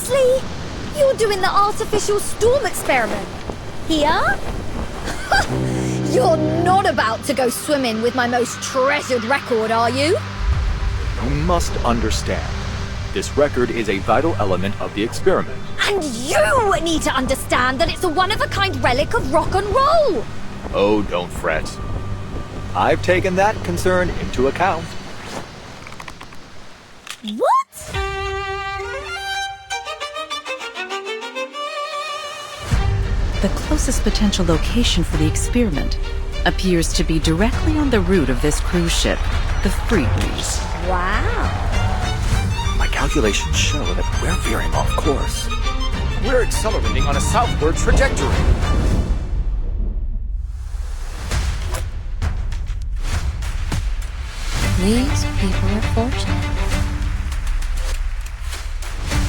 Seriously? You're doing the artificial storm experiment? Here? You're not about to go swimming with my most treasured record, are you? You must understand. This record is a vital element of the experiment. And you need to understand that it's a one-of-a-kind relic of rock and roll! Oh, don't fret. I've taken that concern into account. What? The closest potential location for the experiment appears to be directly on the route of this cruise ship, the Freebreeze. Wow. My calculations show that we're veering off course. We're accelerating on a southward trajectory. These people are fortunate.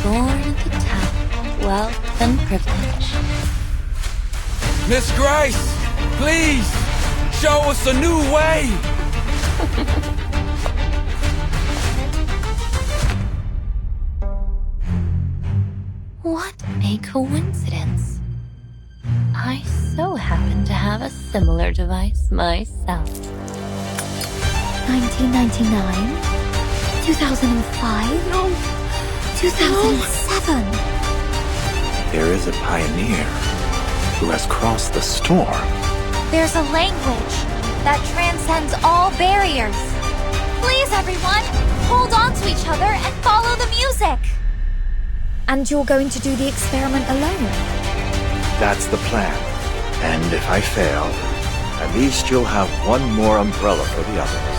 Born at the top of wealth and privilege. Miss Grace, please, show us a new way. What a coincidence. I so happen to have a similar device myself. 1999? 2005? No. 2007? There is a pioneer who has crossed the storm. There's a language that transcends all barriers. Please, everyone, hold on to each other and follow the music. And you're going to do the experiment alone? That's the plan. And if I fail, at least you'll have one more umbrella for the others.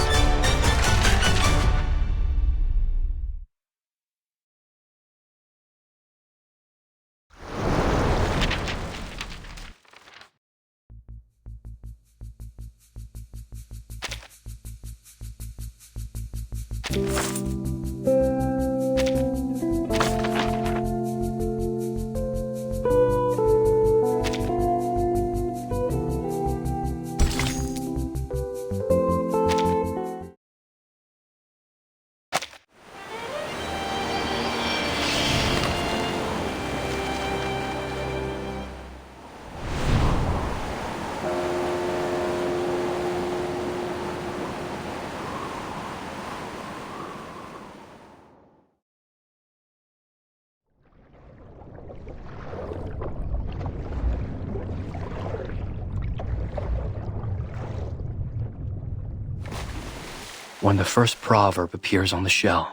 When the first proverb appears on the shell,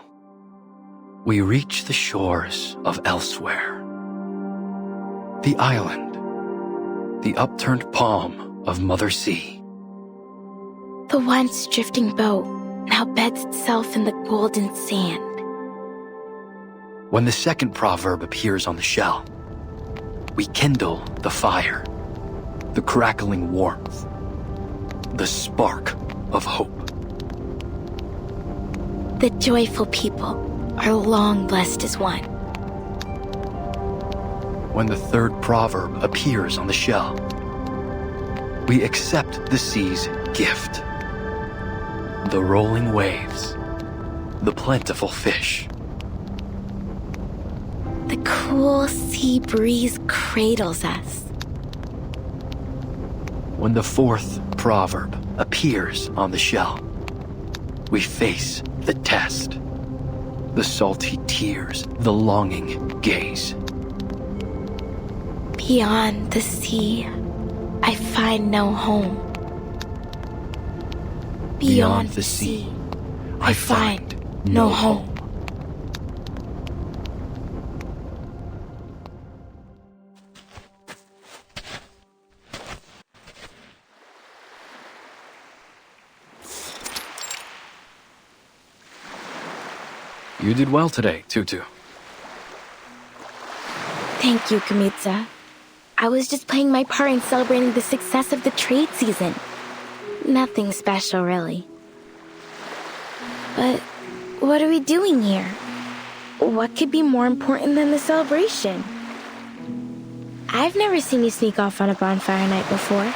we reach the shores of elsewhere. The island, the upturned palm of Mother Sea. The once drifting boat now beds itself in the golden sand. When the second proverb appears on the shell, we kindle the fire, the crackling warmth, the spark of hope. The joyful people are long blessed as one. When the third proverb appears on the shell, we accept the sea's gift. The rolling waves, the plentiful fish. The cool sea breeze cradles us. When the fourth proverb appears on the shell, we face the test, the salty tears, the longing gaze. Beyond the sea, I find no home. Beyond the sea, I find no home. You did well today, Tutu. Thank you, Kamitsa. I was just playing my part in celebrating the success of the trade season. Nothing special, really. But what are we doing here? What could be more important than the celebration? I've never seen you sneak off on a bonfire night before.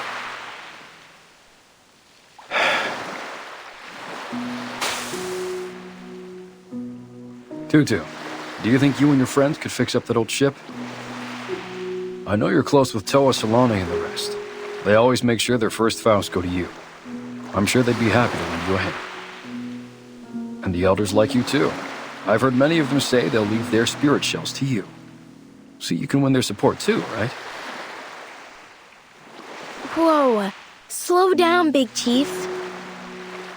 Tutu, Do you think you and your friends could fix up that old ship? I know you're close with Toa Solane and the rest. They always make sure their first vows go to you. I'm sure they'd be happy to lend you a hand. And the elders like you too. I've heard many of them say they'll leave their spirit shells to you. So you can win their support too, right? Whoa, slow down, Big Chief.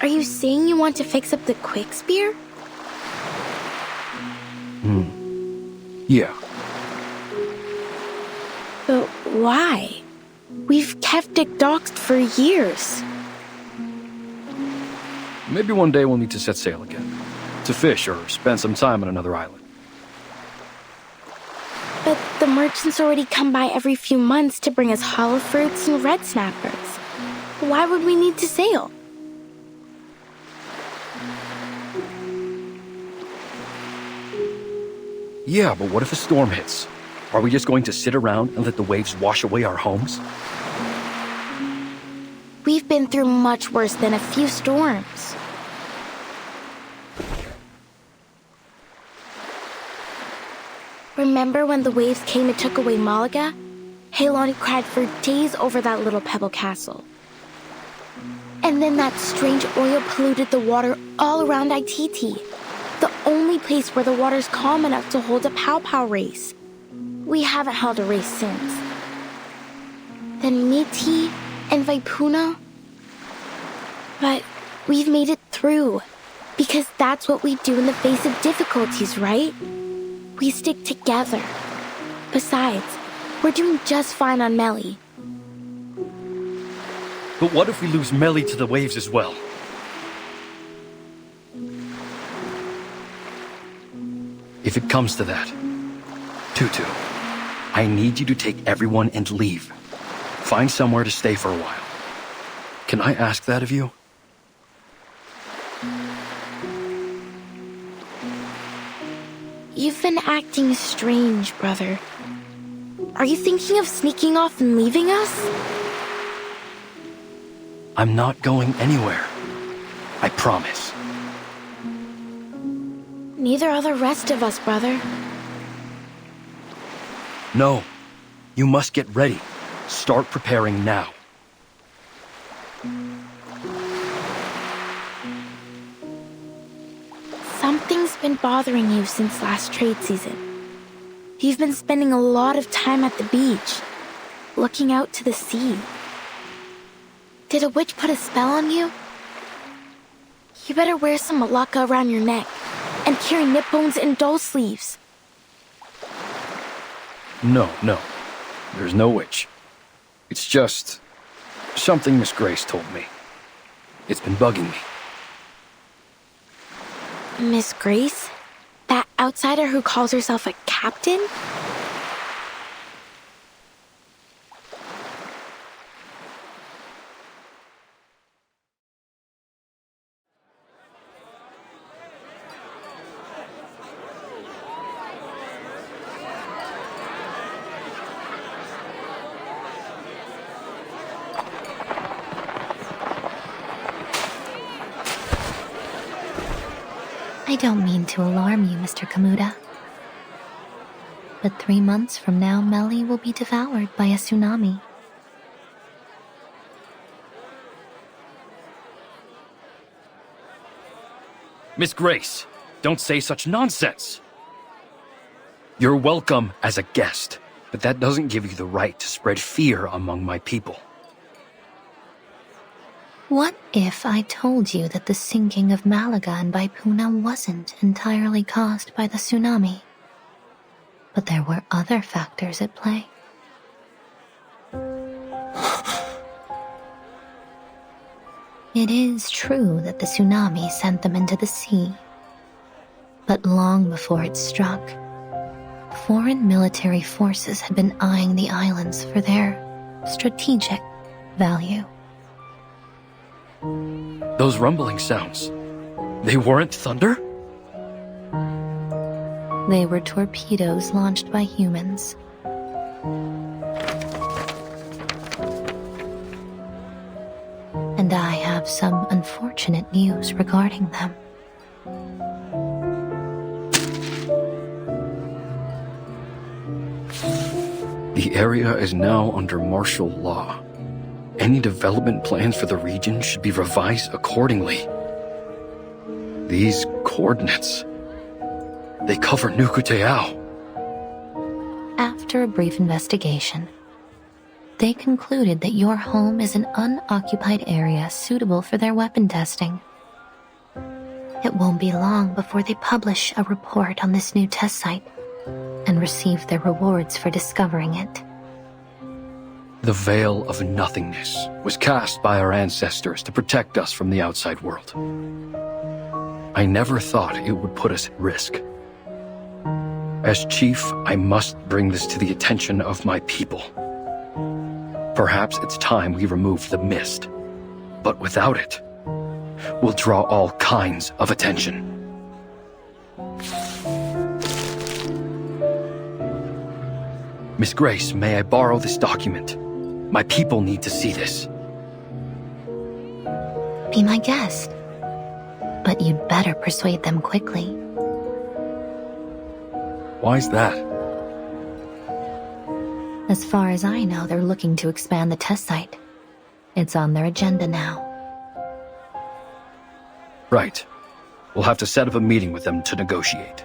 Are you saying you want to fix up the Quick Spear? Yeah. But why? We've kept it docked for years. Maybe one day we'll need to set sail again. To fish or spend some time on another island. But the merchants already come by every few months to bring us hollow fruits and red snappers. Why would we need to sail? Yeah, but what if a storm hits? Are we just going to sit around and let the waves wash away our homes? We've been through much worse than a few storms. Remember when the waves came and took away Malaga? Halon cried for days over that little pebble castle. And then that strange oil polluted the water all around Ititi, the only place where the water's calm enough to hold a pow-pow race. We haven't held a race since. Then Miti and Vaipuna. But we've made it through, because that's what we do in the face of difficulties, right? We stick together. Besides, we're doing just fine on Melly. But what if we lose Melly to the waves as well? If it comes to that, Tutu, I need you to take everyone and leave. Find somewhere to stay for a while. Can I ask that of you? You've been acting strange, brother. Are you thinking of sneaking off and leaving us? I'm not going anywhere. I promise. Neither are the rest of us, brother. No. You must get ready. Start preparing now. Something's been bothering you since last trade season. You've been spending a lot of time at the beach, looking out to the sea. Did a witch put a spell on you? You better wear some malacca around your neck and carry nip bones and doll sleeves. No. There's no witch. It's just something Miss Grace told me. It's been bugging me. Miss Grace? That outsider who calls herself a captain? I don't mean to alarm you, Mr. Kamuda. But 3 months from now, Melly will be devoured by a tsunami. Miss Grace, don't say such nonsense. You're welcome as a guest, but that doesn't give you the right to spread fear among my people. What if I told you that the sinking of Malaga and Baipuna wasn't entirely caused by the tsunami, but there were other factors at play? It is true that the tsunami sent them into the sea, but long before it struck, foreign military forces had been eyeing the islands for their strategic value. Those rumbling sounds, they weren't thunder? They were torpedoes launched by humans. And I have some unfortunate news regarding them. The area is now under martial law. Any development plans for the region should be revised accordingly. These coordinates, they cover Nukuteao. After a brief investigation, they concluded that your home is an unoccupied area suitable for their weapon testing. It won't be long before they publish a report on this new test site and receive their rewards for discovering it. The veil of nothingness was cast by our ancestors to protect us from the outside world. I never thought it would put us at risk. As chief, I must bring this to the attention of my people. Perhaps it's time we remove the mist, but without it, we'll draw all kinds of attention. Miss Grace, may I borrow this document? My people need to see this. Be my guest. But you'd better persuade them quickly. Why's that? As far as I know, they're looking to expand the test site. It's on their agenda now. Right. We'll have to set up a meeting with them to negotiate.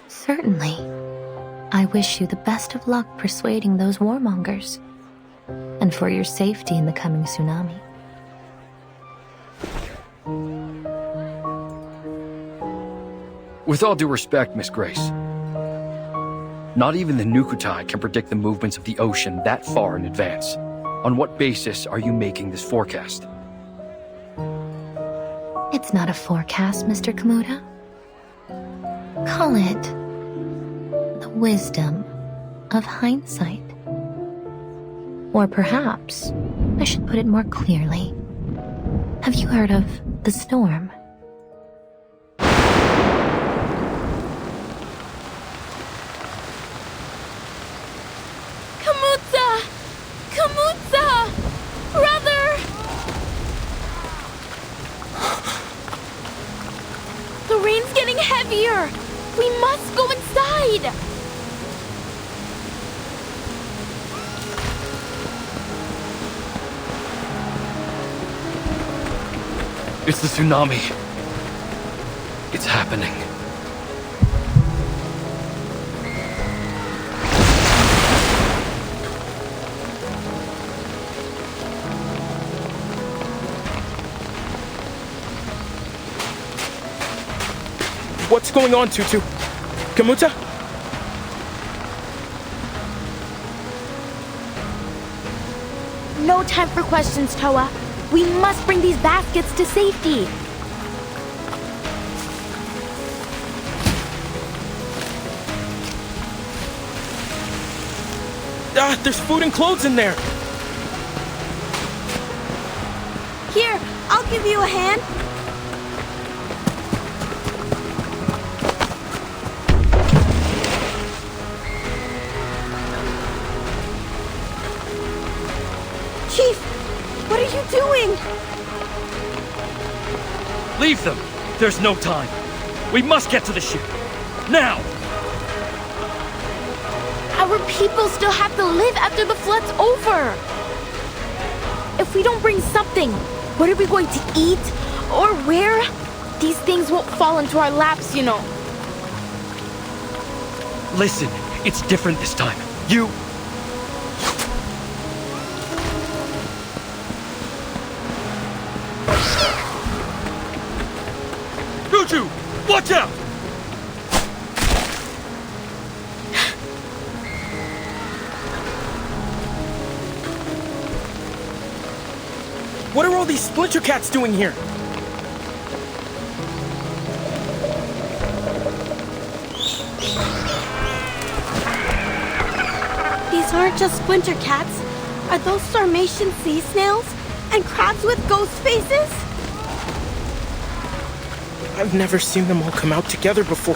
Certainly. I wish you the best of luck persuading those warmongers. And for your safety in the coming tsunami. With all due respect, Miss Grace, not even the Nukutai can predict the movements of the ocean that far in advance. On what basis are you making this forecast? It's not a forecast, Mr. Kamuta. Call it the wisdom of hindsight. Or perhaps I should put it more clearly. Have you heard of the storm? Kamutsa! Brother! The rain's getting heavier! We must go inside! It's the tsunami. It's happening. What's going on, Tutu? Kamuta? No time for questions, Toa. We must bring these baskets to safety. There's food and clothes in there. Here, I'll give you a hand. Chief, what are you doing? Leave them! There's no time. We must get to the ship. Now! Our people still have to live after the flood's over. If we don't bring something, what are we going to eat? Or where? These things won't fall into our laps, you know. Listen, it's different this time. You... Tutu! Watch out! What are all these splinter cats doing here? These aren't just splinter cats. Are those Sarmatian sea snails? And crabs with ghost faces? I've never seen them all come out together before.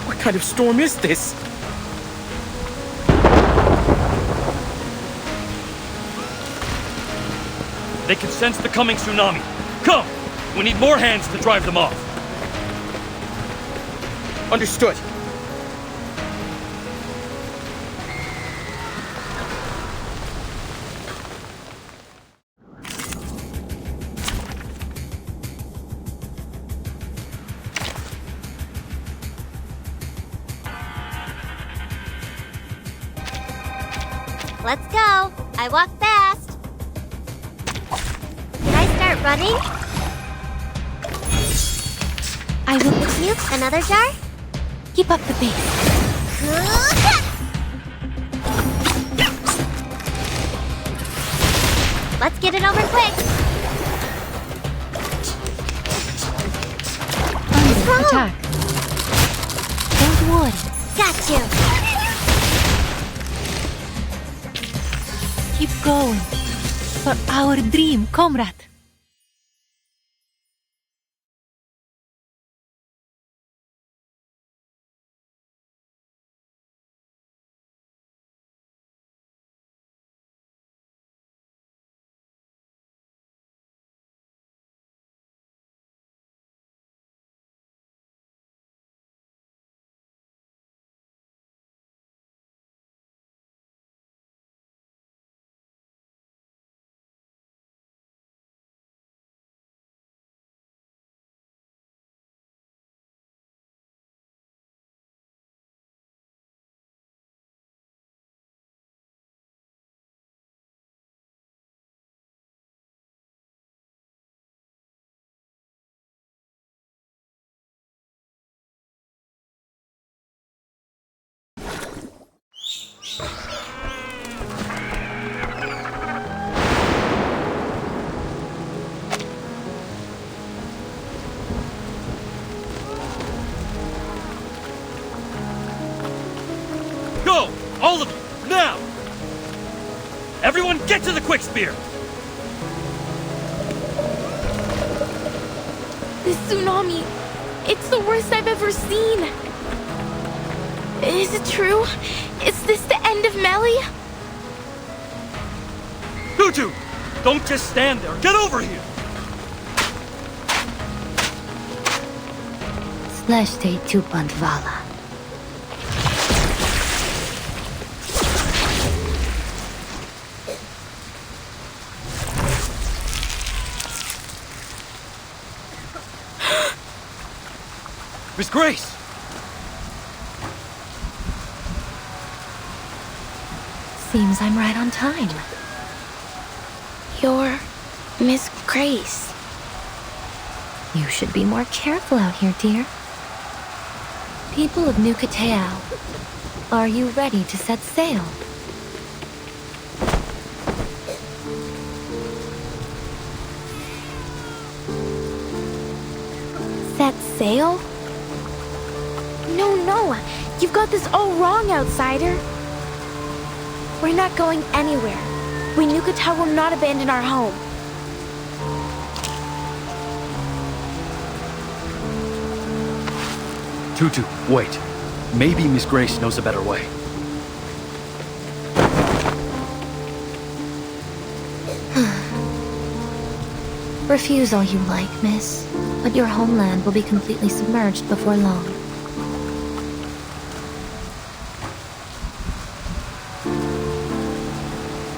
What kind of storm is this? They can sense the coming tsunami. Come! We need more hands to drive them off. Understood. Let's go. I walk fast. Can I start running? I will With you, another jar? keep up the pace. Let's get it over quick. Under attack. Don't worry. Got you. Keep going. For our dream, comrade. Go! All of you! Now! Everyone get to the quick spear! This tsunami, it's the worst I've ever seen. Is it true? Is this the end of Melly? Tutu! Don't just stand there! Get over here! Sleshte Tupantvala. Miss Grace! Seems I'm right on time. You're Miss Grace. You should be more careful out here, dear. People of New Kateao, are you ready to set sail? Set sail? No, you've got this all wrong, outsider. We're not going anywhere. We New Kateao will not abandon our home. Tutu, wait. Maybe Miss Grace knows a better way. Refuse all you like, miss, but your homeland will be completely submerged before long.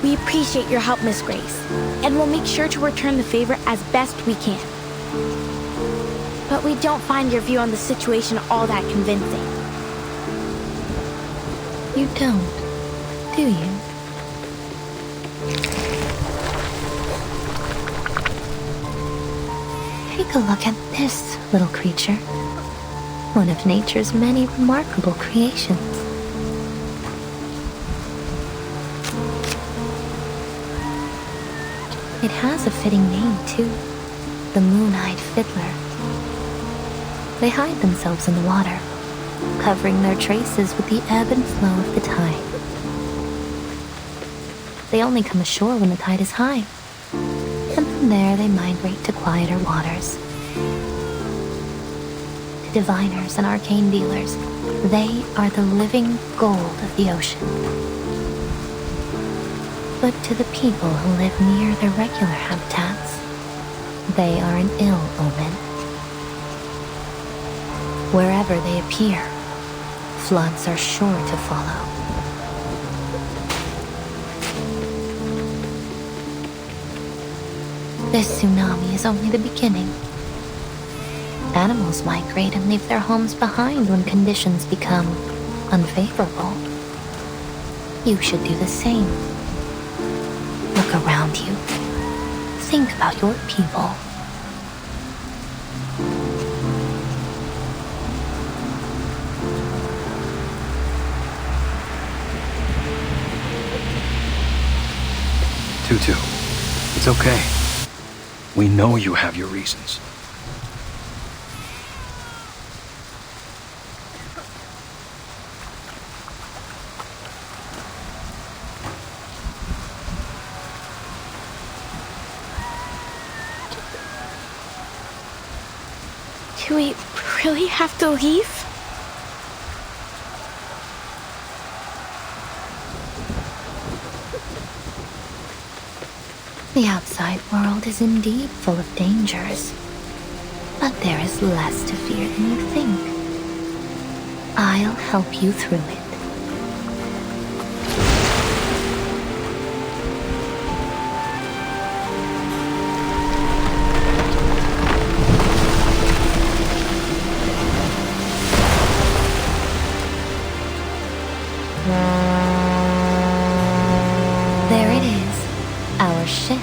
We appreciate your help, Miss Grace, and we'll make sure to return the favor as best we can. But we don't find your view on the situation all that convincing. You don't, do you? Take a look at this little creature. One of nature's many remarkable creations. It has a fitting name, too. The Moon-Eyed Fiddler. They hide themselves in the water, covering their traces with the ebb and flow of the tide. They only come ashore when the tide is high, and from there they migrate to quieter waters. To diviners and arcane dealers, they are the living gold of the ocean. But to the people who live near their regular habitats, they are an ill omen. Wherever they appear, floods are sure to follow. This tsunami is only the beginning. Animals migrate and leave their homes behind when conditions become unfavorable. You should do the same. about your people. Tutu, it's okay. We know you have your reasons. Do we really have to leave? The outside world is indeed full of dangers, but there is less to fear than you think. I'll help you through it. There it is, our ship.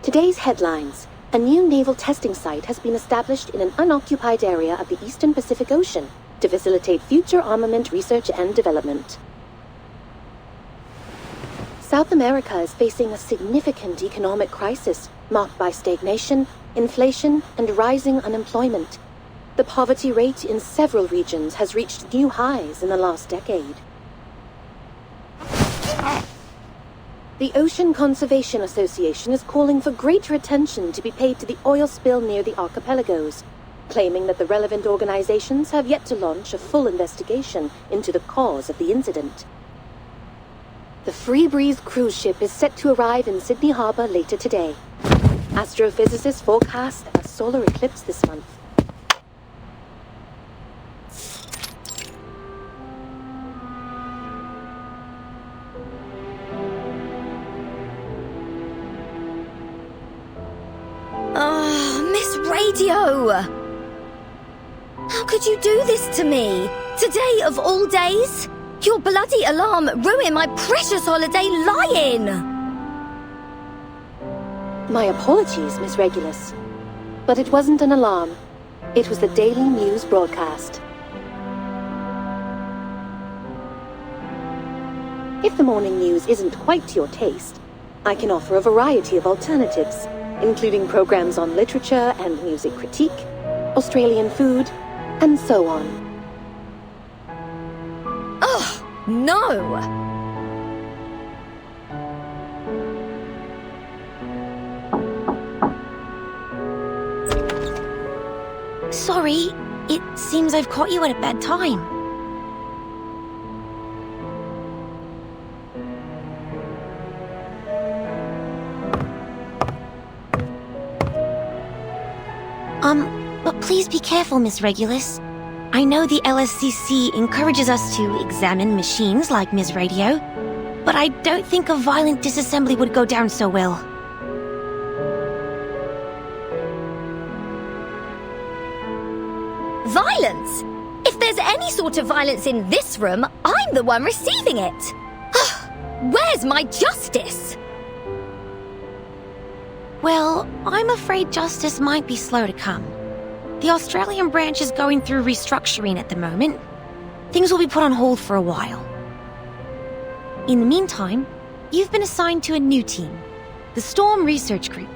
Today's headlines. A new naval testing site has been established in an unoccupied area of the eastern Pacific Ocean to facilitate future armament research and development. South America is facing a significant economic crisis marked by stagnation, inflation, and rising unemployment. The poverty rate in several regions has reached new highs in the last decade. The Ocean Conservation Association is calling for greater attention to be paid to the oil spill near the archipelagos, claiming that the relevant organizations have yet to launch a full investigation into the cause of the incident. The Free Breeze cruise ship is set to arrive in Sydney Harbour later today. Astrophysicists forecast a solar eclipse this month. Radio! How could you do this to me? Today of all days? Your bloody alarm ruined my precious holiday lying! My apologies, Miss Regulus. But it wasn't an alarm. It was the daily news broadcast. If the morning news isn't quite to your taste, I can offer a variety of alternatives, including programs on literature and music critique, Australian food, and so on. Ugh, no! Sorry, it seems I've caught you at a bad time. But please be careful, Miss Regulus. I know the LSCC encourages us to examine machines like Ms. Radio, but I don't think a violent disassembly would go down so well. Violence? If there's any sort of violence in this room, I'm the one receiving it. Where's my justice? Well, I'm afraid justice might be slow to come. The Australian branch is going through restructuring at the moment. Things will be put on hold for a while. In the meantime, you've been assigned to a new team, the Storm Research Group.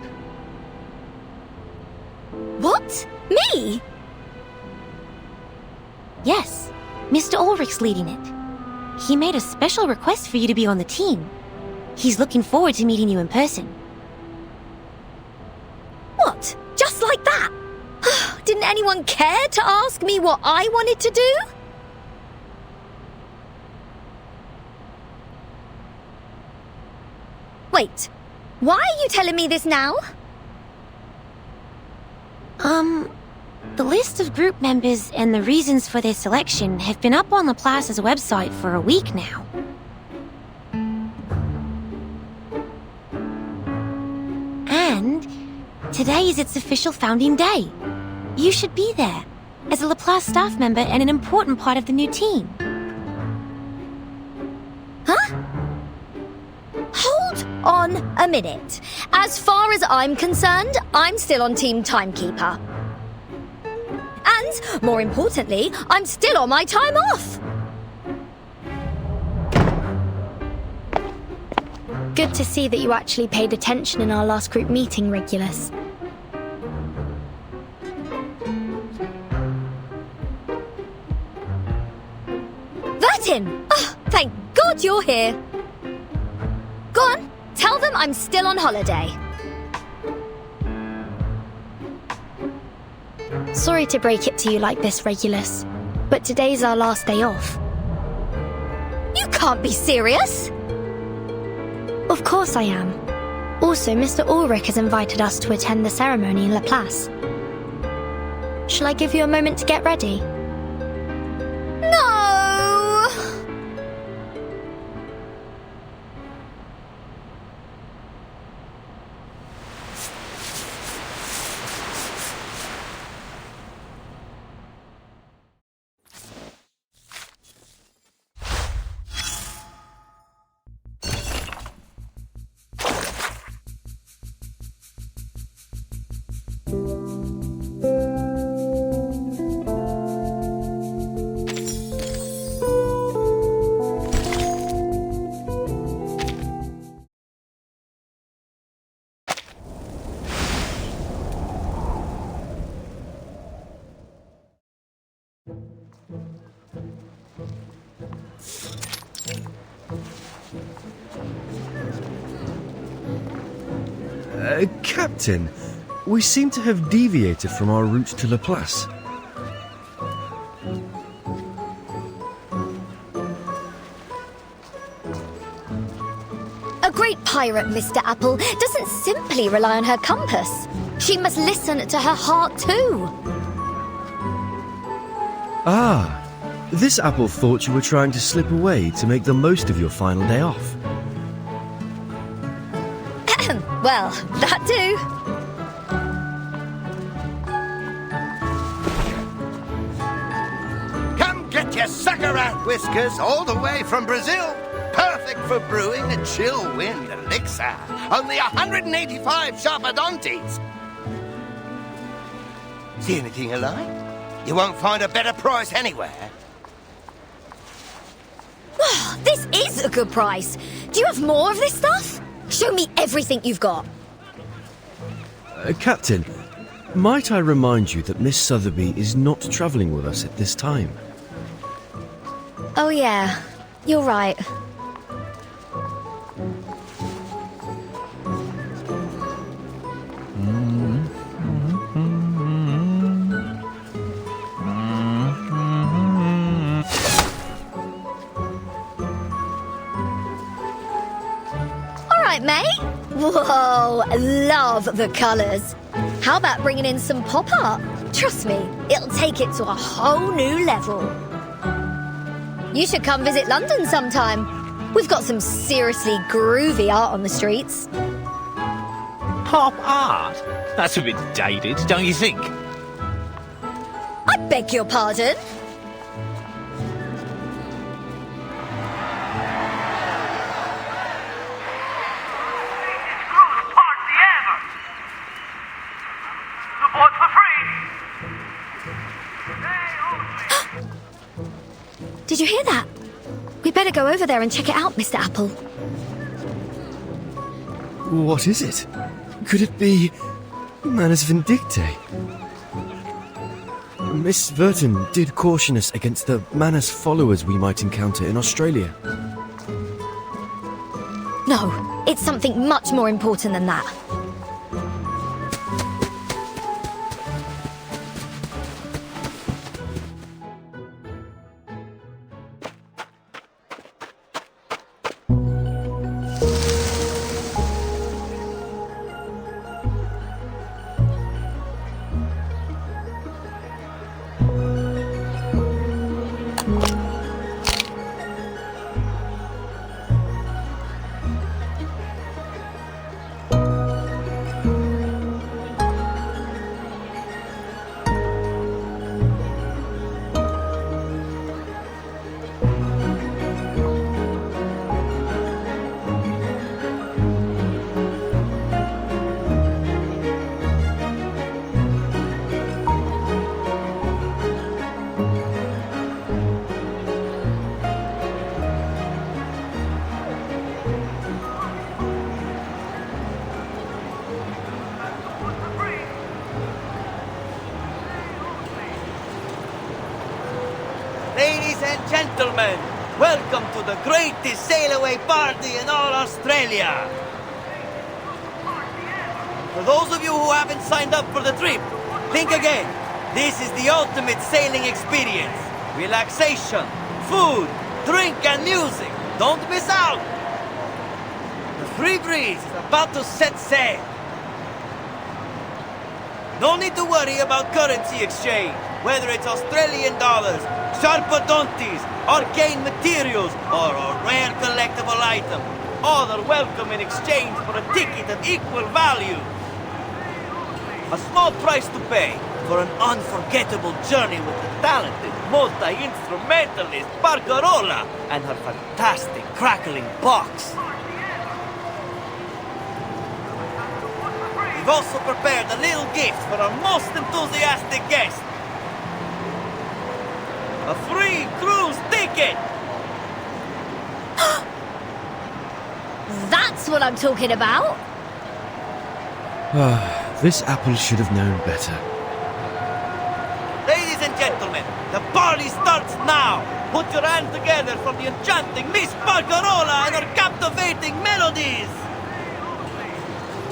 What? Me? Yes, Mr. Ulrich's leading it. He made a special request for you to be on the team. He's looking forward to meeting you in person. Didn't anyone care to ask me what I wanted to do? Wait, why are you telling me this now? The list of group members and the reasons for their selection have been up on Laplace's website for a week now. And today is its official founding day. You should be there, as a Laplace staff member and an important part of the new team. Huh? Hold on a minute. As far as I'm concerned, I'm still on Team Timekeeper. And, more importantly, I'm still on my time off. Good to see that you actually paid attention in our last group meeting, Regulus. Vertin! Oh, thank God you're here. Go on, tell them I'm still on holiday. Sorry to break it to you like this, Regulus, but today's our last day off. You can't be serious! Of course I am. Also, Mr. Ulrich has invited us to attend the ceremony in Laplace. Shall I give you a moment to get ready? No! Captain, we seem to have deviated from our route to Laplace. A great pirate, Mr. Apple, doesn't simply rely on her compass. She must listen to her heart too. Ah, this Apple thought you were trying to slip away to make the most of your final day off. Well, that too. Come get your sucker rat whiskers all the way from Brazil. Perfect for brewing a chill wind elixir. Only 185 sharpadontes. See anything you like? You won't find a better price anywhere. This is a good price. Do you have more of this stuff? Show me everything you've got. Captain, might I remind you that Miss Sotheby is not travelling with us at this time? Oh yeah, you're right. Alright, mate. Whoa, love the colours. How about bringing in some pop art? Trust me, it'll take it to a whole new level. You should come visit London sometime. We've got some seriously groovy art on the streets. Pop art? That's a bit dated, don't you think? I beg your pardon? Did you hear that? We better go over there and check it out, Mr. Apple. What is it? Could it be Manus Vindictae? Miss Verton did caution us against the Manus followers we might encounter in Australia. No, it's something much more important than that. Ladies and gentlemen, welcome to the greatest sail-away party in all Australia. For those of you who haven't signed up for the trip, think again. This is the ultimate sailing experience. Relaxation, food, drink, and music. Don't miss out. The free breeze is about to set sail. No need to worry about currency exchange, whether it's Australian dollars, sharpadontes, arcane materials, or a rare collectible item. All are welcome in exchange for a ticket of equal value. A small price to pay for an unforgettable journey with the talented multi-instrumentalist Barcarola and her fantastic crackling box. We've also prepared a little gift for our most enthusiastic guest. A free cruise ticket! That's what I'm talking about. This apple should have known better. Ladies and gentlemen, the party starts now! Put your hands together for the enchanting Miss Barcarola and her captivating melodies!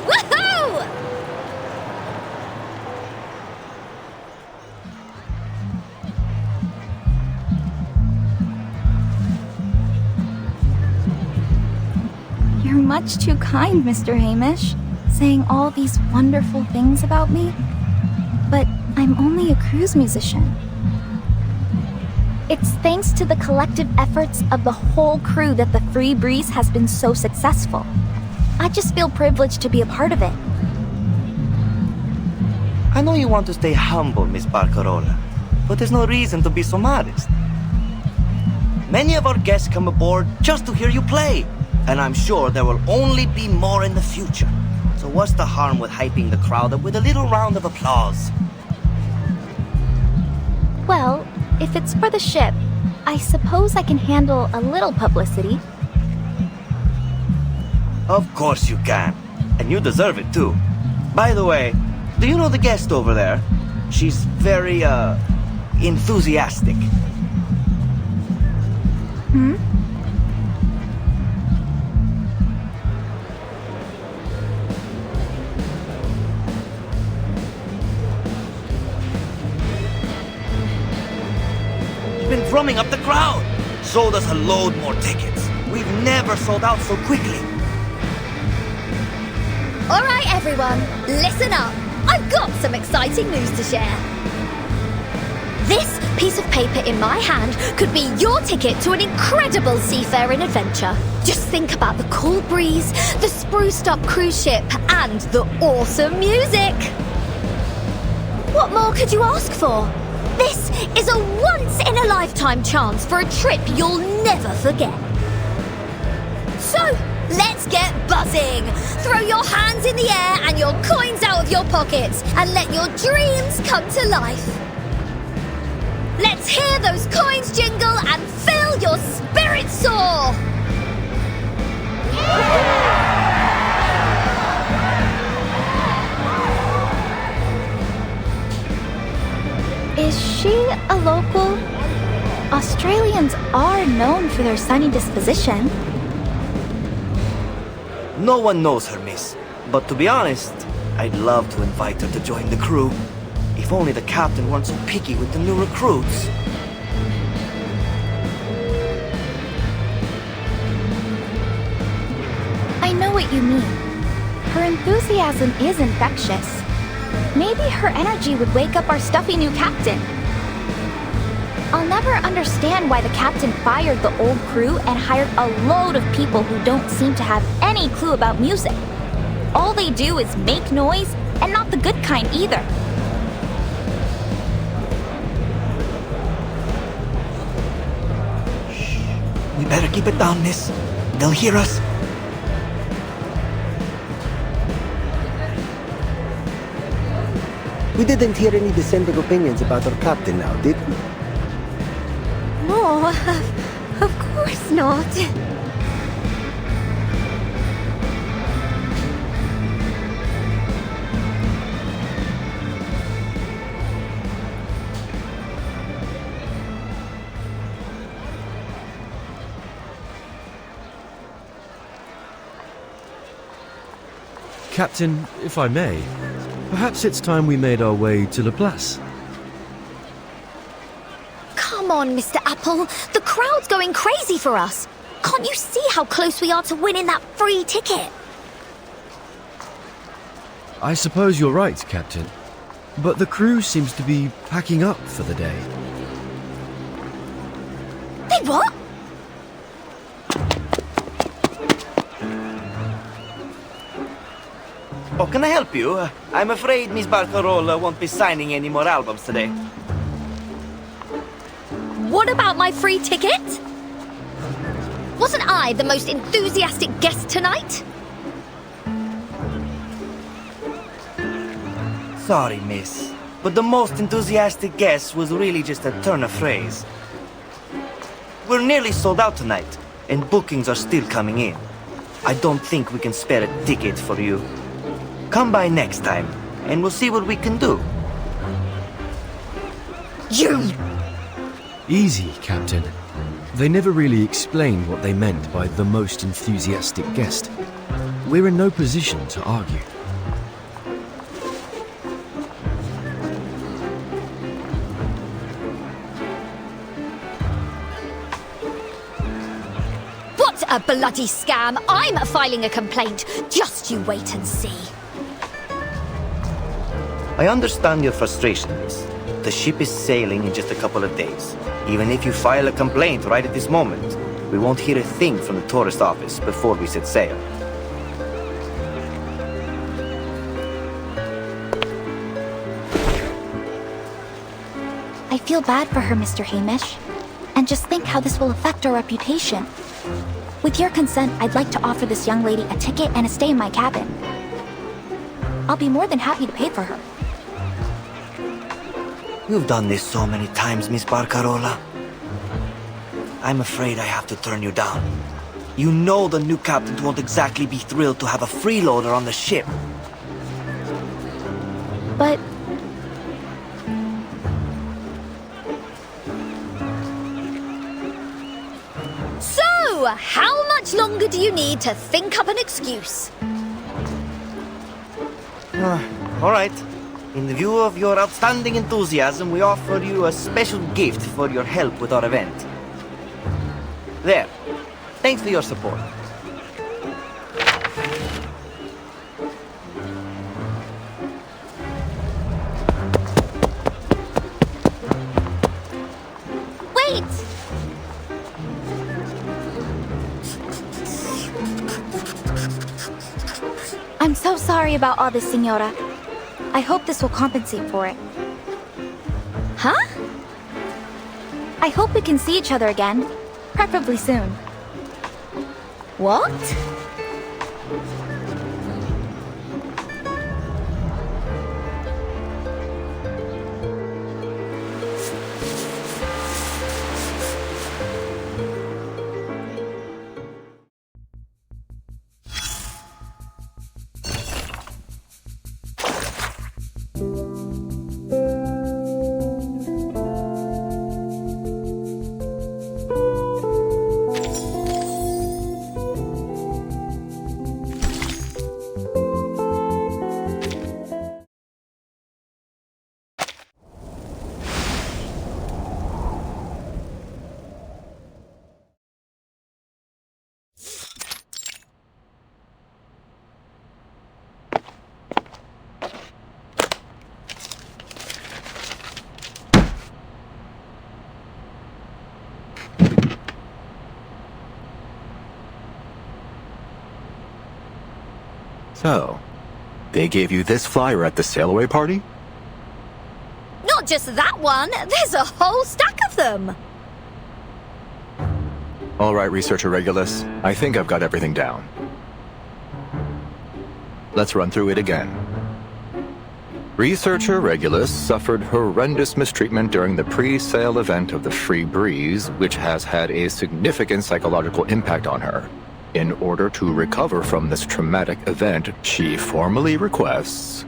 Woohoo! You're much too kind, Mr. Hamish, saying all these wonderful things about me. But I'm only a cruise musician. It's thanks to the collective efforts of the whole crew that the Free Breeze has been so successful. I just feel privileged to be a part of it. I know you want to stay humble, Miss Barcarola, but there's no reason to be so modest. Many of our guests come aboard just to hear you play, and I'm sure there will only be more in the future. So what's the harm with hyping the crowd up with a little round of applause? Well, if it's for the ship, I suppose I can handle a little publicity. Of course you can, and you deserve it too. By the way, do you know the guest over there? She's very, enthusiastic. Hmm? Been drumming up the crowd. Sold us a load more tickets. We've never sold out so quickly. All right, everyone, listen up. I've got some exciting news to share. This piece of paper in my hand could be your ticket to an incredible seafaring adventure. Just think about the cool breeze, the spruced up cruise ship, and the awesome music. What more could you ask for? This is a once-in-a-lifetime chance for a trip you'll never forget. So, let's get buzzing! Throw your hands in the air and your coins out of your pockets and let your dreams come to life. Let's hear those coins jingle and fill your spirit soar! Is she a local? Australians are known for their sunny disposition. No one knows her, miss. But to be honest, I'd love to invite her to join the crew. If only the captain weren't so picky with the new recruits. I know what you mean. Her enthusiasm is infectious. Maybe her energy would wake up our stuffy new captain. I'll never understand why the captain fired the old crew and hired a load of people who don't seem to have any clue about music. All they do is make noise, and not the good kind either. We better keep it down, miss. They'll hear us. We didn't hear any dissenting opinions about our captain now, did we? No, of course not. Captain, if I may, perhaps it's time we made our way to La Place. Come on, Mr. Apple. The crowd's going crazy for us. Can't you see how close we are to winning that free ticket? I suppose you're right, Captain. But the crew seems to be packing up for the day. They what? Oh, can I help you? I'm afraid Miss Barcarola won't be signing any more albums today. What about my free ticket? Wasn't I the most enthusiastic guest tonight? Sorry, miss. But the most enthusiastic guess was really just a turn of phrase. We're nearly sold out tonight, and bookings are still coming in. I don't think we can spare a ticket for you. Come by next time, and we'll see what we can do. You! Easy, Captain. They never really explained what they meant by the most enthusiastic guest. We're in no position to argue. What a bloody scam! I'm filing a complaint. Just you wait and see. I understand your frustration, miss. The ship is sailing in just a couple of days. Even if you file a complaint right at this moment, we won't hear a thing from the tourist office before we set sail. I feel bad for her, Mr. Hamish. And just think how this will affect our reputation. With your consent, I'd like to offer this young lady a ticket and a stay in my cabin. I'll be more than happy to pay for her. You've done this so many times, Miss Barcarola. I'm afraid I have to turn you down. You know the new captain won't exactly be thrilled to have a freeloader on the ship. But... So, how much longer do you need to think up an excuse? All right. In the view of your outstanding enthusiasm, we offer you a special gift for your help with our event. There. Thanks for your support. Wait! I'm so sorry about all this, Senora. I hope this will compensate for it. Huh? I hope we can see each other again. Preferably soon. What? So, they gave you this flyer at the sail-away party? Not just that one. There's a whole stack of them. All right, Researcher Regulus. I think I've got everything down. Let's run through it again. Researcher Regulus suffered horrendous mistreatment during the pre-sale event of the Free Breeze, which has had a significant psychological impact on her. In order to recover from this traumatic event, she formally requests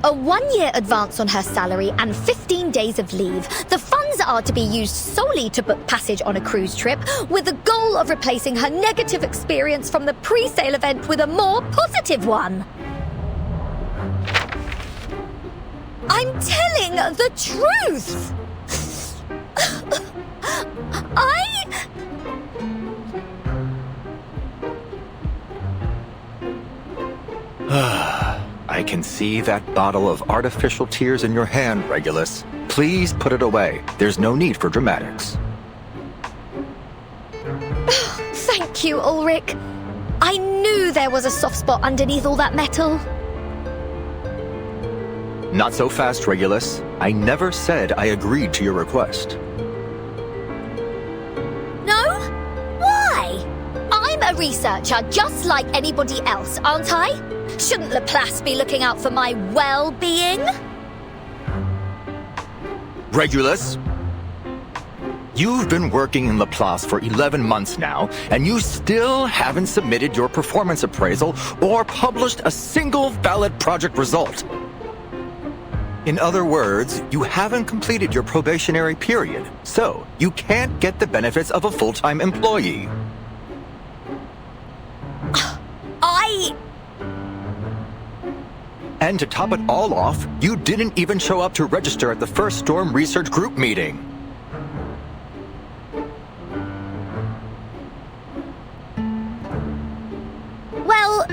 A 1-year advance on her salary and 15 days of leave. The funds funds are to be used solely to book passage on a cruise trip, with the goal of replacing her negative experience from the pre-sale event with a more positive one. I'm telling the truth! I can see that bottle of artificial tears in your hand, Regulus. Please put it away. There's no need for dramatics. Thank you, Ulrich. I knew there was a soft spot underneath all that metal. Not so fast, Regulus. I never said I agreed to your request. No? Why? I'm a researcher just like anybody else, aren't I? Shouldn't Laplace be looking out for my well-being? Regulus, you've been working in Laplace for 11 months now, and you still haven't submitted your performance appraisal or published a single valid project result. In other words, you haven't completed your probationary period, so you can't get the benefits of a full-time employee. And to top it all off, you didn't even show up to register at the first Storm Research Group meeting. Well,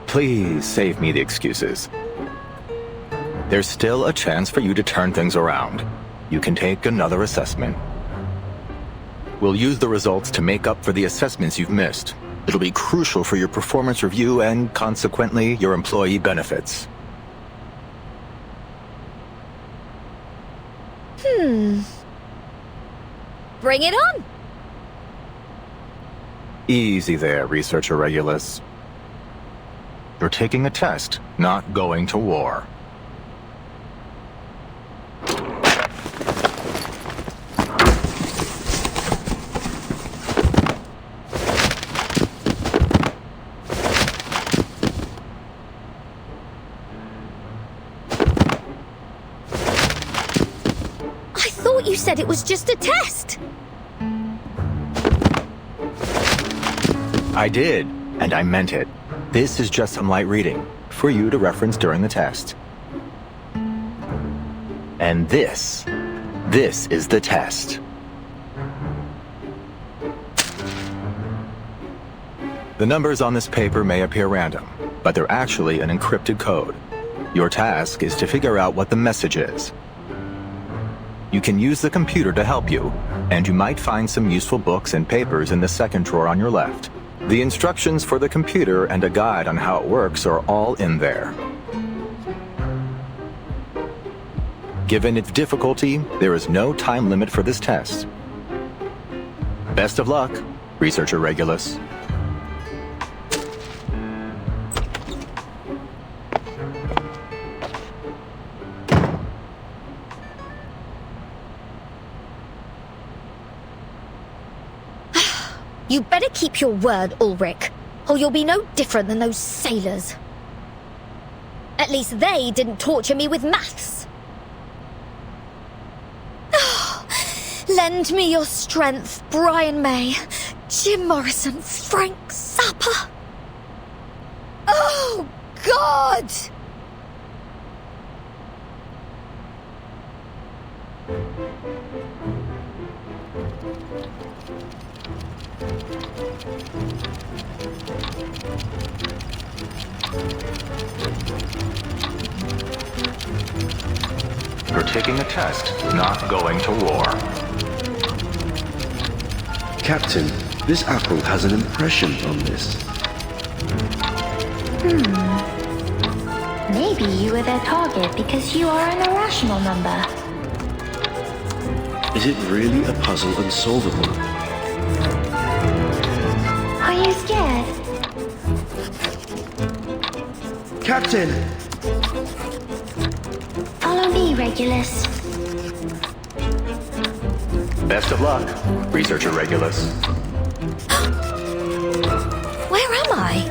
Please save me the excuses. There's still a chance for you to turn things around. You can take another assessment. We'll use the results to make up for the assessments you've missed. It'll be crucial for your performance review and, consequently, your employee benefits. Bring it on! Easy there, Researcher Regulus. You're taking a test, not going to war. You said it was just a test. I did, and I meant it. This is just some light reading, for you to reference during the test. And this is the test. The numbers on this paper may appear random, but they're actually an encrypted code. Your task is to figure out what the message is. You can use the computer to help you, and you might find some useful books and papers in the second drawer on your left. The instructions for the computer and a guide on how it works are all in there. Given its difficulty, there is no time limit for this test. Best of luck, Researcher Regulus. You better keep your word, Ulrich, or you'll be no different than those sailors. At least they didn't torture me with maths. Lend me your strength, Brian May, Jim Morrison, Frank Zappa. Oh, God! You're taking a test, not going to war. Captain, this apple has an impression on this. Maybe you were their target because you are an irrational number. Is it really a puzzle unsolvable? Are you scared? Captain! Follow me, Regulus. Best of luck, Researcher Regulus. Where am I?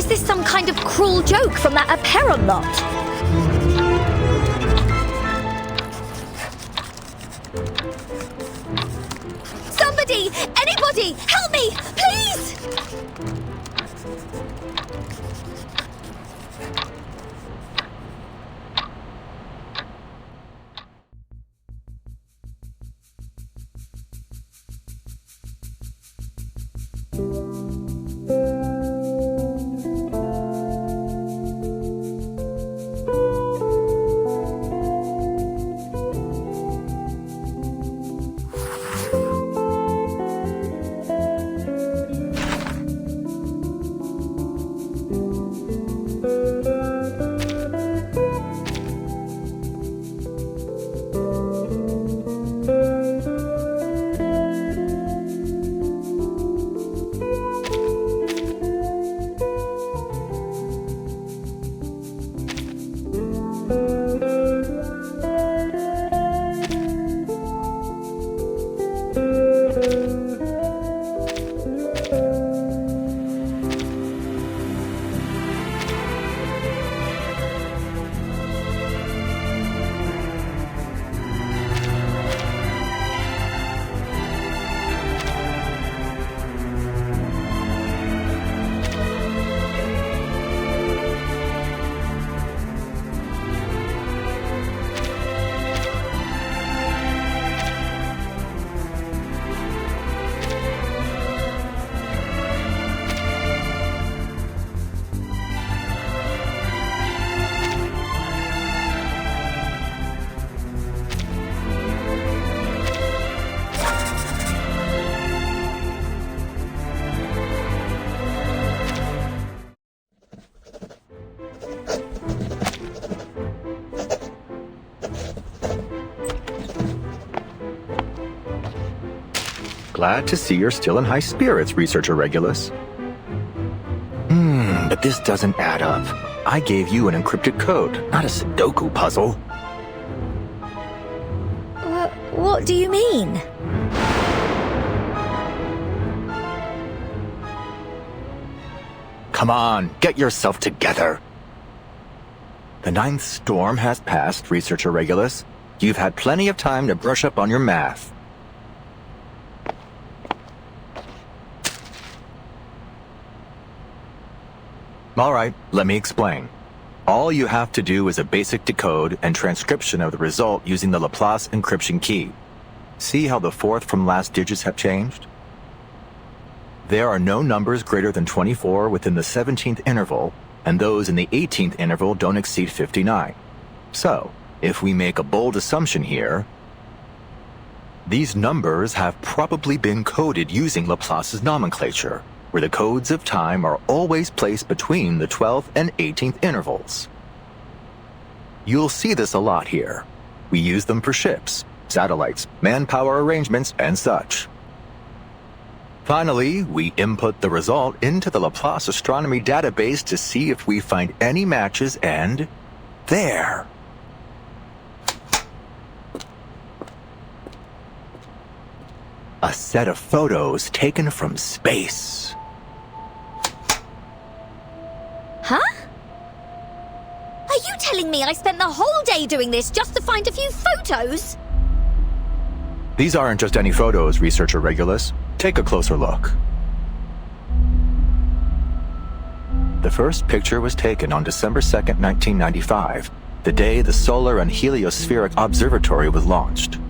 is this some kind of cruel joke from that Aperon lot? Somebody! Anybody! Help me! Please! Glad to see you're still in high spirits, Researcher Regulus. But this doesn't add up. I gave you an encrypted code, not a Sudoku puzzle. What do you mean? Come on, get yourself together. The 9th storm has passed, Researcher Regulus. You've had plenty of time to brush up on your math. All right, let me explain. All you have to do is a basic decode and transcription of the result using the Laplace encryption key. See how the 4th from last digits have changed? There are no numbers greater than 24 within the 17th interval, and those in the 18th interval don't exceed 59. So, if we make a bold assumption here, these numbers have probably been coded using Laplace's nomenclature, where the codes of time are always placed between the 12th and 18th intervals. You'll see this a lot here. We use them for ships, satellites, manpower arrangements, and such. Finally, we input the result into the Laplace astronomy database to see if we find any matches, and there! A set of photos taken from space. Huh? Are you telling me I spent the whole day doing this just to find a few photos? These aren't just any photos, Researcher Regulus. Take a closer look. The first picture was taken on December 2nd, 1995, the day the Solar and Heliospheric Observatory was launched.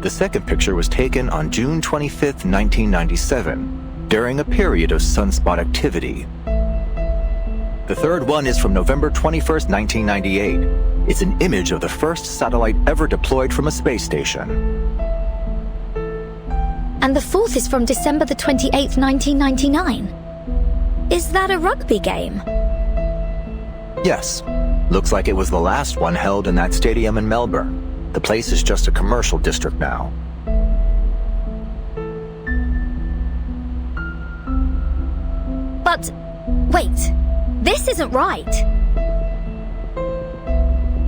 The second picture was taken on June 25th, 1997, during a period of sunspot activity. The third one is from November 21st, 1998. It's an image of the first satellite ever deployed from a space station. And the fourth is from December the 28th, 1999. Is that a rugby game? Yes. Looks like it was the last one held in that stadium in Melbourne. The place is just a commercial district now. But, wait. This isn't right.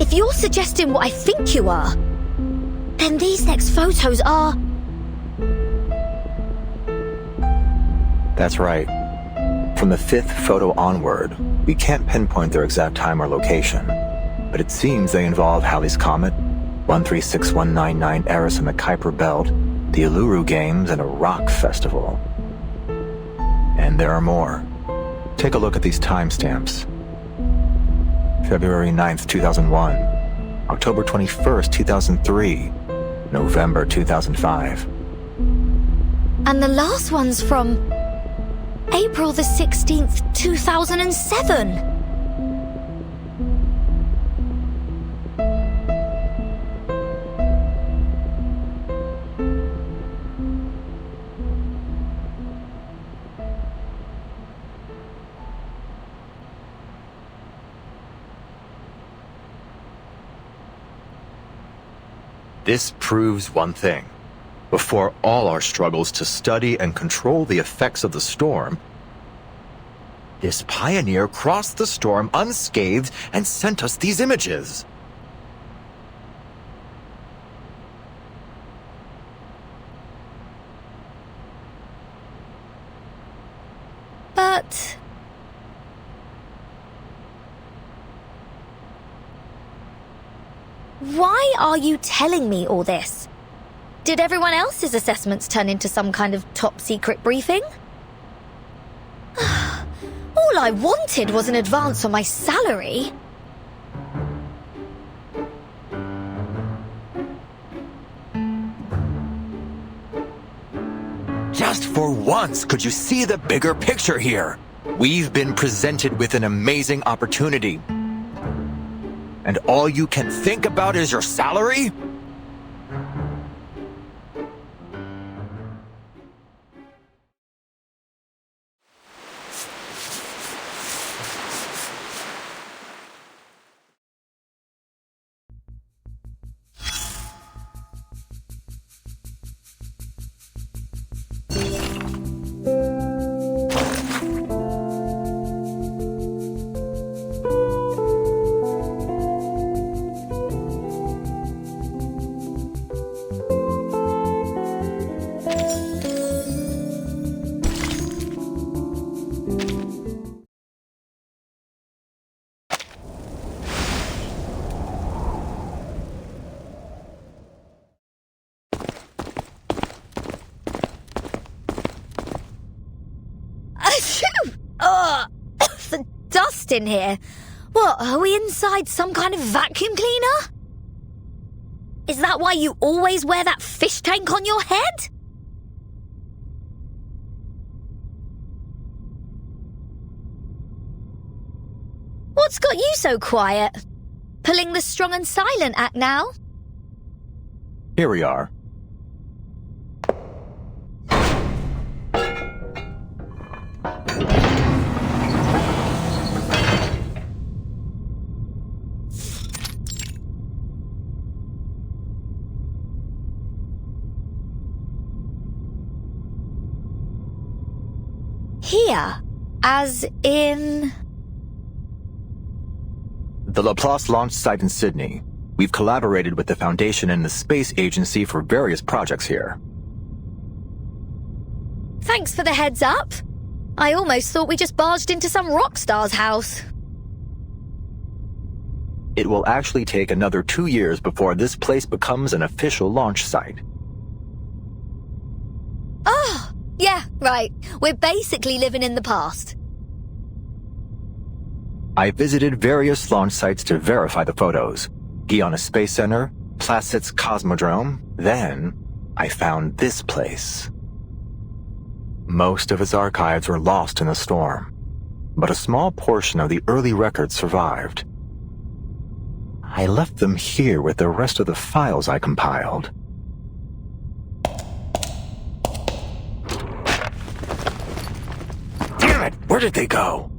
If you're suggesting what I think you are, then these next photos are... That's right. From the 5th photo onward, we can't pinpoint their exact time or location, but it seems they involve Halley's Comet, 136199 Eris and the Kuiper Belt, the Uluru Games, and a rock festival. And there are more. Take a look at these timestamps. February 9th, 2001, October 21st, 2003, November 2005. And the last one's from April the 16th, 2007. This proves one thing. Before all our struggles to study and control the effects of the storm, this pioneer crossed the storm unscathed and sent us these images. But why are you telling me all this? Did everyone else's assessments turn into some kind of top-secret briefing? All I wanted was an advance on my salary. Just for once, could you see the bigger picture here? We've been presented with an amazing opportunity. And all you can think about is your salary? The dust in here. What, are we inside some kind of vacuum cleaner? Is that why you always wear that fish tank on your head? What's got you so quiet? Pulling the strong and silent act now? Here we are. Here, as in... The Laplace launch site in Sydney. We've collaborated with the Foundation and the Space Agency for various projects here. Thanks for the heads up. I almost thought we just barged into some rock star's house. It will actually take another 2 years before this place becomes an official launch site. Oh, yeah, right. We're basically living in the past. I visited various launch sites to verify the photos. Guiana Space Center, Placid's Cosmodrome. Then, I found this place. Most of its archives were lost in the storm, but a small portion of the early records survived. I left them here with the rest of the files I compiled. Damn it! Where did they go?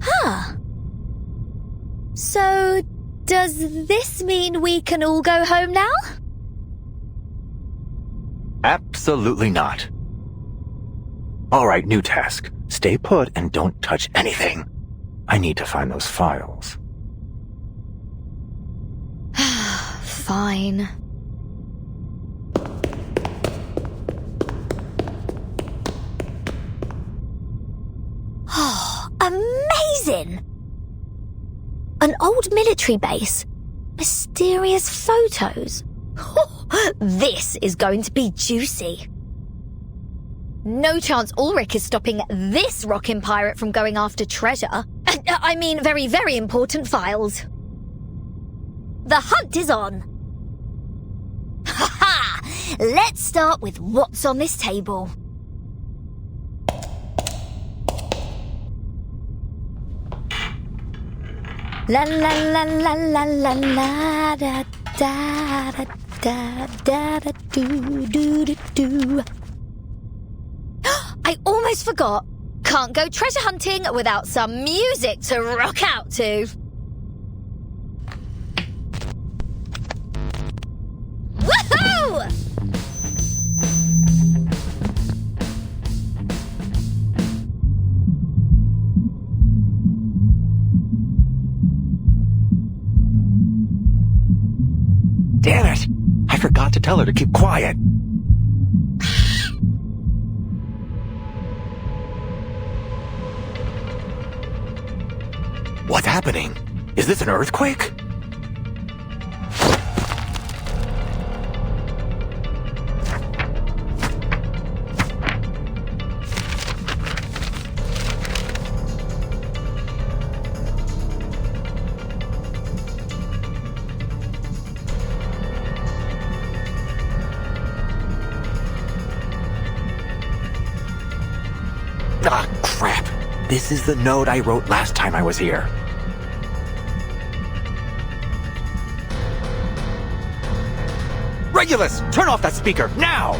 Huh. So, does this mean we can all go home now? Absolutely not. All right, new task. Stay put and don't touch anything. I need to find those files. Fine. amazing! An old military base. Mysterious photos. This is going to be juicy. No chance Ulrich is stopping this rockin' pirate from going after treasure. I mean, very, very important files. The hunt is on. Ha-ha! Let's start with what's on this table. La la la la la la la da da da da da da do do do do. I almost forgot. Can't go treasure hunting without some music to rock out to. Woohoo! Damn it! I forgot to tell her to keep quiet. What's happening? Is this an earthquake? Ah, crap. This is the note I wrote last time I was here. Regulus, turn off that speaker, now!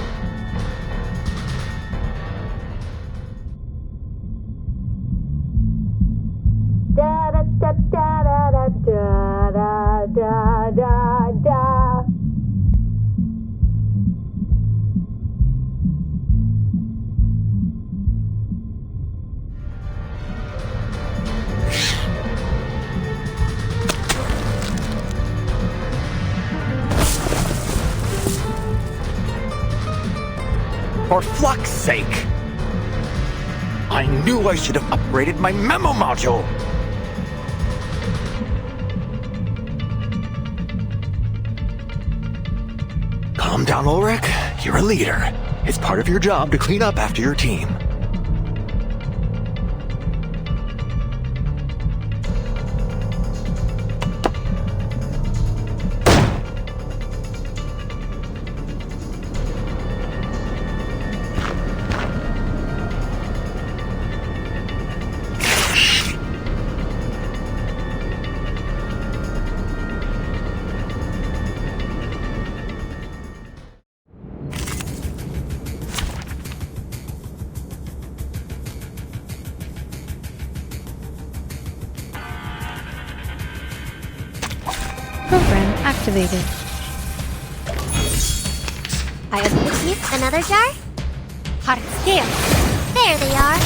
Da da da da da da da da da. For fuck's sake! I knew I should have upgraded my memo module! Calm down, Ulrich. You're a leader. It's part of your job to clean up after your team. Program activated. I open the keys. Another jar? Hot scale. There they are.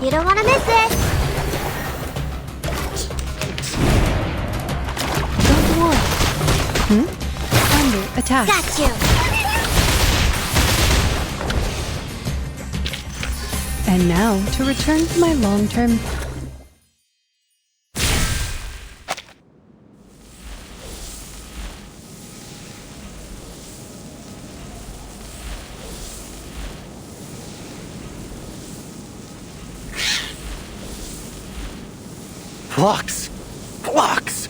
You don't want to miss it. Don't worry. Under attack. Got you. And now to return to my long-term. Flux! Flux!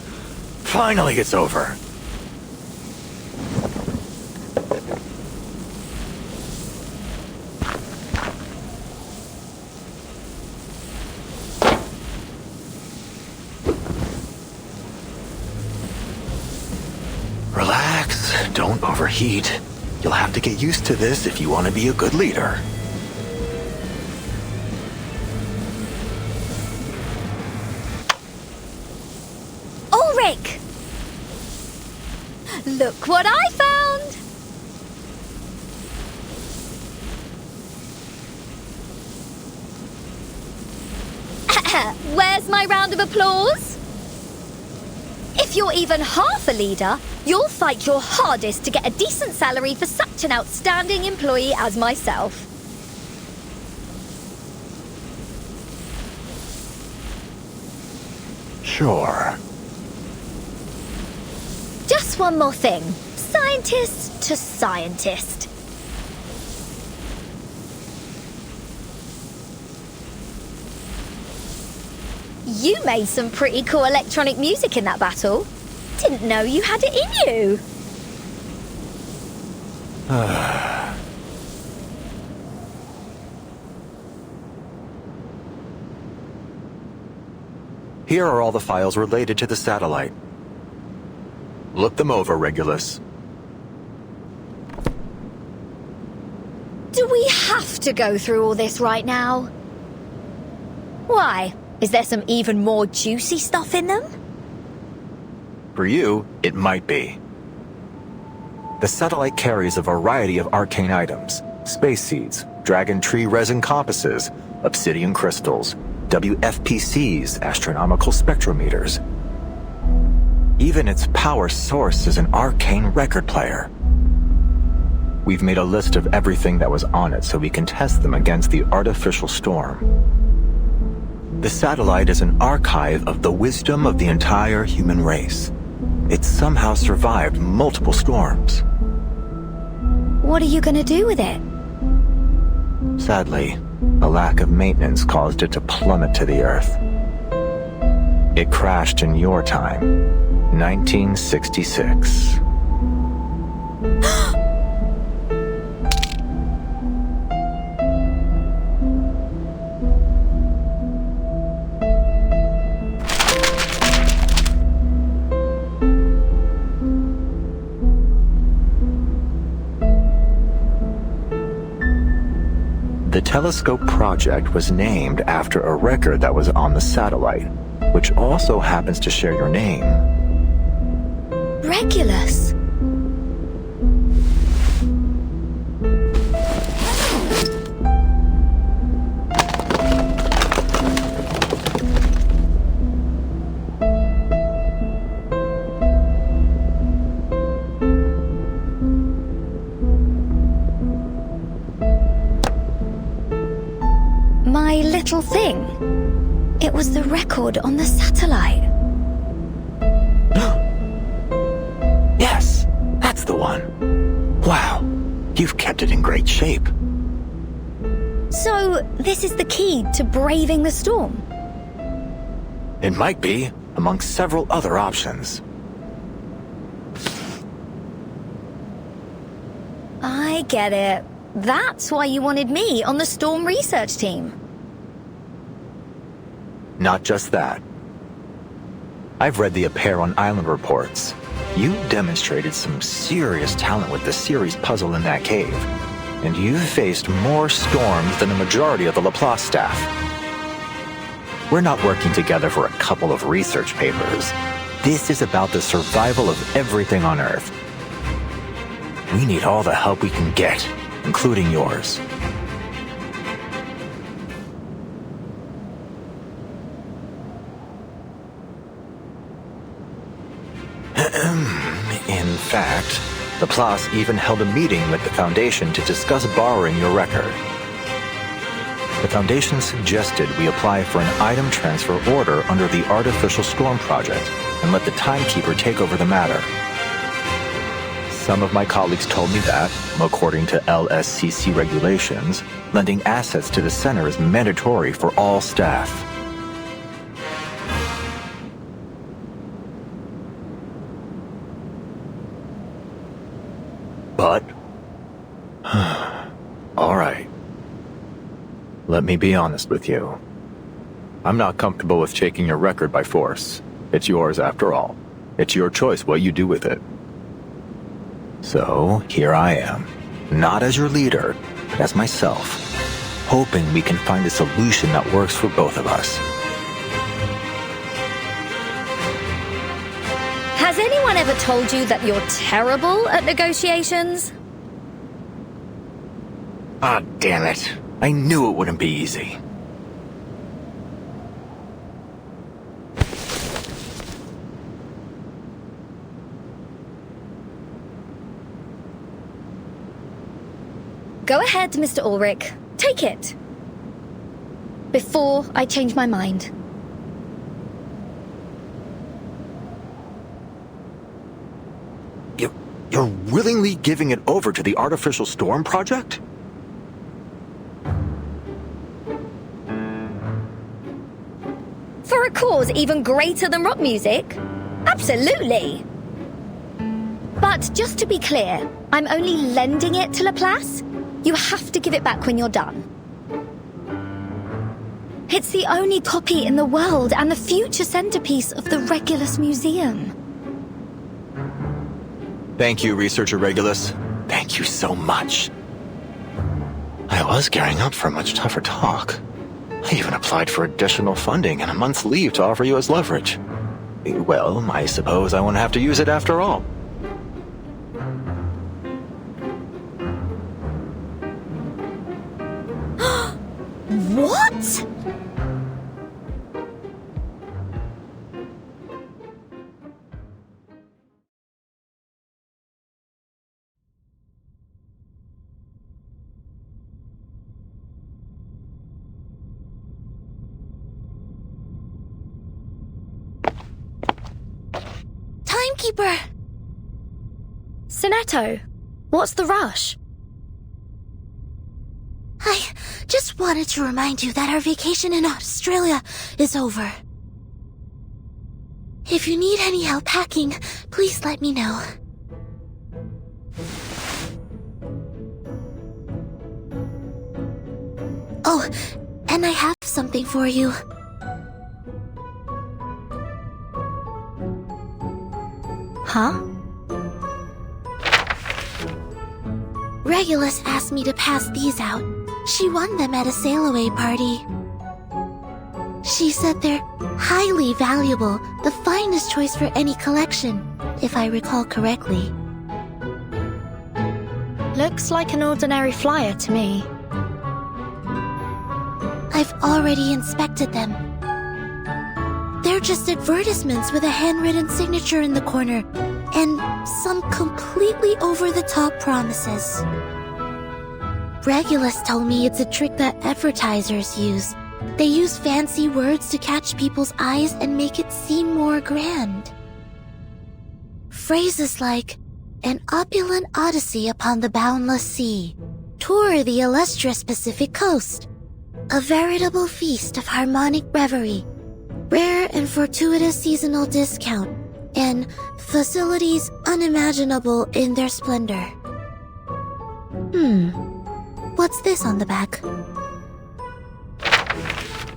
Finally it's over. Relax, don't overheat. You'll have to get used to this if you want to be a good leader. Ulrich! Look what I found! Where's my round of applause? If you're even half a leader, you'll fight your hardest to get a decent salary for such an outstanding employee as myself. Sure. Just one more thing. Scientist to scientist. You made some pretty cool electronic music in that battle. Didn't know you had it in you. Here are all the files related to the satellite. Look them over, Regulus. Do we have to go through all this right now? Why? Is there some even more juicy stuff in them? For you, it might be. The satellite carries a variety of arcane items: space seeds, dragon tree resin compasses, obsidian crystals, WFPCs, astronomical spectrometers. Even its power source is an arcane record player. We've made a list of everything that was on it so we can test them against the artificial storm. The satellite is an archive of the wisdom of the entire human race. It somehow survived multiple storms. What are you gonna do with it? Sadly, a lack of maintenance caused it to plummet to the Earth. It crashed in your time, 1966. The telescope project was named after a record that was on the satellite, which also happens to share your name. Regulus. My little thing. It was the record on the satellite. Yes, that's the one. Wow, you've kept it in great shape. So, this is the key to braving the storm? It might be, among several other options. I get it. That's why you wanted me on the storm research team. Not just that. I've read the Appear on Island reports. You demonstrated some serious talent with the series puzzle in that cave. And you've faced more storms than the majority of the Laplace staff. We're not working together for a couple of research papers. This is about the survival of everything on Earth. We need all the help we can get, including yours. In fact, Laplace even held a meeting with the Foundation to discuss borrowing your record. The Foundation suggested we apply for an item transfer order under the Artificial Storm Project and let the timekeeper take over the matter. Some of my colleagues told me that, according to LSCC regulations, lending assets to the center is mandatory for all staff. But... all right. Let me be honest with you. I'm not comfortable with taking your record by force. It's yours after all. It's your choice what you do with it. So, here I am. Not as your leader, but as myself. Hoping we can find a solution that works for both of us. Has anyone ever told you that you're terrible at negotiations? Ah, damn it. I knew it wouldn't be easy. Go ahead, Mr. Ulrich. Take it. Before I change my mind. You're willingly giving it over to the Artificial Storm Project? For a cause even greater than rock music? Absolutely! But just to be clear, I'm only lending it to Laplace. You have to give it back when you're done. It's the only copy in the world and the future centerpiece of the Regulus Museum. Thank you, Researcher Regulus. Thank you so much. I was gearing up for a much tougher talk. I even applied for additional funding and a month's leave to offer you as leverage. Well, I suppose I won't have to use it after all. What? Timekeeper! Sinetto, what's the rush? I just wanted to remind you that our vacation in Australia is over. If you need any help packing, please let me know. Oh, and I have something for you. Huh? Regulus asked me to pass these out. She won them at a sail-away party. She said they're highly valuable, the finest choice for any collection, if I recall correctly. Looks like an ordinary flyer to me. I've already inspected them. They're just advertisements with a handwritten signature in the corner, and some completely over-the-top promises. Regulus told me it's a trick that advertisers use. They use fancy words to catch people's eyes and make it seem more grand. Phrases like, an opulent odyssey upon the boundless sea, tour the illustrious Pacific coast, a veritable feast of harmonic reverie, rare and fortuitous seasonal discount, and facilities unimaginable in their splendor. What's this on the back?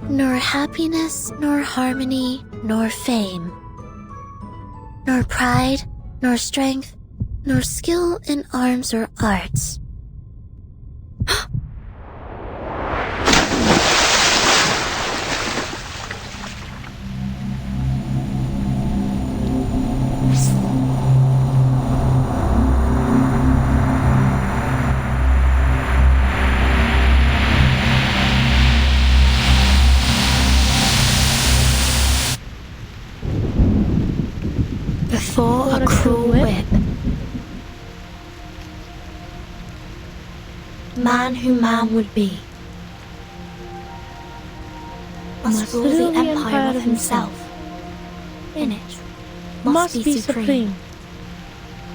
Nor happiness, nor harmony, nor fame. Nor pride, nor strength, nor skill in arms or arts. Before a cruel whip, man who man would be must rule the empire of himself. In it must be supreme,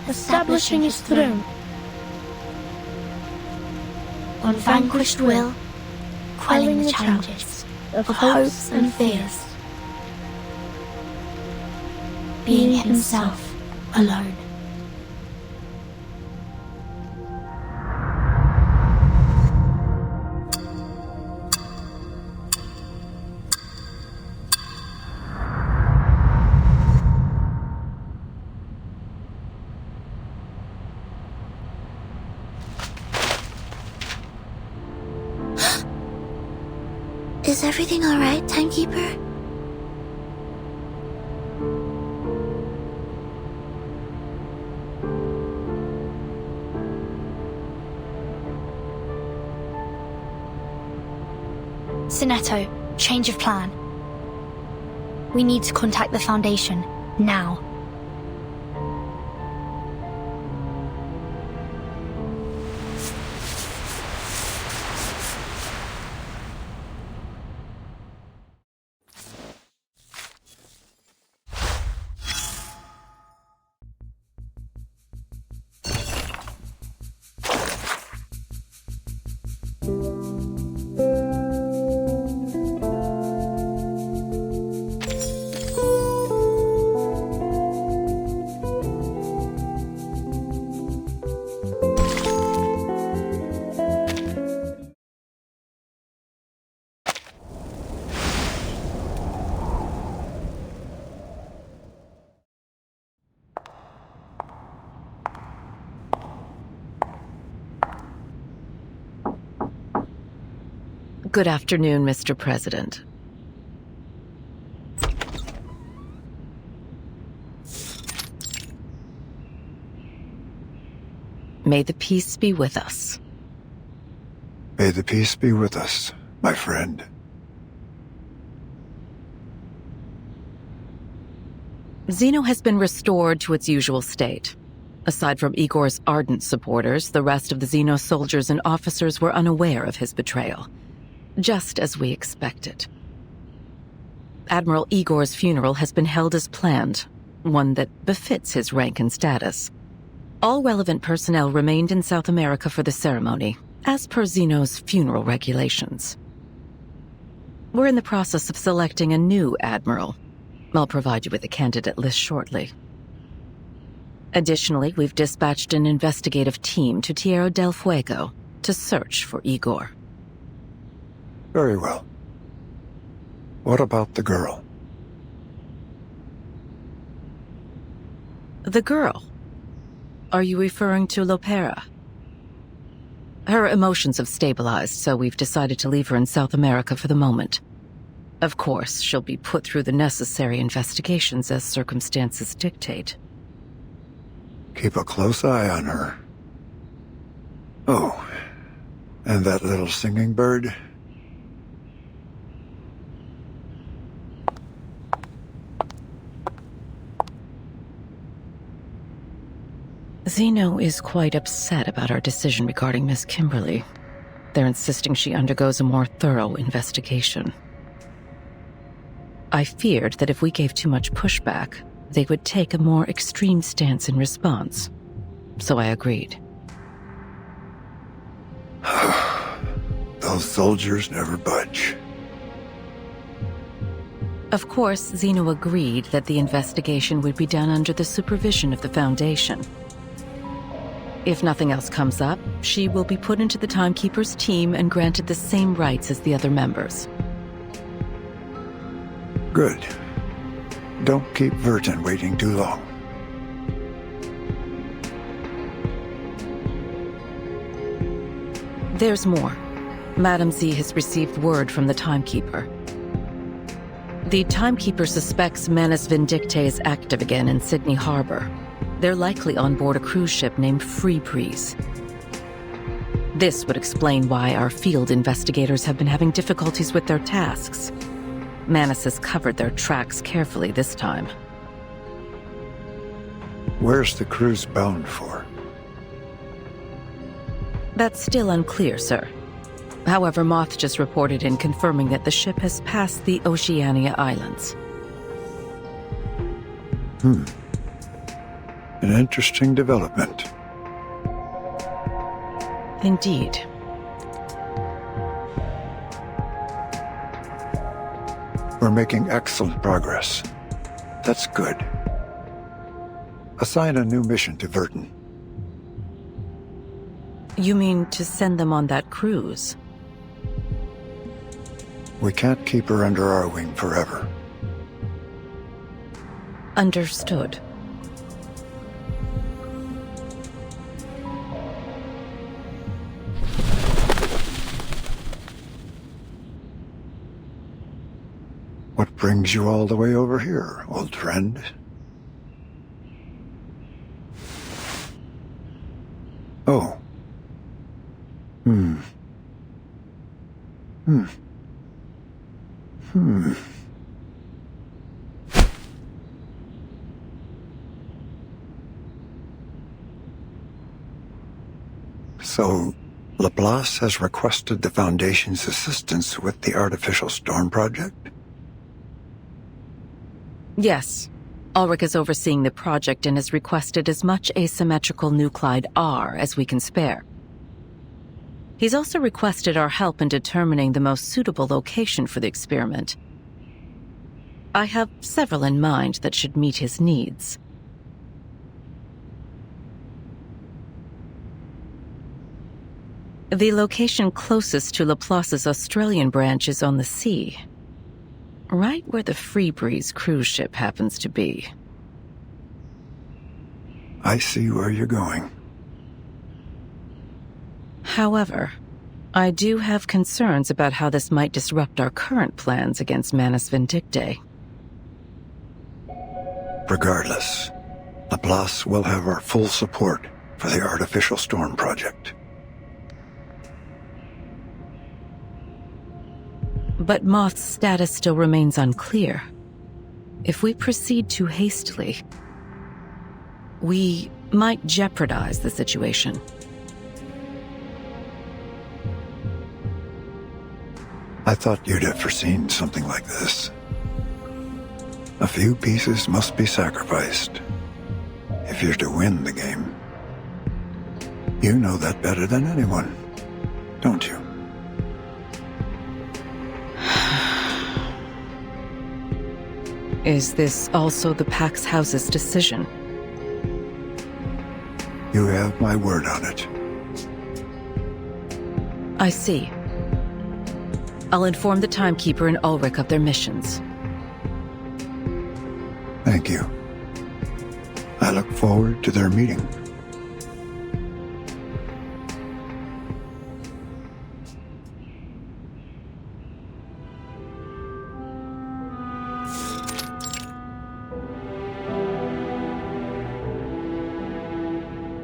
establishing his throne. On vanquished will, quelling the challenges of hopes and fears. Being himself alone. Is everything alright, Timekeeper? Sinetto, change of plan. We need to contact the Foundation, now. Good afternoon, Mr. President. May the peace be with us. May the peace be with us, my friend. Xeno has been restored to its usual state. Aside from Igor's ardent supporters, the rest of the Xeno soldiers and officers were unaware of his betrayal. Just as we expected. Admiral Igor's funeral has been held as planned, one that befits his rank and status. All relevant personnel remained in South America for the ceremony, as per Xeno's funeral regulations. We're in the process of selecting a new admiral. I'll provide you with a candidate list shortly. Additionally, we've dispatched an investigative team to Tierra del Fuego to search for Igor. Very well. What about the girl? The girl? Are you referring to Lopera? Her emotions have stabilized, so we've decided to leave her in South America for the moment. Of course, she'll be put through the necessary investigations as circumstances dictate. Keep a close eye on her. Oh, and that little singing bird? Xeno is quite upset about our decision regarding Miss Kimberly. They're insisting she undergoes a more thorough investigation. I feared that if we gave too much pushback, they would take a more extreme stance in response. So I agreed. Those soldiers never budge. Of course, Xeno agreed that the investigation would be done under the supervision of the Foundation. If nothing else comes up, she will be put into the Timekeeper's team and granted the same rights as the other members. Good. Don't keep Verton waiting too long. There's more. Madam Z has received word from the Timekeeper. The Timekeeper suspects Manus Vindictae is active again in Sydney Harbor. They're likely on board a cruise ship named Free Breeze. This would explain why our field investigators have been having difficulties with their tasks. Manus has covered their tracks carefully this time. Where's the cruise bound for? That's still unclear, sir. However, Moth just reported in confirming that the ship has passed the Oceania Islands. An interesting development. Indeed. We're making excellent progress. That's good. Assign a new mission to Verton. You mean to send them on that cruise? We can't keep her under our wing forever. Understood. What brings you all the way over here, old friend? Oh. So, Laplace has requested the Foundation's assistance with the Artificial Storm Project? Yes. Ulrich is overseeing the project and has requested as much asymmetrical nuclide R as we can spare. He's also requested our help in determining the most suitable location for the experiment. I have several in mind that should meet his needs. The location closest to Laplace's Australian branch is on the sea. Right where the Free Breeze cruise ship happens to be. I see where you're going. However, I do have concerns about how this might disrupt our current plans against Manus Vindictae. Regardless, Laplace will have our full support for the Artificial Storm Project. But Moth's status still remains unclear. If we proceed too hastily, we might jeopardize the situation. I thought you'd have foreseen something like this. A few pieces must be sacrificed if you're to win the game. You know that better than anyone, don't you? Is this also the Pax House's decision? You have my word on it. I see. I'll inform the Timekeeper and Ulrich of their missions. Thank you. I look forward to their meeting.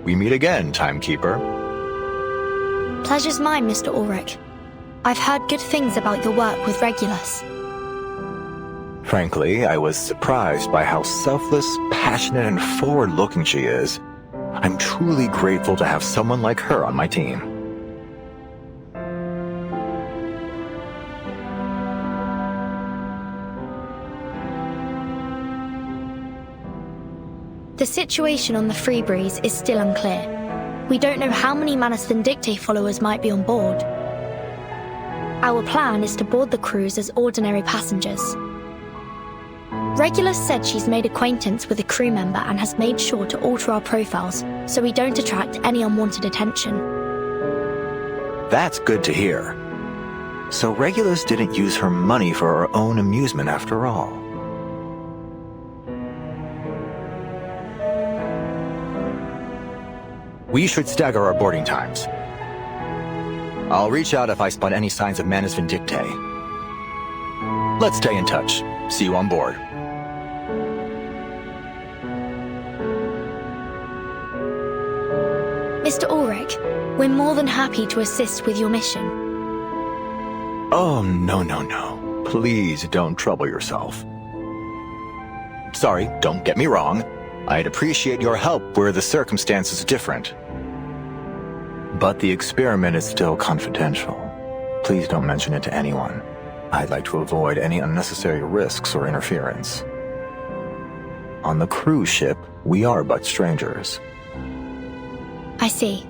We meet again, Timekeeper. Pleasure's mine, Mr. Ulrich. I've heard good things about your work with Regulus. Frankly, I was surprised by how selfless, passionate, and forward-looking she is. I'm truly grateful to have someone like her on my team. The situation on the Free Breeze is still unclear. We don't know how many Manus Vindictae followers might be on board. Our plan is to board the cruise as ordinary passengers. Regulus said she's made acquaintance with a crew member and has made sure to alter our profiles so we don't attract any unwanted attention. That's good to hear. So Regulus didn't use her money for her own amusement after all. We should stagger our boarding times. I'll reach out if I spot any signs of Manus Vindictae. Let's stay in touch. See you on board. Mr. Ulrich, we're more than happy to assist with your mission. Oh, no. Please don't trouble yourself. Sorry, don't get me wrong. I'd appreciate your help were the circumstances different. But the experiment is still confidential. Please don't mention it to anyone. I'd like to avoid any unnecessary risks or interference. On the cruise ship, we are but strangers. I see.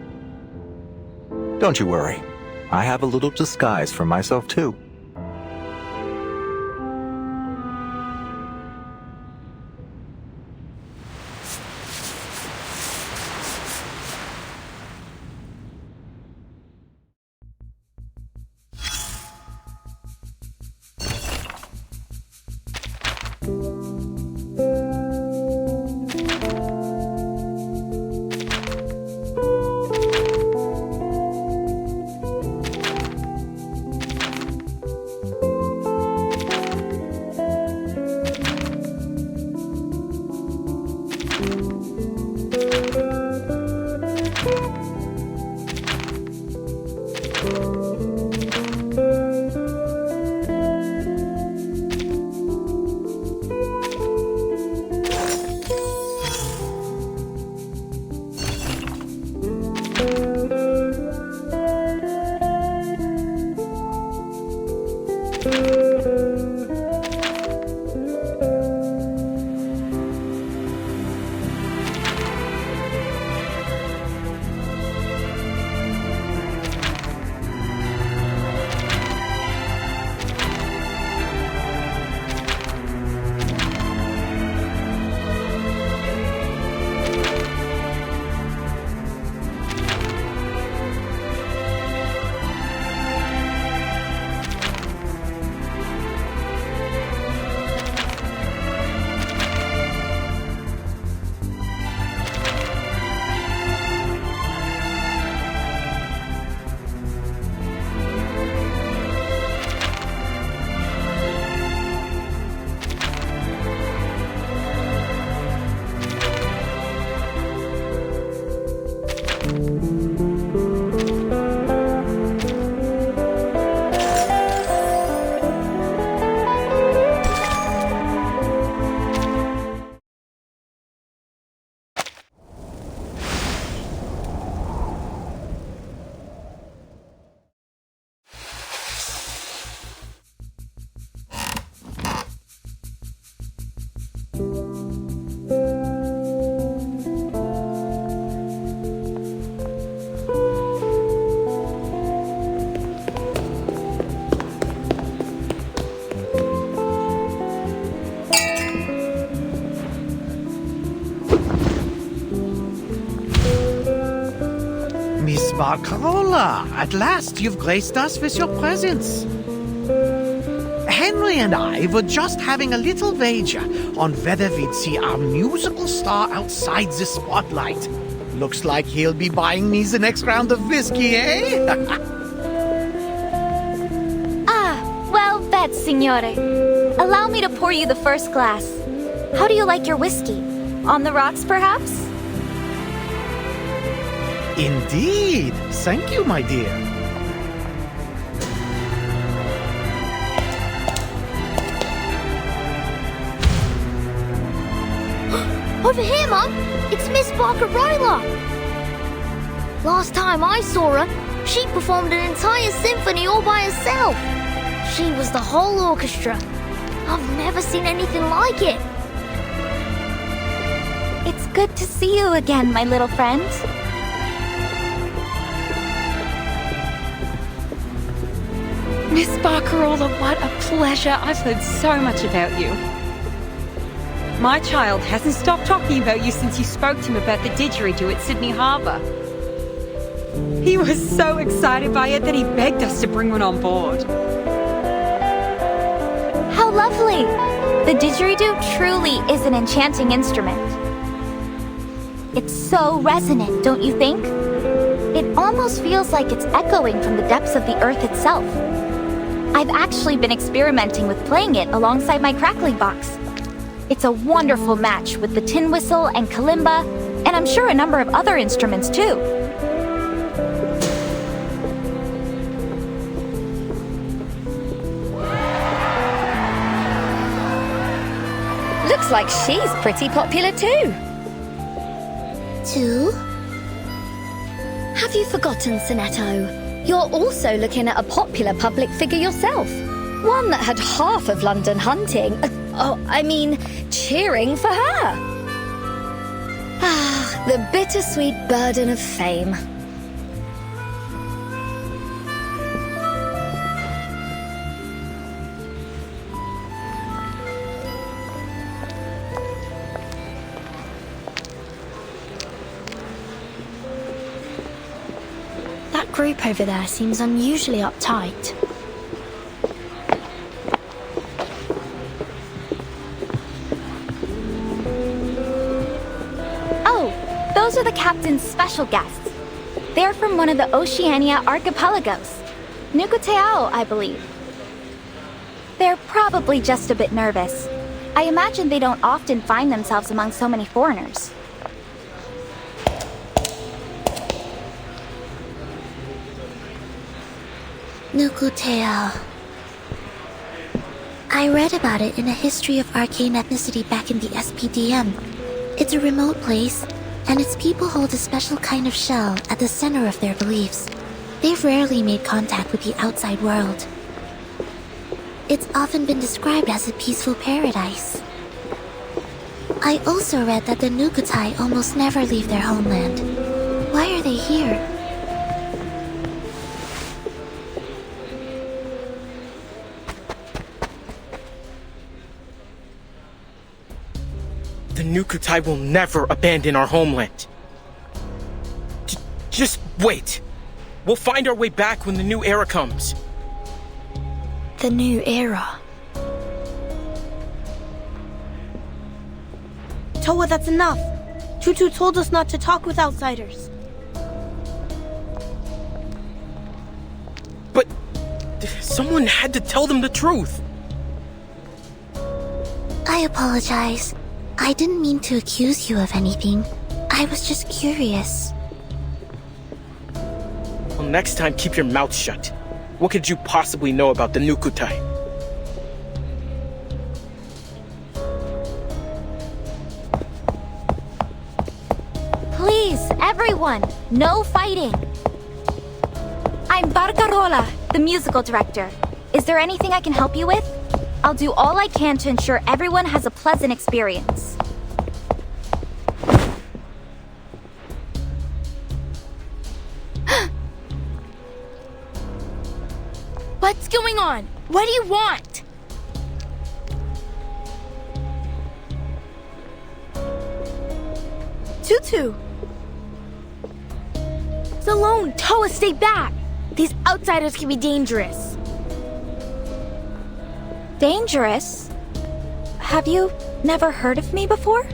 Don't you worry. I have a little disguise for myself too. Miss Barcarola, at last you've graced us with your presence. Henry and I were just having a little wager on whether we'd see our musical star outside the spotlight. Looks like he'll be buying me the next round of whiskey, eh? Well bet, signore. Allow me to pour you the first glass. How do you like your whiskey? On the rocks, perhaps? Indeed. Thank you, my dear. Over here, Mum! It's Miss Barcarola! Last time I saw her, she performed an entire symphony all by herself. She was the whole orchestra. I've never seen anything like it. It's good to see you again, my little friend. Miss Barcarola, what a pleasure. I've heard so much about you. My child hasn't stopped talking about you since you spoke to him about the didgeridoo at Sydney Harbour. He was so excited by it that he begged us to bring one on board. How lovely! The didgeridoo truly is an enchanting instrument. It's so resonant, don't you think? It almost feels like it's echoing from the depths of the earth itself. I've actually been experimenting with playing it alongside my crackling box. It's a wonderful match with the tin whistle and kalimba, and I'm sure a number of other instruments too. Looks like she's pretty popular too. Too? Have you forgotten, Sonetto? You're also looking at a popular public figure yourself. One that had half of London hunting. Cheering for her. Ah, the bittersweet burden of fame. That group over there seems unusually uptight. Those are the captain's special guests. They're from one of the Oceania archipelagos. Nukuteao, I believe. They're probably just a bit nervous. I imagine they don't often find themselves among so many foreigners. Nukuteao. I read about it in a history of arcane ethnicity back in the SPDM. It's a remote place, and its people hold a special kind of shell at the center of their beliefs. They've rarely made contact with the outside world. It's often been described as a peaceful paradise. I also read that the Nukutai almost never leave their homeland. Why are they here? The Nukutai will never abandon our homeland. Just wait. We'll find our way back when the new era comes. The new era. Toa, that's enough. Tutu told us not to talk with outsiders. But someone had to tell them the truth. I apologize. I didn't mean to accuse you of anything. I was just curious. Well, next time, keep your mouth shut. What could you possibly know about the Nukutai? Please, everyone, no fighting. I'm Barcarola, the musical director. Is there anything I can help you with? I'll do all I can to ensure everyone has a pleasant experience. What's going on? What do you want? Tutu! Salone, Toa, stay back! These outsiders can be dangerous. Dangerous? Have you never heard of me before?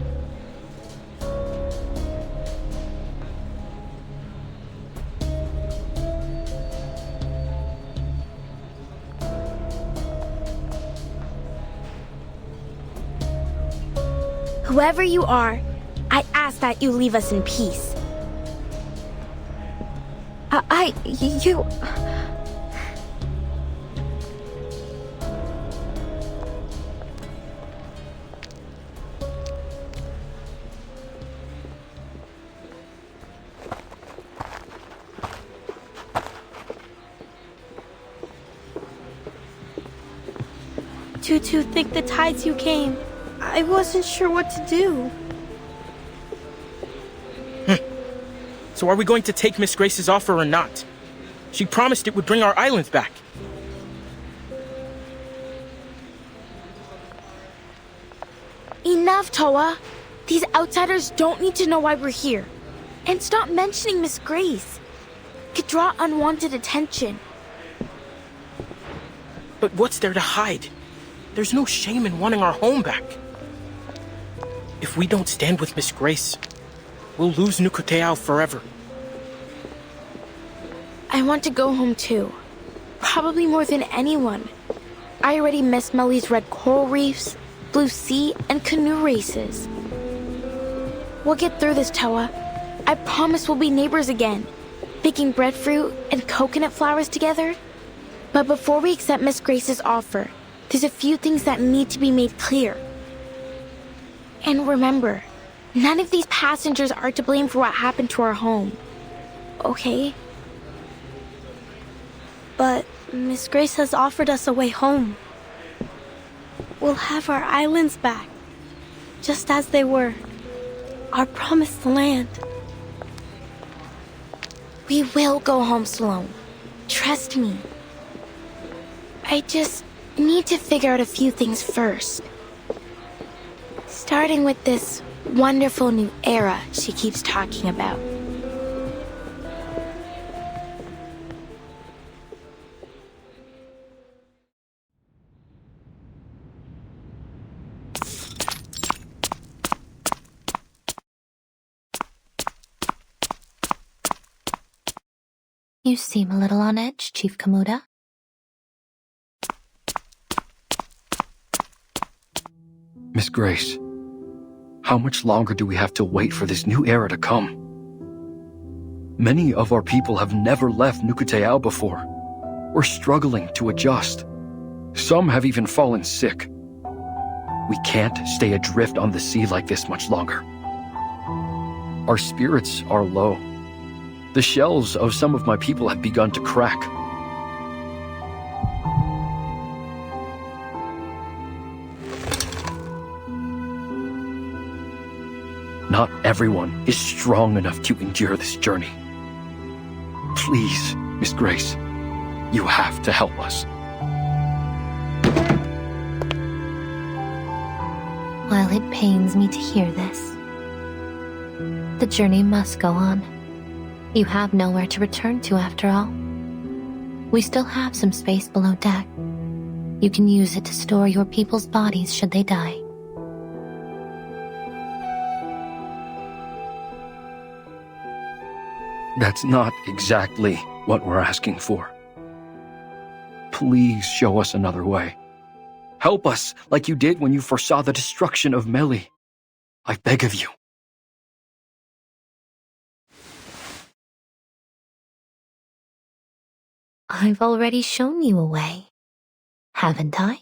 Whoever you are, I ask that you leave us in peace. You... Tutu, think the tides you came. I wasn't sure what to do. So are we going to take Miss Grace's offer or not? She promised it would bring our island back. Enough, Toa. These outsiders don't need to know why we're here. And stop mentioning Miss Grace. It could draw unwanted attention. But what's there to hide? There's no shame in wanting our home back. If we don't stand with Miss Grace, we'll lose Nukuteao forever. I want to go home too. Probably more than anyone. I already miss Melly's red coral reefs, blue sea, and canoe races. We'll get through this, Toa. I promise we'll be neighbors again, baking breadfruit and coconut flowers together. But before we accept Miss Grace's offer, there's a few things that need to be made clear. And remember, none of these passengers are to blame for what happened to our home. Okay? But Miss Grace has offered us a way home. We'll have our islands back, just as they were. Our promised land. We will go home, Sloane. Trust me. I just need to figure out a few things first. Starting with this wonderful new era she keeps talking about. You seem a little on edge, Chief Kamuda. Miss Grace, how much longer do we have to wait for this new era to come? Many of our people have never left Nukuteao before. We're struggling to adjust. Some have even fallen sick. We can't stay adrift on the sea like this much longer. Our spirits are low. The shells of some of my people have begun to crack. Not everyone is strong enough to endure this journey. Please, Miss Grace, you have to help us. While it pains me to hear this, the journey must go on. You have nowhere to return to after all. We still have some space below deck. You can use it to store your people's bodies should they die. That's not exactly what we're asking for. Please show us another way. Help us like you did when you foresaw the destruction of Melly. I beg of you. I've already shown you a way, haven't I?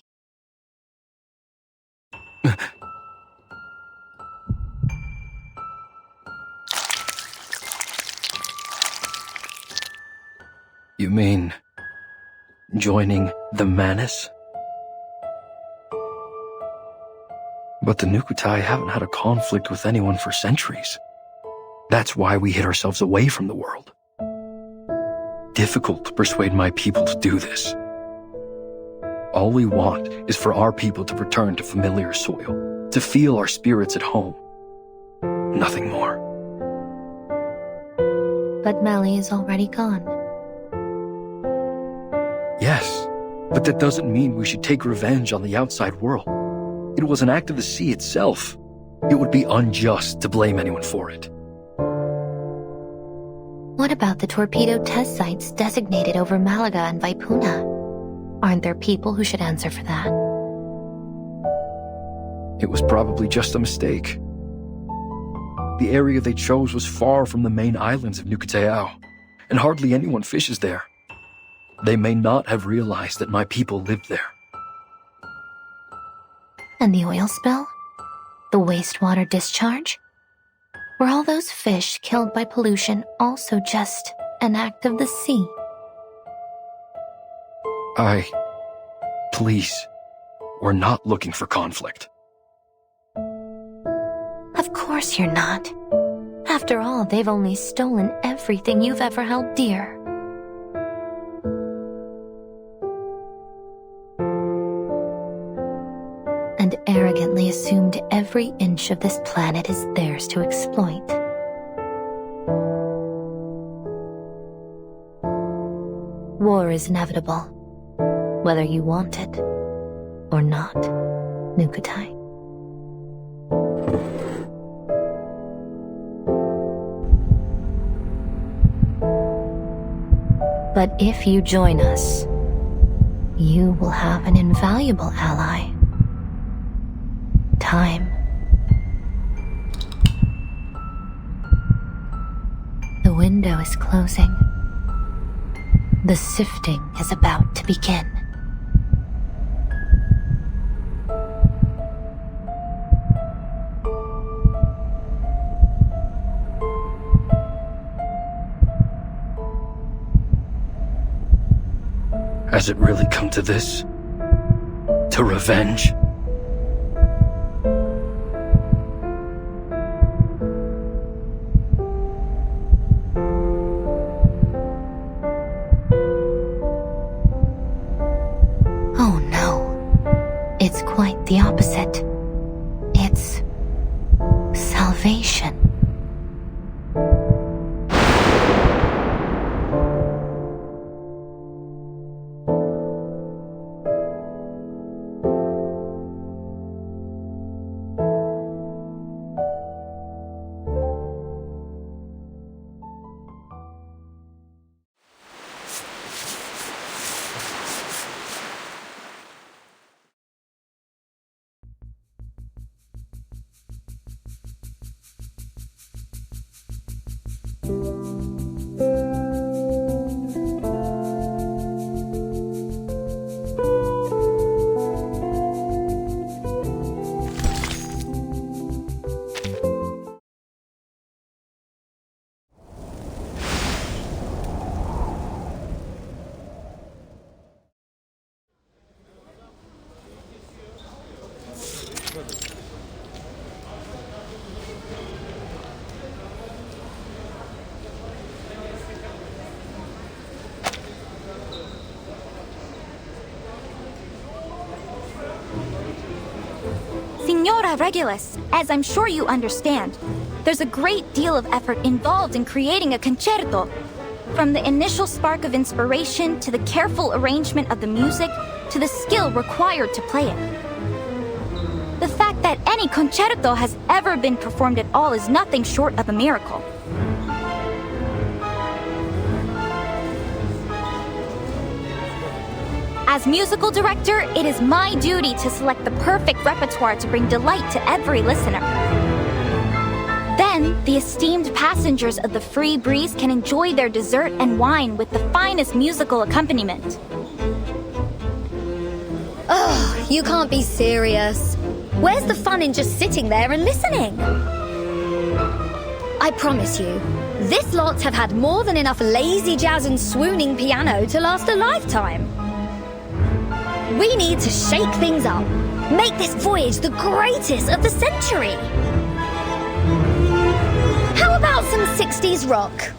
You mean joining the Manus? But the Nukutai haven't had a conflict with anyone for centuries. That's why we hid ourselves away from the world. Difficult to persuade my people to do this. All we want is for our people to return to familiar soil, to feel our spirits at home. Nothing more. But Melly is already gone. Yes, but that doesn't mean we should take revenge on the outside world. It was an act of the sea itself. It would be unjust to blame anyone for it. What about the torpedo test sites designated over Malaga and Vaipuna? Aren't there people who should answer for that? It was probably just a mistake. The area they chose was far from the main islands of Nukuteao, and hardly anyone fishes there. They may not have realized that my people lived there. And the oil spill? The wastewater discharge? Were all those fish killed by pollution also just an act of the sea? Please, we're not looking for conflict. Of course you're not. After all, they've only stolen everything you've ever held dear. And arrogantly assumed every inch of this planet is theirs to exploit. War is inevitable, whether you want it or not, Nukutai. But if you join us, you will have an invaluable ally. Time. The window is closing. The sifting is about to begin. Has it really come to this? To revenge? Oh no. It's quite the opposite. It's salvation. Signora Regulus, as I'm sure you understand, there's a great deal of effort involved in creating a concerto. From the initial spark of inspiration to the careful arrangement of the music to the skill required to play it. The fact that any concerto has ever been performed at all is nothing short of a miracle. As musical director, it is my duty to select the perfect repertoire to bring delight to every listener. Then, the the esteemed passengers of the Free Breeze can enjoy their dessert and wine with the finest musical accompaniment. Oh, you can't be serious. Where's the fun in just sitting there and listening? I promise you, this lot have had more than enough lazy jazz and swooning piano to last a lifetime. We need to shake things up. Make this voyage the greatest of the century. How about some 60s rock?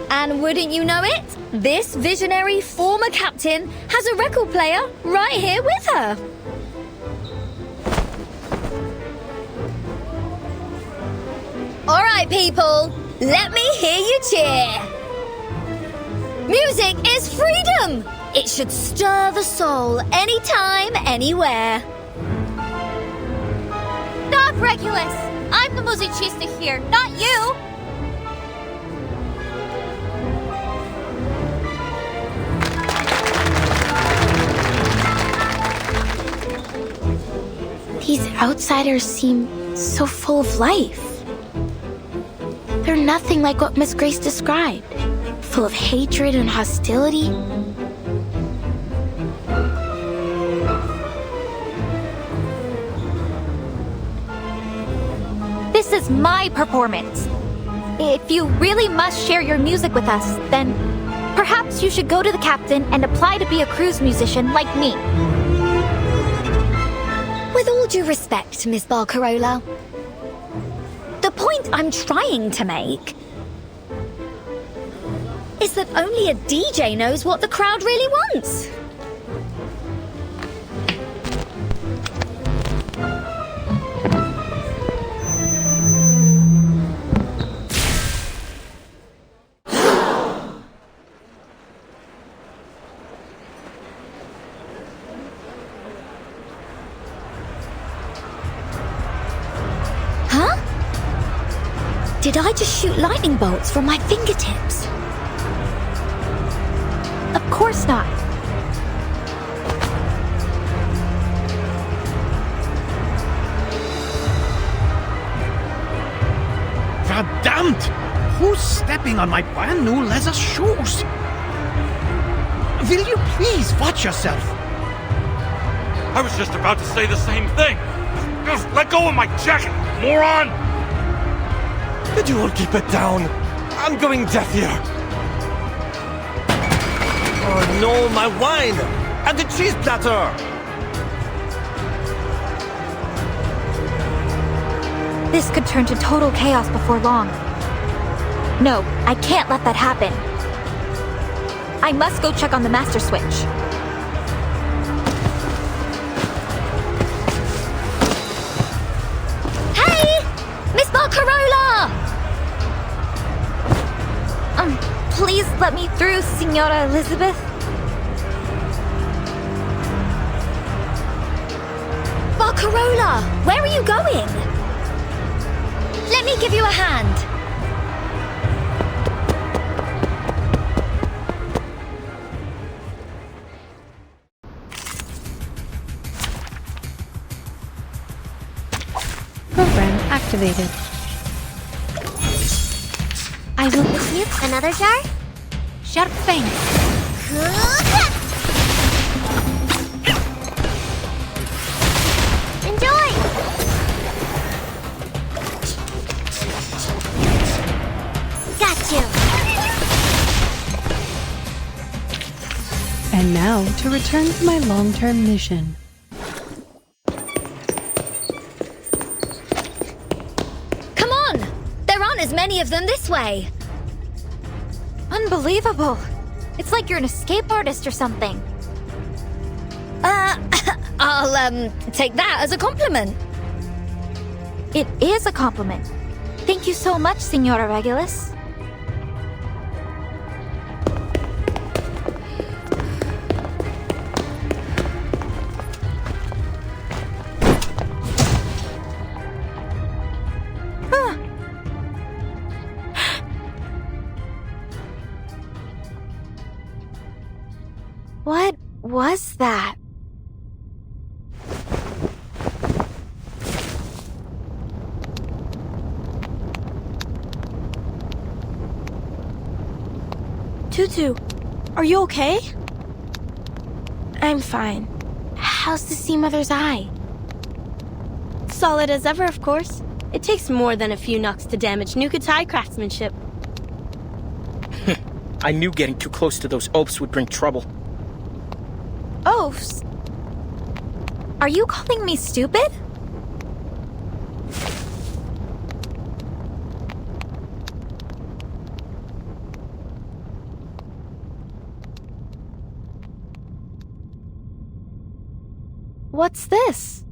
And wouldn't you know it, this visionary former captain has a record player right here with her. All right, people, let me hear you cheer. Music is freedom. It should stir the soul anytime, anywhere. Stop, Regulus! I'm the musicista here, not you! These outsiders seem so full of life. They're nothing like what Miss Grace described. Full of hatred and hostility. This is my performance. If you really must share your music with us, then perhaps you should go to the captain and apply to be a cruise musician like me. With all due respect, Miss Barcarola, the point I'm trying to make is that only a DJ knows what the crowd really wants. Did I just shoot lightning bolts from my fingertips? Of course not. Verdammt! Who's stepping on my brand new leather shoes? Will you please watch yourself? I was just about to say the same thing. Just let go of my jacket, moron! Could you all keep it down? I'm going deaf here. Oh no, my wine! And the cheese platter! This could turn to total chaos before long. No, I can't let that happen. I must go check on the master switch. Hey! Miss Barcarola! Please let me through, Signora Elizabeth. Barcarola, where are you going? Let me give you a hand. Program activated. I will keep another jar? Sharp thing. Enjoy! Got you! And now to return to my long-term mission. Come on! There aren't as many of them this way. Unbelievable. It's like you're an escape artist or something. I'll, take that as a compliment. It is a compliment. Thank you so much, Signora Regulus. What was that? Tutu, are you okay? I'm fine. How's the Sea Mother's eye? Solid as ever, of course. It takes more than a few knocks to damage Nukutai craftsmanship. I knew getting too close to those oafs would bring trouble. Oafs? Are you calling me stupid? What's this?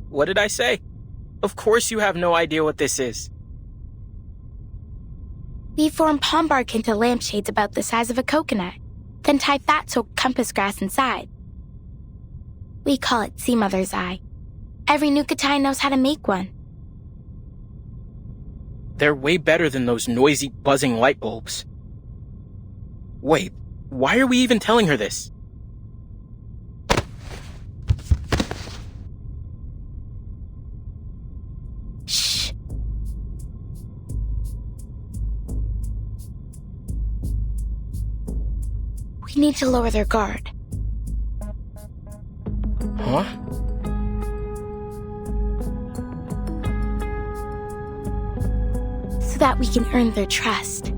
What did I say? Of course you have no idea what this is. We form palm bark into lampshades about the size of a coconut, then tie fat-soaked compass grass inside. We call it Sea Mother's eye. Every Nukutai knows how to make one. They're way better than those noisy, buzzing light bulbs. Wait, why are we even telling her this? We need to lower their guard. Huh? So that we can earn their trust.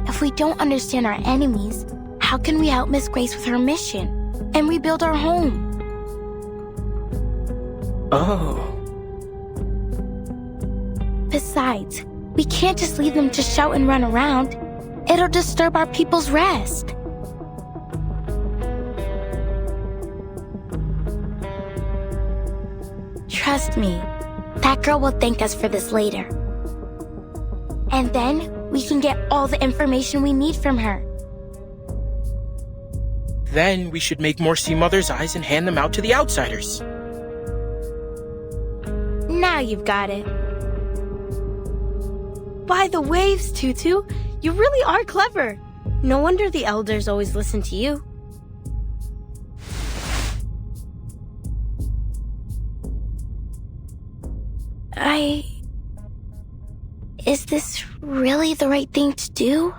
If we don't understand our enemies, how can we help Miss Grace with her mission and rebuild our home? Oh. Besides, we can't just leave them to shout and run around. It'll disturb our people's rest. Trust me, that girl will thank us for this later. And then we can get all the information we need from her. Then we should make more Sea Mother's eyes and hand them out to the outsiders. Now you've got it. By the waves, Tutu. You really are clever. No wonder the elders always listen to you. Is this really the right thing to do?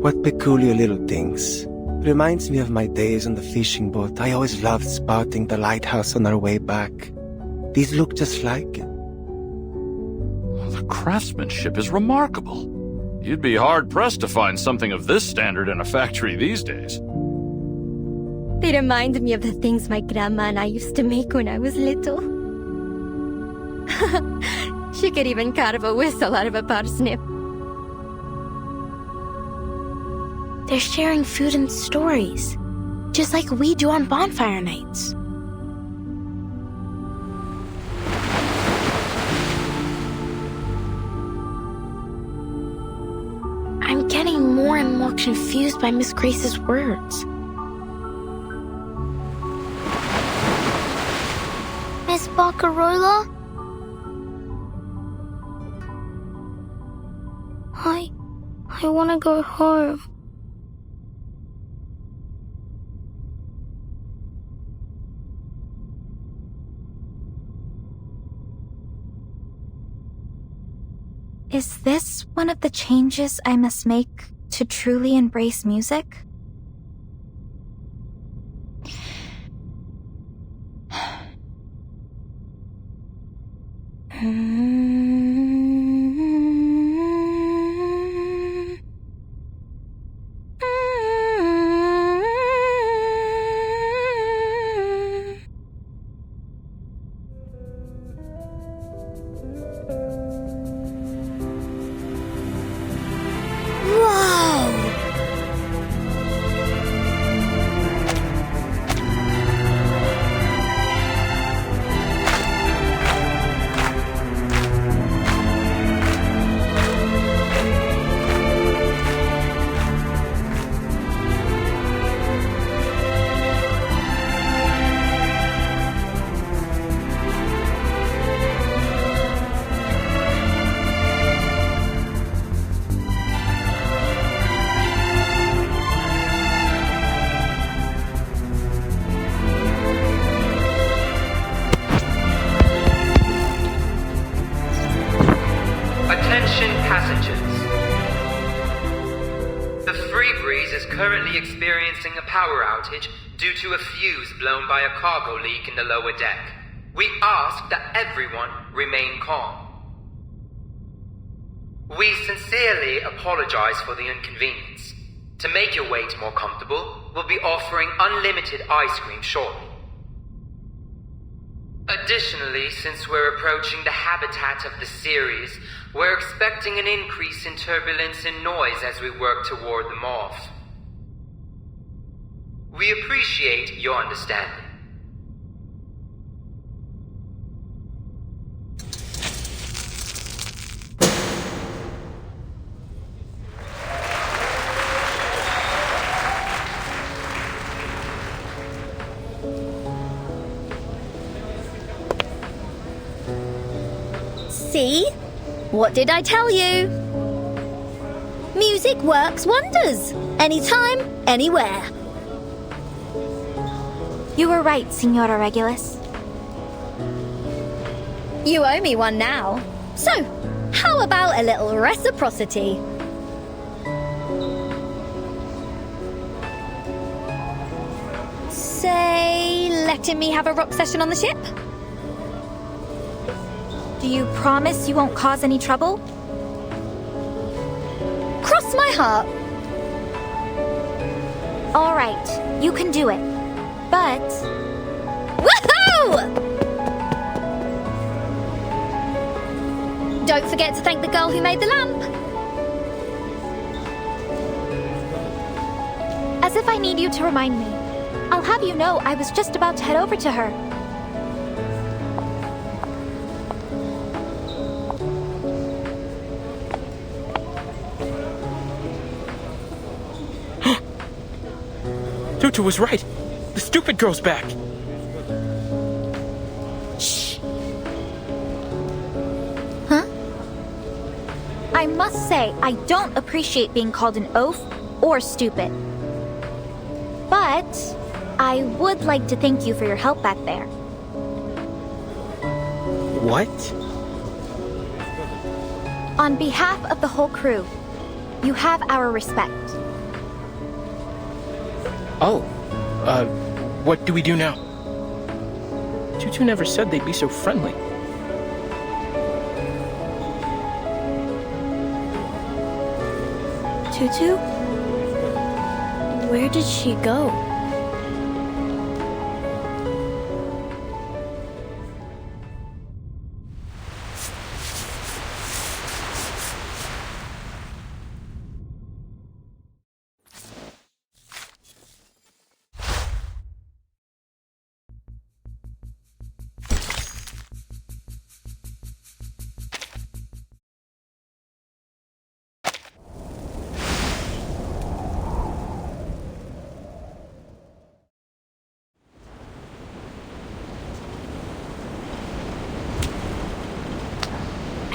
What peculiar little things. Reminds me of my days on the fishing boat. I always loved spotting the lighthouse on our way back. These look just like it. The craftsmanship is remarkable. You'd be hard-pressed to find something of this standard in a factory these days. They remind me of the things my grandma and I used to make when I was little. She could even carve a whistle out of a parsnip. They're sharing food and stories, just like we do on bonfire nights. I'm getting more and more confused by Miss Grace's words. Miss Barcarola? I want to go home. Is this one of the changes I must make to truly embrace music? currently experiencing a power outage due to a fuse blown by a cargo leak in the lower deck. We ask that everyone remain calm. We sincerely apologize for the inconvenience. To make your wait more comfortable, we'll be offering unlimited ice cream shortly. Additionally, since we're approaching the habitat of the series, we're expecting an increase in turbulence and noise as we work to ward them off. We appreciate your understanding. See? What did I tell you? Music works wonders. Anytime, anywhere. You were right, Signora Regulus. You owe me one now. So, how about a little reciprocity? Say, letting me have a rock session on the ship? Do you promise you won't cause any trouble? Cross my heart. All right, you can do it. But... Woohoo! Don't forget to thank the girl who made the lamp. As if I need you to remind me. I'll have you know I was just about to head over to her. Tutu was right. The stupid girl's back. Shh. Huh? I must say, I don't appreciate being called an oaf or stupid. But I would like to thank you for your help back there. What? On behalf of the whole crew, you have our respect. Oh, what do we do now? Tutu never said they'd be so friendly. Tutu? Where did she go?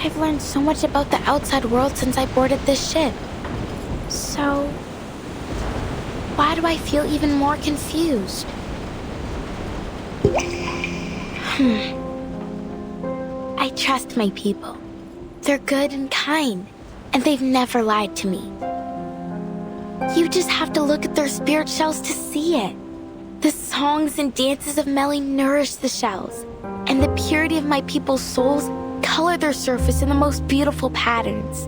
I've learned so much about the outside world since I boarded this ship. So, why do I feel even more confused? I trust my people. They're good and kind, and they've never lied to me. You just have to look at their spirit shells to see it. The songs and dances of Melly nourish the shells, and the purity of my people's souls color their surface in the most beautiful patterns.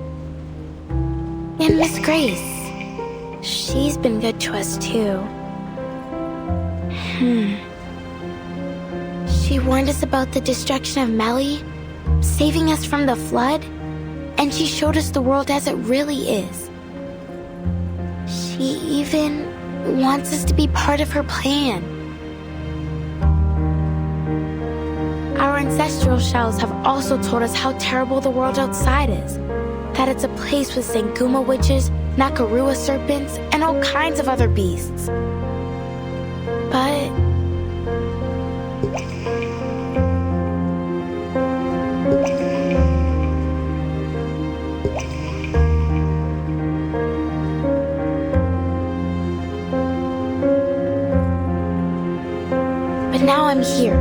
And Miss Grace, she's been good to us too. She warned us about the destruction of Melly, saving us from the flood, and she showed us the world as it really is. She even wants us to be part of her plan. Our ancestral shells have also told us how terrible the world outside is. That it's a place with Sanguma witches, Nakarua serpents, and all kinds of other beasts. But... But now I'm here,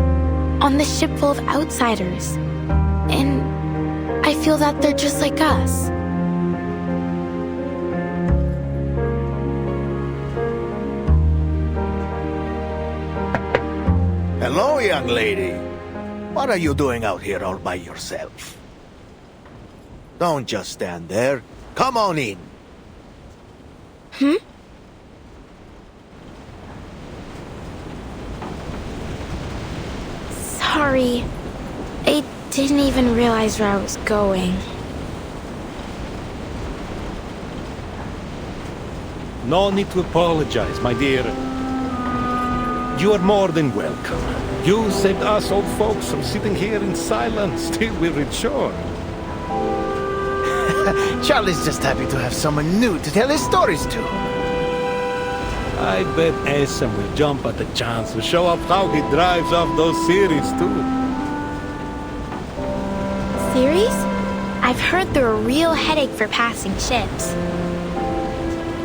on this ship full of outsiders. And I feel that they're just like us. Hello, young lady. What are you doing out here all by yourself? Don't just stand there. Come on in. Sorry. I didn't even realize where I was going. No need to apologize, my dear. You are more than welcome. You saved us old folks from sitting here in silence till we return. Charlie's just happy to have someone new to tell his stories to. I bet Esam will jump at the chance to show off how he drives off those series, too. Series? I've heard they're a real headache for passing ships.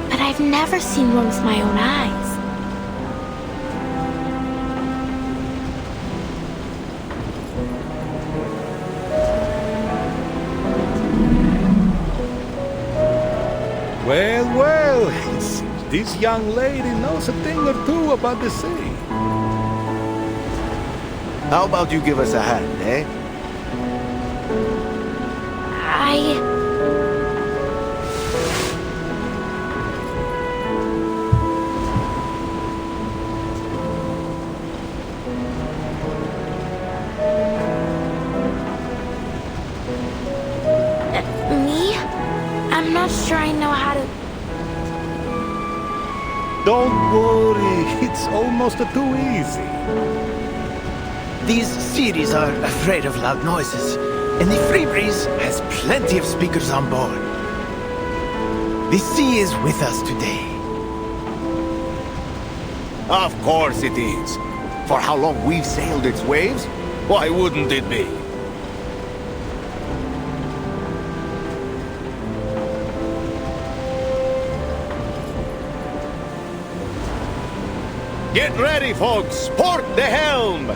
But I've never seen one with my own eyes. Well, it seems this young lady knows a thing or two about the sea. How about you give us a hand, eh? Me? I'm not sure I know how to... Don't worry, it's almost too easy. These series are afraid of loud noises, and the Free Breeze has plenty of speakers on board. The sea is with us today. Of course it is. For how long we've sailed its waves, why wouldn't it be? Get ready, folks! Port the helm!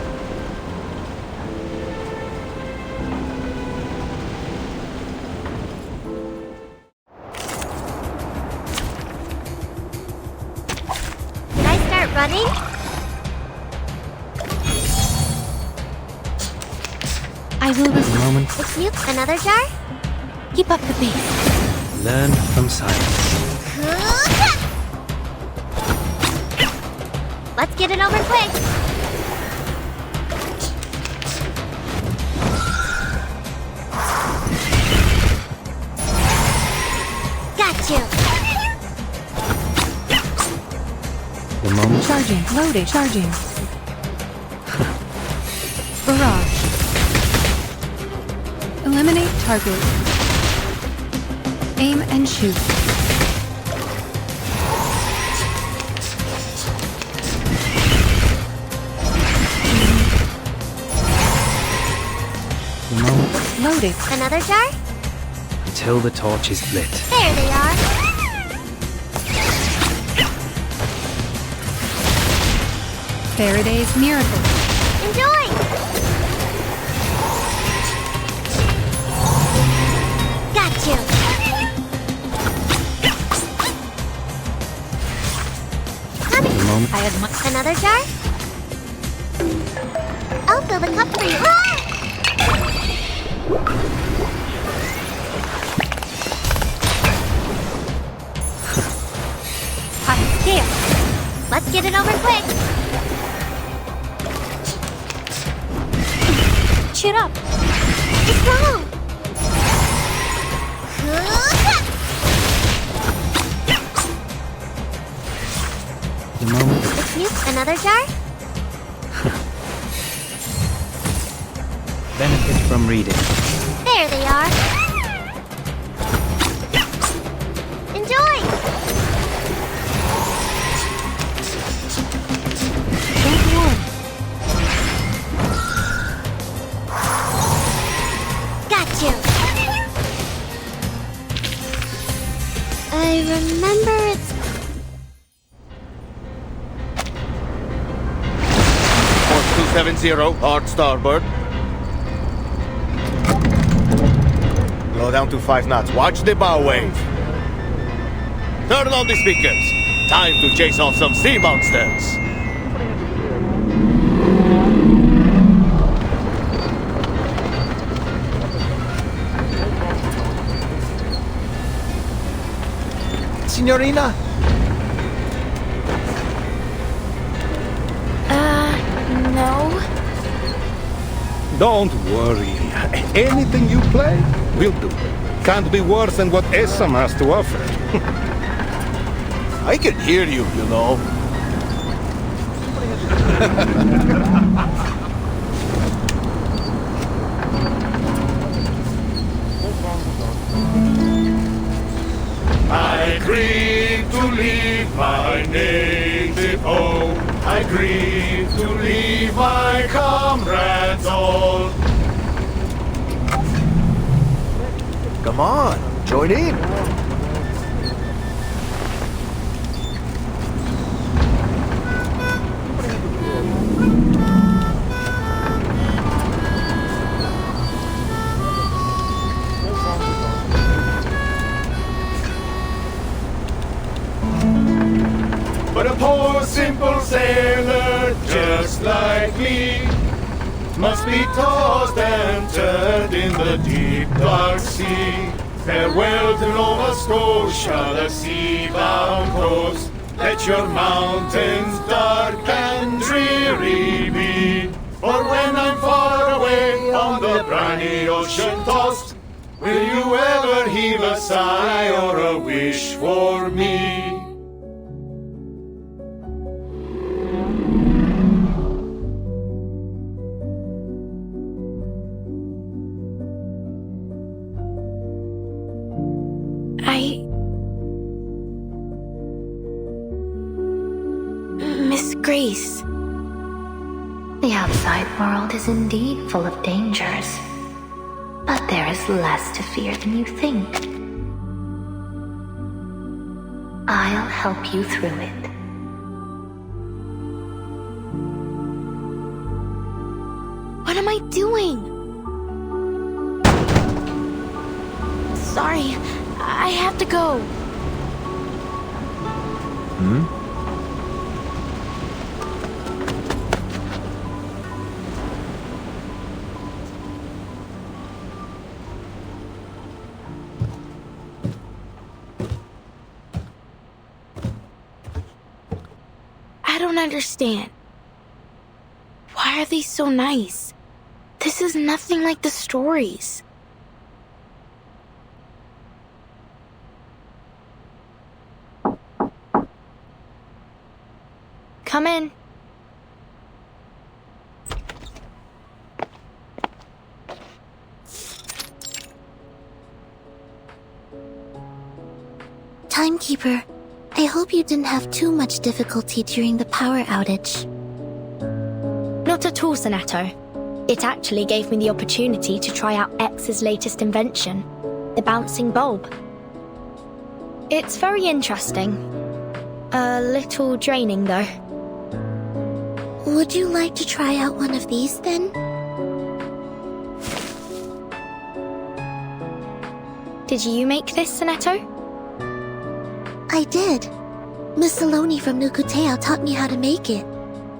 Can I start running? I will respond. Moment. Excuse? Another jar? Keep up the pace. Learn from silence. Let's get it over quick. Got you. The moment. Charging. Loading. Charging. Barrage. Eliminate target. Aim and shoot. Loaded. Another jar? Until the torch is lit. There they are. Faraday's miracle. Enjoy! Got you. Coming. Moment. I have Another jar? I'll fill the cup for you. Ah! Here. Let's get it over quick. Cheer up. It's wrong. The moment. Excuse? Another jar? Benefit from reading. There they are. Enjoy. Got you. I remember it's... Course 270, hard starboard. Blow down to 5 knots. Watch the bow wave. Turn on the speakers. Time to chase off some sea monsters. Signorina? No. Don't worry. Anything you play, we'll do. Can't be worse than what Essam has to offer. I can hear you, you know. I grieve to leave my native home. I grieve to leave my comrades all. Come on, join in. But a poor simple sailor just like me must be tossed and turned in the deep dark sea. Farewell to Nova Scotia, the sea-bound coast. Let your mountains dark and dreary be. For when I'm far away on the briny ocean tossed, will you ever heave a sigh or a wish for me? Miss Grace. The outside world is indeed full of dangers, but there is less to fear than you think. I'll help you through it. What am I doing? Sorry, I have to go. I don't understand. Why are they so nice? This is nothing like the stories. Come in. Timekeeper, I hope you didn't have too much difficulty during the power outage. Not at all, Sonato. It actually gave me the opportunity to try out X's latest invention, the bouncing bulb. It's very interesting. A little draining, though. Would you like to try out one of these, then? Did you make this, Sonato? I did. Miss Saloni from Nukuteo taught me how to make it.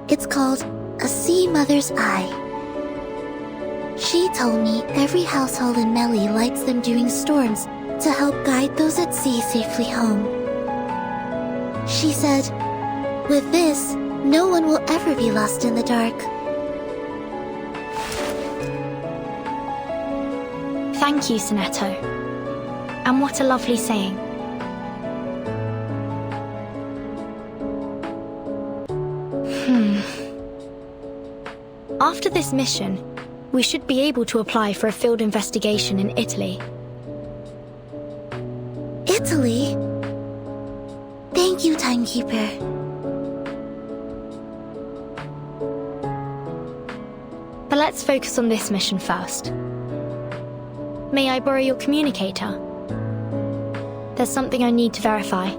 It's called a sea mother's eye. She told me every household in Meli lights them during storms to help guide those at sea safely home. She said, with this, no one will ever be lost in the dark. Thank you, Sonato. And what a lovely saying. After this mission, we should be able to apply for a field investigation in Italy. Italy? Thank you, Timekeeper. But let's focus on this mission first. May I borrow your communicator? There's something I need to verify.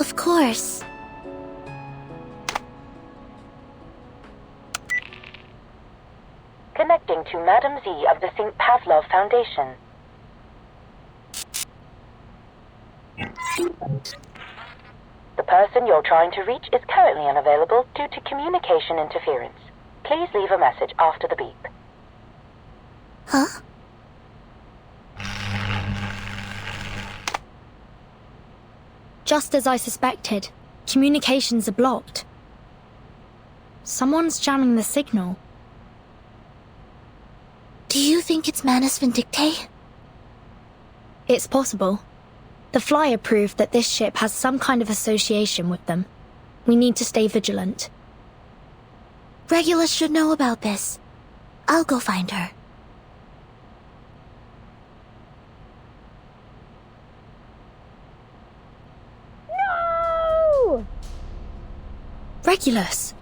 Of course. Connecting to Madam Z of the St. Pavlov Foundation. The person you're trying to reach is currently unavailable due to communication interference. Please leave a message after the beep. Huh? Just as I suspected, communications are blocked. Someone's jamming the signal. Do you think it's Manus Vindictae? It's possible. The flyer proved that this ship has some kind of association with them. We need to stay vigilant. Regulus should know about this. I'll go find her. No! Regulus!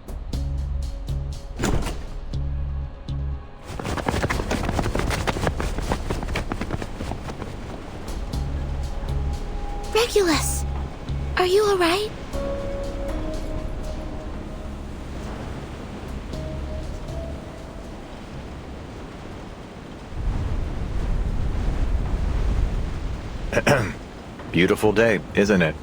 Regulus! Are you alright? Beautiful day, isn't it?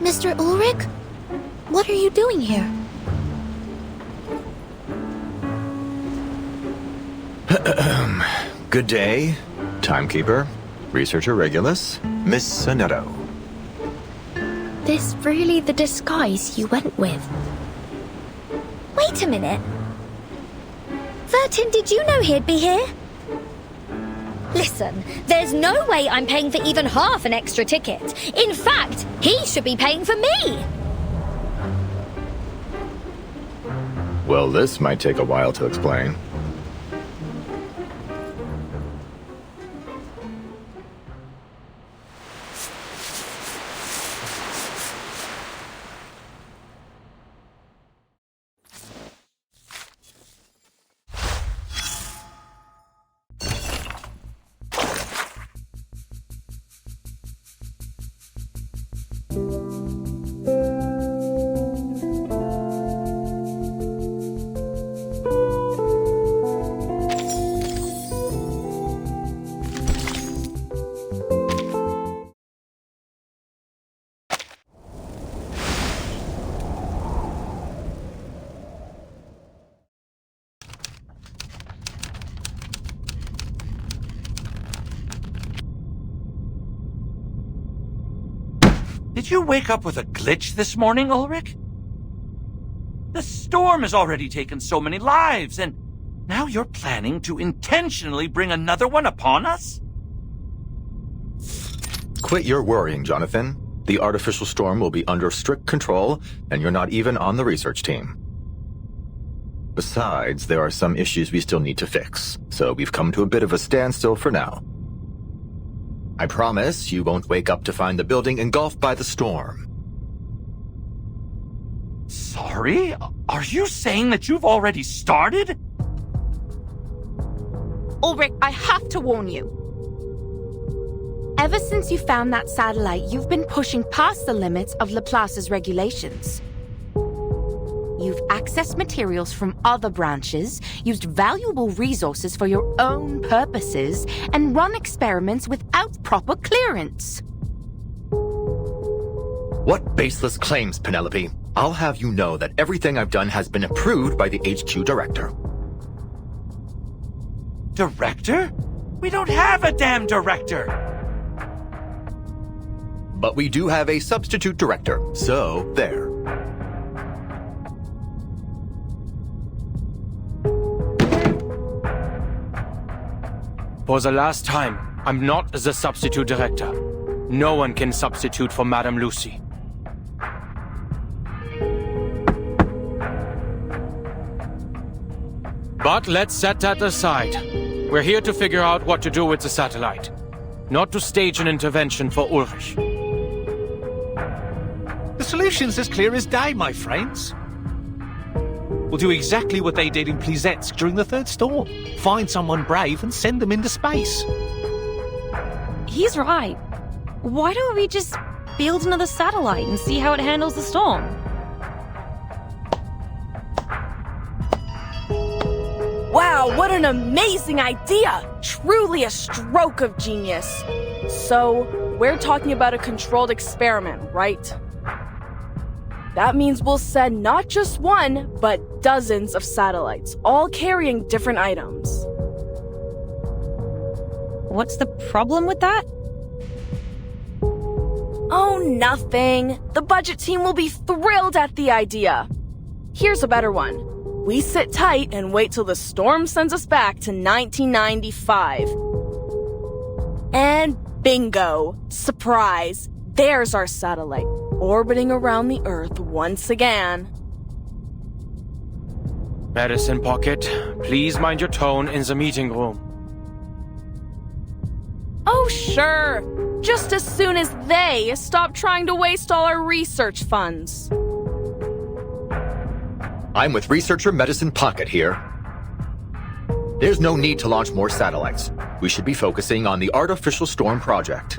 Mr. Ulrich? What are you doing here? Good day, timekeeper, researcher Regulus, Miss Sonetto. This really the disguise you went with? Wait a minute. Vertin, did you know he'd be here? Listen, there's no way I'm paying for even half an extra ticket. In fact, he should be paying for me. Well, this might take a while to explain. Did you wake up with a glitch this morning, Ulrich? The storm has already taken so many lives, and now you're planning to intentionally bring another one upon us? Quit your worrying, Jonathan. The artificial storm will be under strict control, and you're not even on the research team. Besides, there are some issues we still need to fix, so we've come to a bit of a standstill for now. I promise you won't wake up to find the building engulfed by the storm. Sorry? Are you saying that you've already started? Ulrich, I have to warn you. Ever since you found that satellite, you've been pushing past the limits of Laplace's regulations. You've accessed materials from other branches, used valuable resources for your own purposes, and run experiments without proper clearance. What baseless claims, Penelope? I'll have you know that everything I've done has been approved by the HQ director. Director? We don't have a damn director! But we do have a substitute director, so there. For the last time, I'm not the substitute director. No one can substitute for Madame Lucy. But let's set that aside. We're here to figure out what to do with the satellite, not to stage an intervention for Ulrich. The solution's as clear as day, my friends. We'll do exactly what they did in Plisetsk during the third storm. Find someone brave and send them into space. He's right. Why don't we just build another satellite and see how it handles the storm? Wow, what an amazing idea! Truly a stroke of genius. So, we're talking about a controlled experiment, right? That means we'll send not just one, but dozens of satellites, all carrying different items. What's the problem with that? Oh, nothing. The budget team will be thrilled at the idea. Here's a better one. We sit tight and wait till the storm sends us back to 1995. And bingo! Surprise! There's our satellite, orbiting around the Earth once again. Medicine Pocket, please mind your tone in the meeting room. Oh, sure. Just as soon as they stop trying to waste all our research funds. I'm with researcher Medicine Pocket here. There's no need to launch more satellites. We should be focusing on the Artificial Storm Project.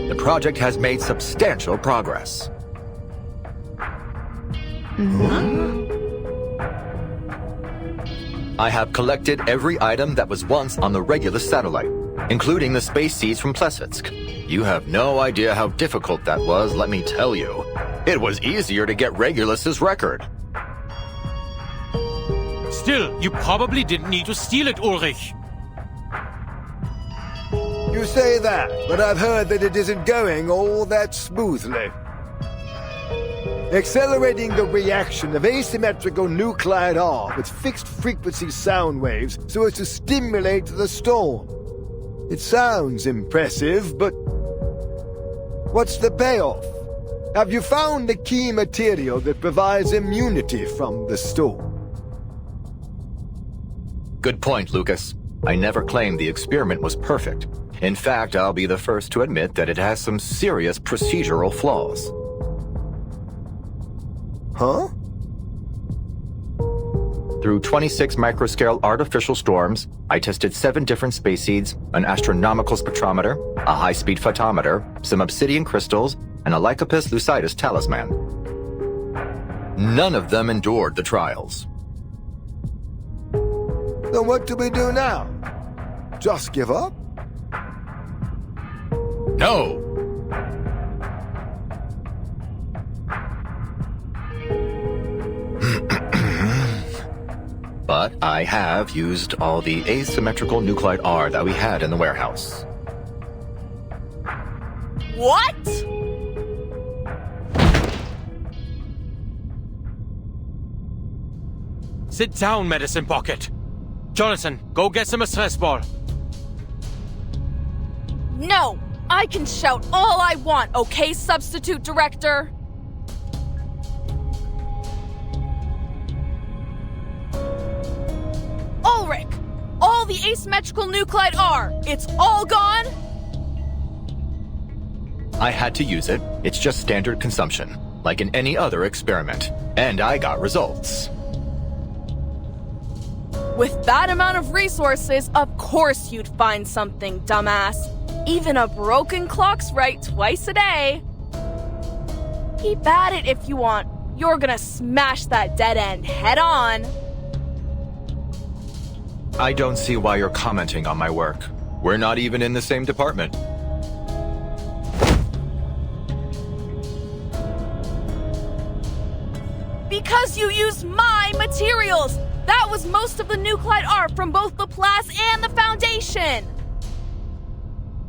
The project has made substantial progress. I have collected every item that was once on the Regulus satellite, including the space seeds from Plessetsk. You have no idea how difficult that was, let me tell you. It was easier to get Regulus's record. Still, you probably didn't need to steal it, Ulrich. You say that, but I've heard that it isn't going all that smoothly. Accelerating the reaction of asymmetrical nuclide R with fixed-frequency sound waves so as to stimulate the storm. It sounds impressive, but what's the payoff? Have you found the key material that provides immunity from the storm? Good point, Lucas. I never claimed the experiment was perfect. In fact, I'll be the first to admit that it has some serious procedural flaws. Huh? Through 26 microscale artificial storms, I tested 7 different space seeds, an astronomical spectrometer, a high-speed photometer, some obsidian crystals, and a Lycopus lucidus talisman. None of them endured the trials. Then what do we do now? Just give up? No! But I have used all the asymmetrical nuclide R that we had in the warehouse. What? Sit down, Medicine Pocket. Jonathan, go get some stress ball. No! I can shout all I want, okay, Substitute Director? Ulrich! All the asymmetrical nuclide R, it's all gone? I had to use it. It's just standard consumption, like in any other experiment. And I got results. With that amount of resources, of course you'd find something, dumbass. Even a broken clock's right twice a day. Keep at it if you want. You're gonna smash that dead end head on. I don't see why you're commenting on my work. We're not even in the same department. Because you used my materials! That was most of the nuclide R from both Laplace and the Foundation!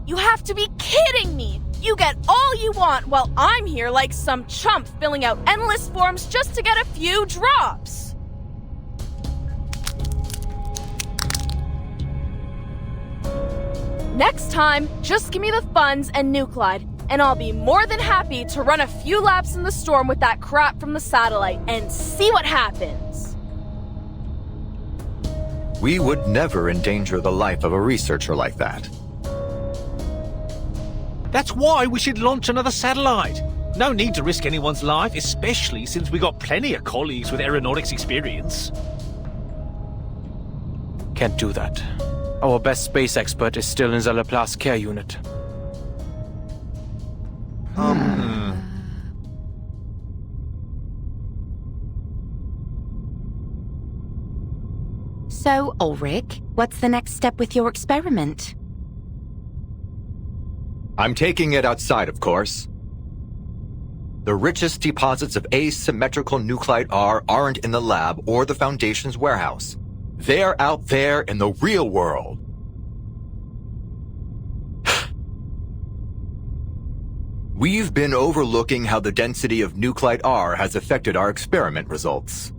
You have to be kidding me! You get all you want while I'm here like some chump filling out endless forms just to get a few drops! Next time, just give me the funds and nuclide, and I'll be more than happy to run a few laps in the storm with that crap from the satellite and see what happens. We would never endanger the life of a researcher like that. That's why we should launch another satellite. No need to risk anyone's life, especially since we got plenty of colleagues with aeronautics experience. Can't do that. Our best space expert is still in the Laplace care unit. So, Ulrich, what's the next step with your experiment? I'm taking it outside, of course. The richest deposits of asymmetrical nuclide R aren't in the lab or the Foundation's warehouse. They're out there in the real world. We've been overlooking how the density of nuclide R has affected our experiment results.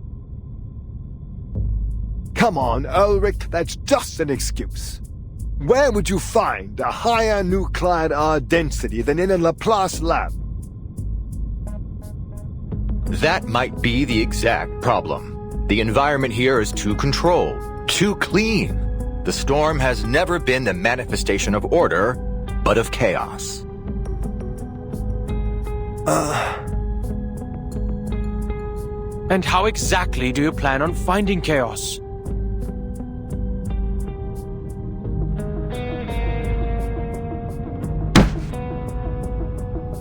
Come on, Ulrich, that's just an excuse. Where would you find a higher nuclide R density than in a Laplace lab? That might be the exact problem. The environment here is too controlled, too clean. The storm has never been the manifestation of order, but of chaos. And how exactly do you plan on finding chaos?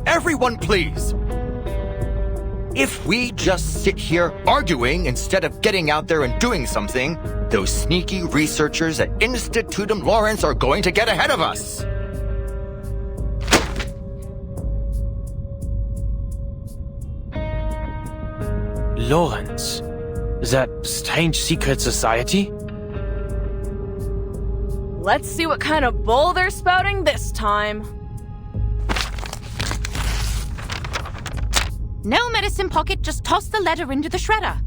Everyone, please! If we just sit here arguing instead of getting out there and doing something, those sneaky researchers at Institutum Lawrence are going to get ahead of us! Lawrence? That strange secret society? Let's see what kind of bull they're spouting this time. No medicine pocket, just toss the letter into the shredder.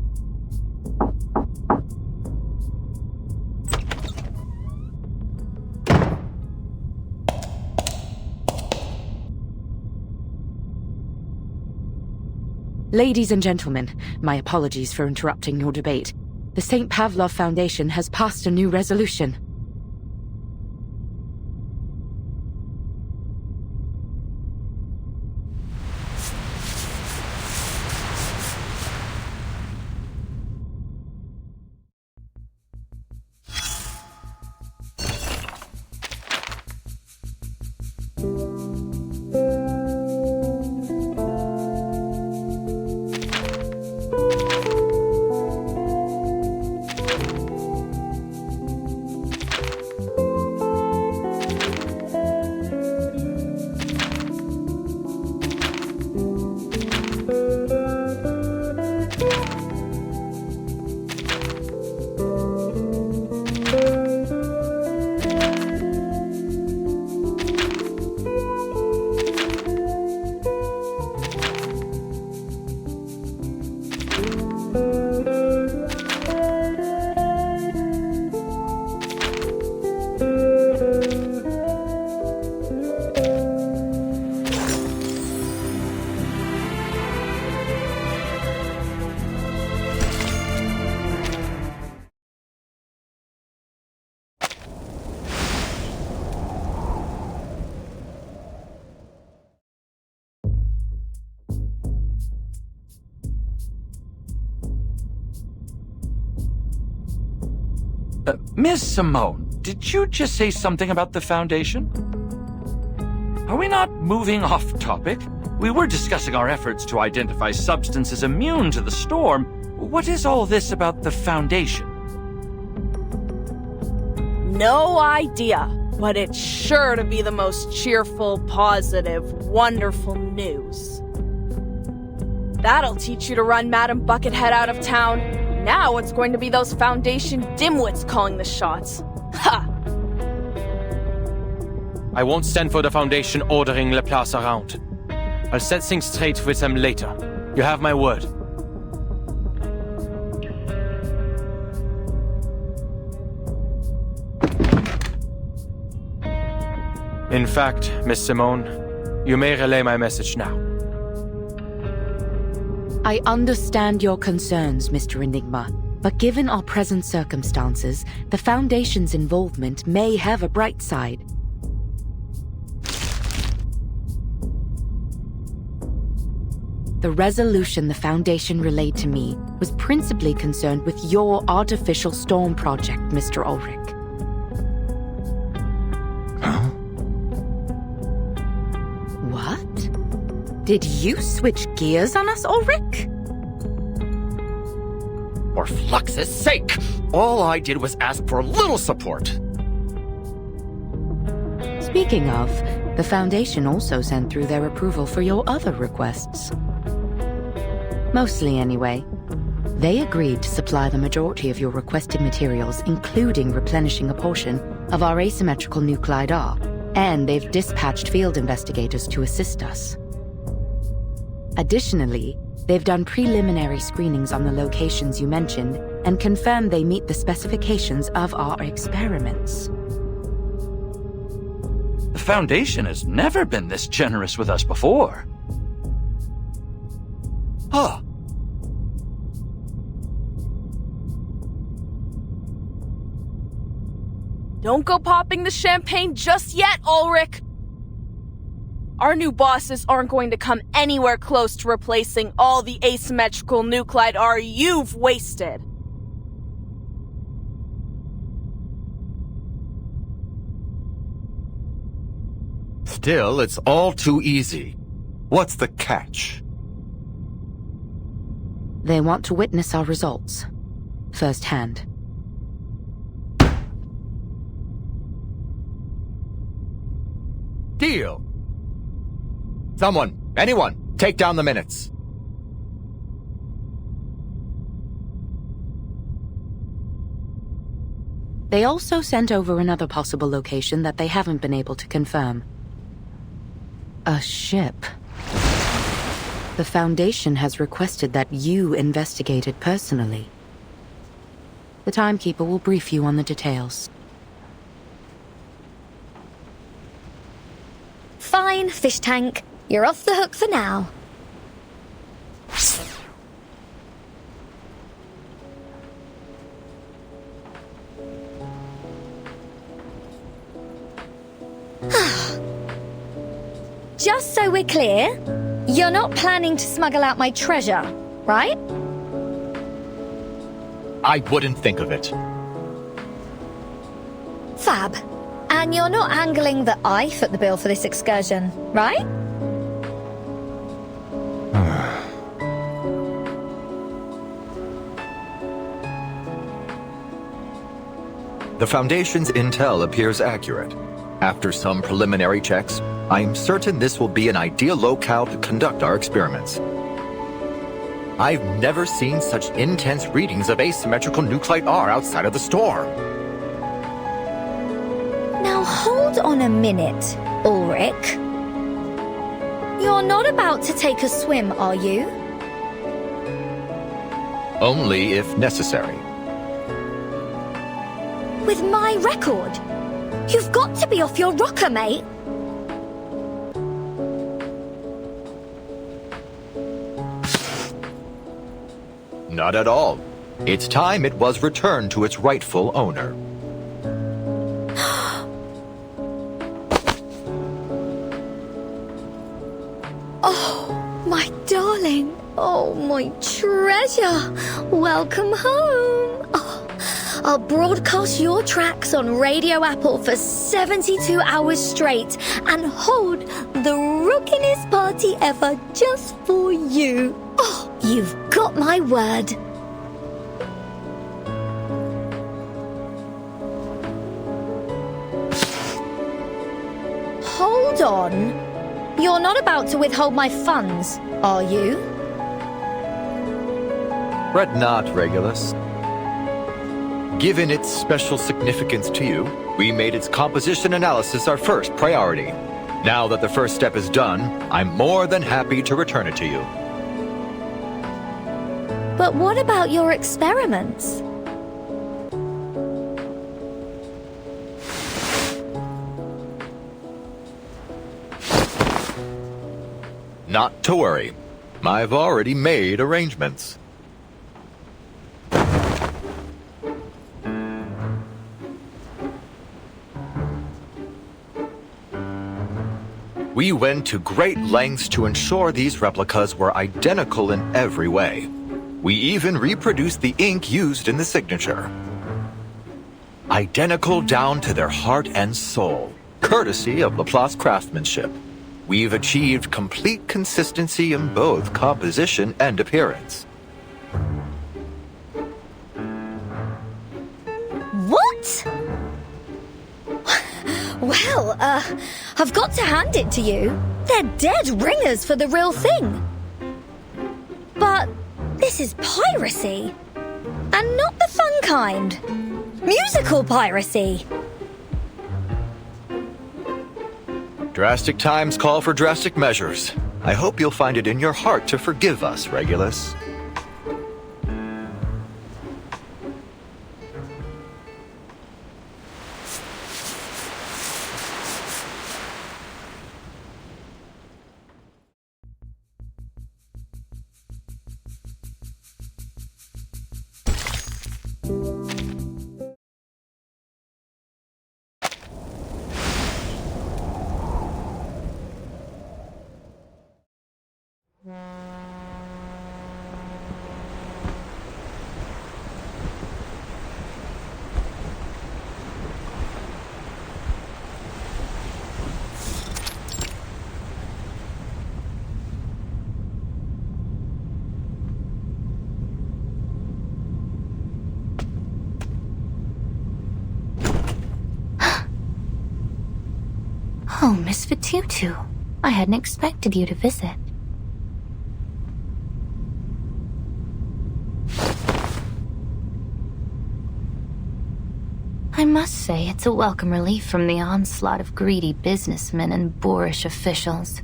Ladies and gentlemen, my apologies for interrupting your debate. The St. Pavlov Foundation has passed a new resolution. Miss Simone, did you just say something about the Foundation? Are we not moving off topic? We were discussing our efforts to identify substances immune to the storm. What is all this about the Foundation? No idea, but it's sure to be the most cheerful, positive, wonderful news. That'll teach you to run Madam Buckethead out of town. Now it's going to be those Foundation dimwits calling the shots. Ha! I won't stand for the Foundation ordering Laplace around. I'll set things straight with them later. You have my word. In fact, Miss Simone, you may relay my message now. I understand your concerns, Mr. Enigma, but given our present circumstances, the Foundation's involvement may have a bright side. The resolution the Foundation relayed to me was principally concerned with your artificial storm project, Mr. Ulrich. Huh? What? Did you switch gears on us, Ulrich? For Flux's sake! All I did was ask for a little support. Speaking of, the Foundation also sent through their approval for your other requests. Mostly anyway. They agreed to supply the majority of your requested materials, including replenishing a portion of our asymmetrical nuclide R, and they've dispatched field investigators to assist us. Additionally, they've done preliminary screenings on the locations you mentioned and confirmed they meet the specifications of our experiments. The Foundation has never been this generous with us before. Huh. Don't go popping the champagne just yet, Ulrich! Our new bosses aren't going to come anywhere close to replacing all the asymmetrical nuclide R you've wasted. Still, it's all too easy. What's the catch? They want to witness our results, firsthand. Deal. Someone, anyone, take down the minutes. They also sent over another possible location that they haven't been able to confirm. A ship. The Foundation has requested that you investigate it personally. The Timekeeper will brief you on the details. Fine, fish tank. You're off the hook for now. Just so we're clear, you're not planning to smuggle out my treasure, right? I wouldn't think of it. Fab. And you're not angling that I foot the bill for this excursion, right? The Foundation's intel appears accurate. After some preliminary checks, I'm certain this will be an ideal locale to conduct our experiments. I've never seen such intense readings of asymmetrical nuclide R outside of the storm. Now hold on a minute, Ulrich. You're not about to take a swim, are you? Only if necessary. With my record? You've got to be off your rocker, mate. Not at all. It's time it was returned to its rightful owner. Oh, my darling. Oh, my treasure. Welcome home. Oh, I'll broadcast your tracks on Radio Apple for 72 hours straight and hold the rockinest party ever just for you. Oh, you've got my word. Hold on. You're not about to withhold my funds, are you? Fret not, Regulus. Given its special significance to you, we made its composition analysis our first priority. Now that the first step is done, I'm more than happy to return it to you. But what about your experiments? Not to worry. I've already made arrangements. We went to great lengths to ensure these replicas were identical in every way. We even reproduced the ink used in the signature. Identical down to their heart and soul, courtesy of Laplace craftsmanship. We've achieved complete consistency in both composition and appearance. What? Well, I've got to hand it to you. They're dead ringers for the real thing. But This is piracy. And not the fun kind. Musical piracy. Drastic times call for drastic measures. I hope you'll find it in your heart to forgive us, Regulus. Oh, Miss Vitutu. I hadn't expected you to visit. I must say it's a welcome relief from the onslaught of greedy businessmen and boorish officials.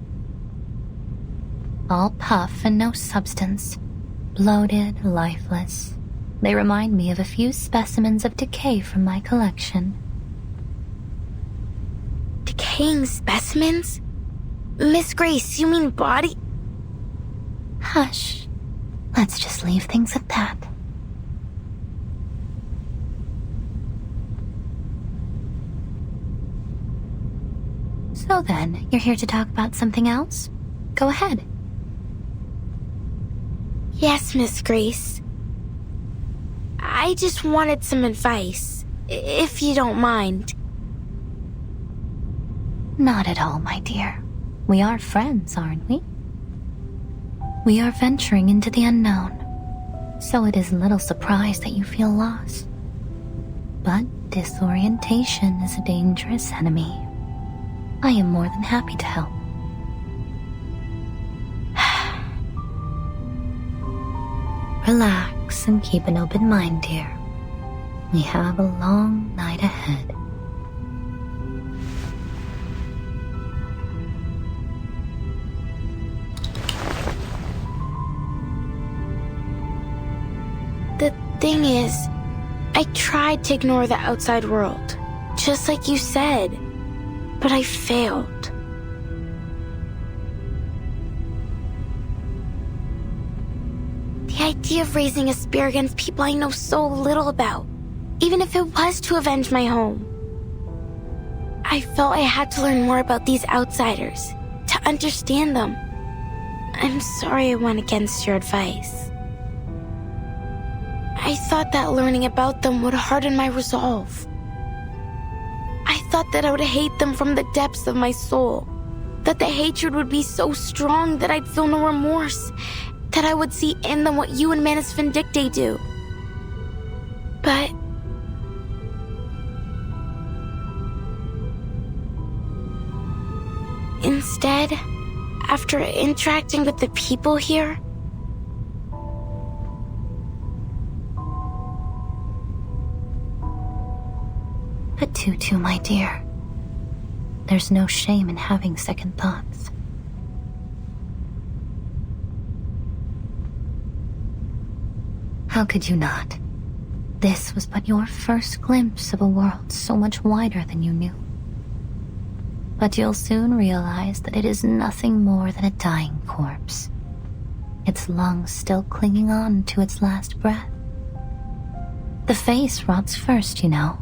All puff and no substance. Bloated, lifeless. They remind me of a few specimens of decay from my collection. Decaying specimens? Miss Grace, you mean body? Hush. Let's just leave things at that. So then, you're here to talk about something else? Go ahead. Yes, Miss Grace. I just wanted some advice, if you don't mind. Not at all, my dear. We are friends, aren't we? We are venturing into the unknown, so it is little surprise that you feel lost. But disorientation is a dangerous enemy. I am more than happy to help. Relax and keep an open mind, dear. We have a long night ahead. The thing is, I tried to ignore the outside world, just like you said, but I failed. The idea of raising a spear against people I know so little about, even if it was to avenge my home. I felt I had to learn more about these outsiders, to understand them. I'm sorry I went against your advice. I thought that learning about them would harden my resolve. I thought that I would hate them from the depths of my soul. That the hatred would be so strong that I'd feel no remorse. That I would see in them what you and Manus Vindictae do. But instead, after interacting with the people here, But Tutu, my dear, there's no shame in having second thoughts. How could you not? This was but your first glimpse of a world so much wider than you knew. But you'll soon realize that it is nothing more than a dying corpse. Its lungs still clinging on to its last breath. The face rots first, you know.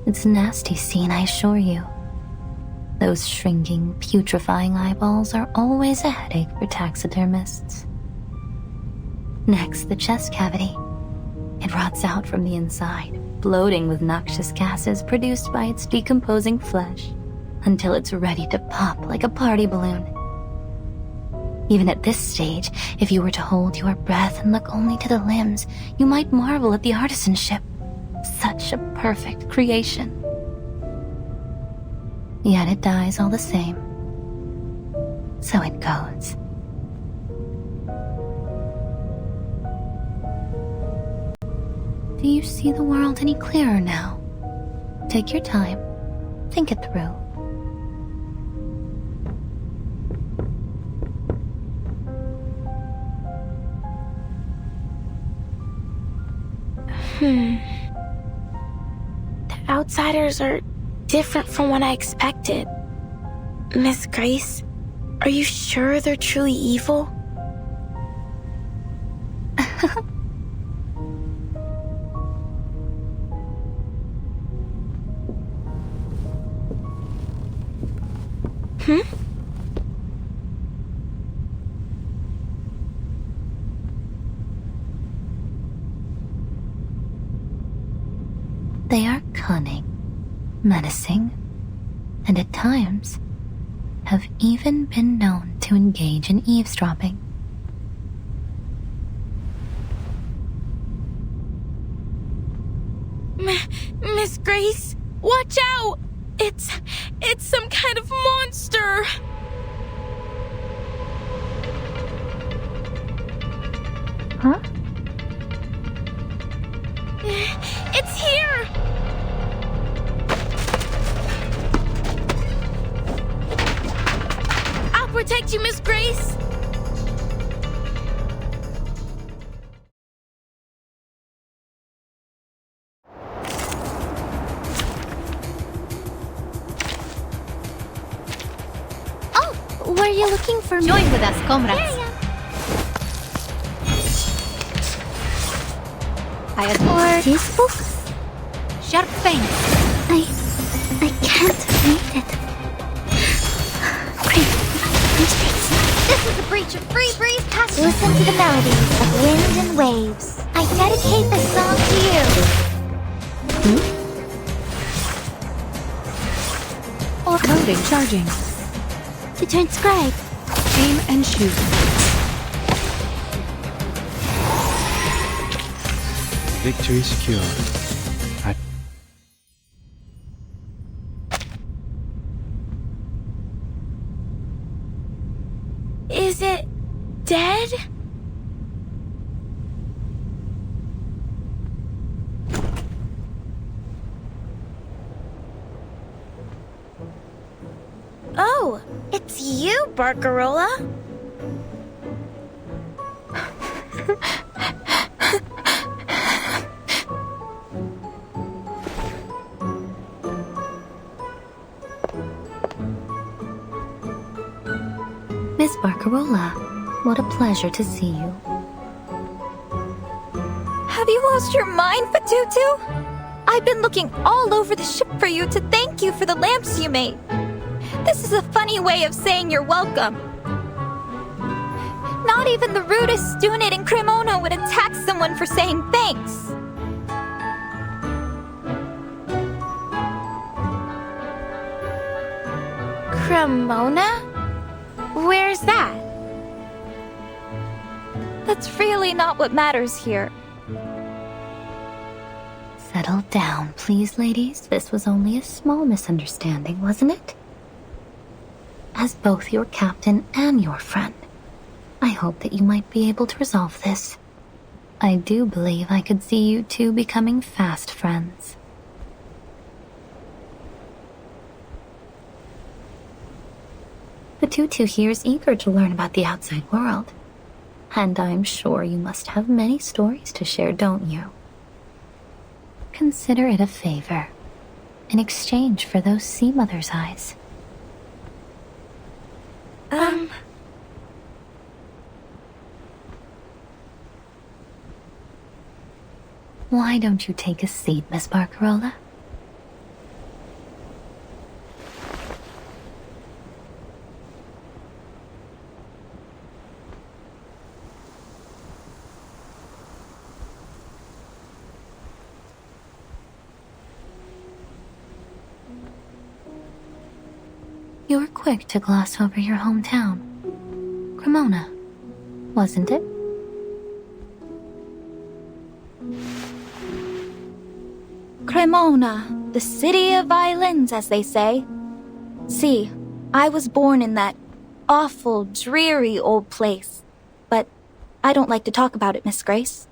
It's a nasty scene, I assure you. Those shrinking, putrefying eyeballs are always a headache for taxidermists. Next, the chest cavity. It rots out from the inside, bloating with noxious gases produced by its decomposing flesh, until it's ready to pop like a party balloon. Even at this stage, if you were to hold your breath and look only to the limbs, you might marvel at the artisanship. Such a perfect creation. Yet it dies all the same. So it goes. Do you see the world any clearer now? Take your time. Think it through. The outsiders are different from what I expected. Miss Grace, are you sure they're truly evil? They are cunning, menacing, and at times have even been known to engage in eavesdropping. Miss Grace, watch out! It's some kind of monster! Huh? It's here! I'll protect you, Miss Grace! Oh, were you looking for me? Join with us, comrades. I adore This book? Sharp Fang. I can't read it. Great. This is a breach of free breeze passage. Listen to the melodies of wind and waves. I dedicate this song to you. Or coding, charging. To transcribe. Aim and shoot. Victory secure. Is it dead? Oh, it's you, Barcarola. Miss Barcarola, what a pleasure to see you. Have you lost your mind, Fatutu? I've been looking all over the ship for you to thank you for the lamps you made. This is a funny way of saying you're welcome. Not even the rudest student in Cremona would attack someone for saying thanks. Cremona? Where's that? That's really not what matters here. Settle down, please, ladies. This was only a small misunderstanding, wasn't it? As both your captain and your friend, I hope that you might be able to resolve this. I do believe I could see you two becoming fast friends. The Tutu here is eager to learn about the outside world. And I'm sure you must have many stories to share, don't you? Consider it a favor, in exchange for those sea mother's eyes. Why don't you take a seat, Miss Barcarola? You were quick to gloss over your hometown. Cremona, wasn't it? Cremona, the city of islands, as they say. See, I was born in that awful, dreary old place. But I don't like to talk about it, Miss Grace.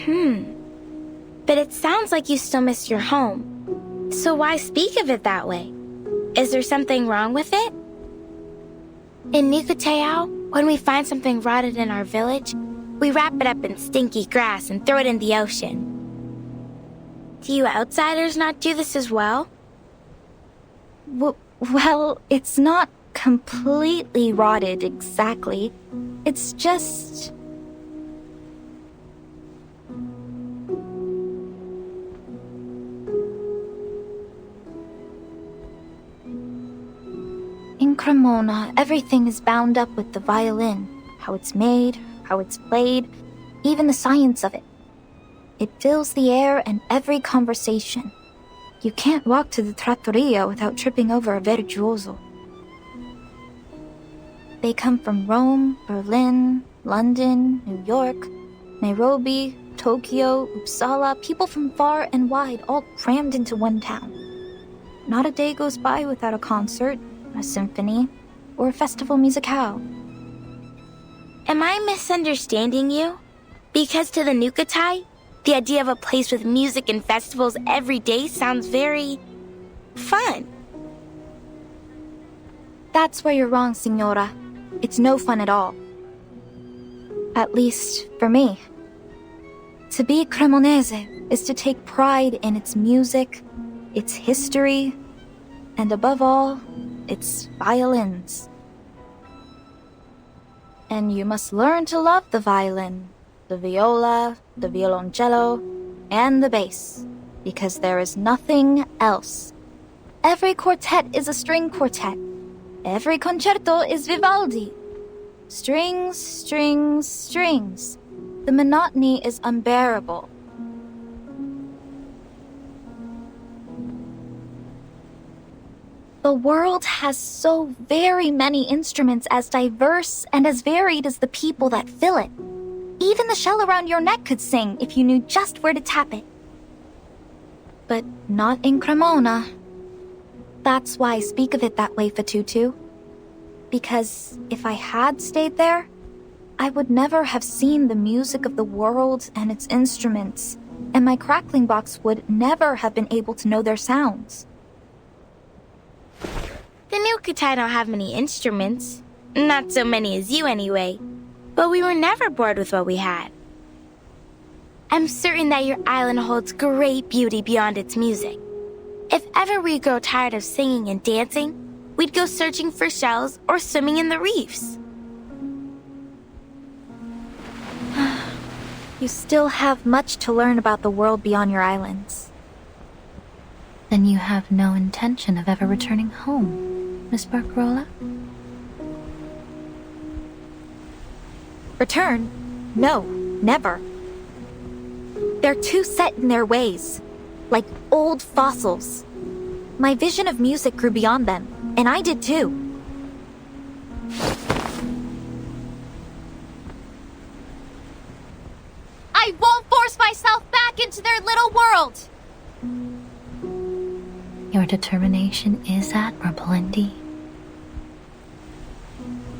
But it sounds like you still miss your home. So why speak of it that way? Is there something wrong with it? In Nukuteao, when we find something rotted in our village, we wrap it up in stinky grass and throw it in the ocean. Do you outsiders not do this as well? Well, it's not completely rotted exactly. It's just... In Cremona, everything is bound up with the violin. How it's made, how it's played, even the science of it. It fills the air and every conversation. You can't walk to the trattoria without tripping over a virtuoso. They come from Rome, Berlin, London, New York, Nairobi, Tokyo, Uppsala, people from far and wide, all crammed into one town. Not a day goes by without a concert, a symphony, or a festival musicale. Am I misunderstanding you? Because to the Nukutai, the idea of a place with music and festivals every day sounds very... fun. That's where you're wrong, Signora. It's no fun at all. At least, for me. To be Cremonese is to take pride in its music, its history, and above all, its violins. And you must learn to love the violin, the viola, the violoncello, and the bass, because there is nothing else. Every quartet is a string quartet. Every concerto is Vivaldi. Strings, strings, strings. The monotony is unbearable. The world has so very many instruments as diverse and as varied as the people that fill it. Even the shell around your neck could sing if you knew just where to tap it. But not in Cremona. That's why I speak of it that way, Fatutu. Because if I had stayed there, I would never have seen the music of the world and its instruments, and my crackling box would never have been able to know their sounds. The Nukutai don't have many instruments. Not so many as you anyway. But we were never bored with what we had. I'm certain that your island holds great beauty beyond its music. If ever we grow tired of singing and dancing, we'd go searching for shells or swimming in the reefs. You still have much to learn about the world beyond your islands. Then you have no intention of ever returning home, Miss Barcarola? Return? No, never. They're too set in their ways, like old fossils. My vision of music grew beyond them, and I did too. I won't force myself back into their little world! Your determination is admirable indeed.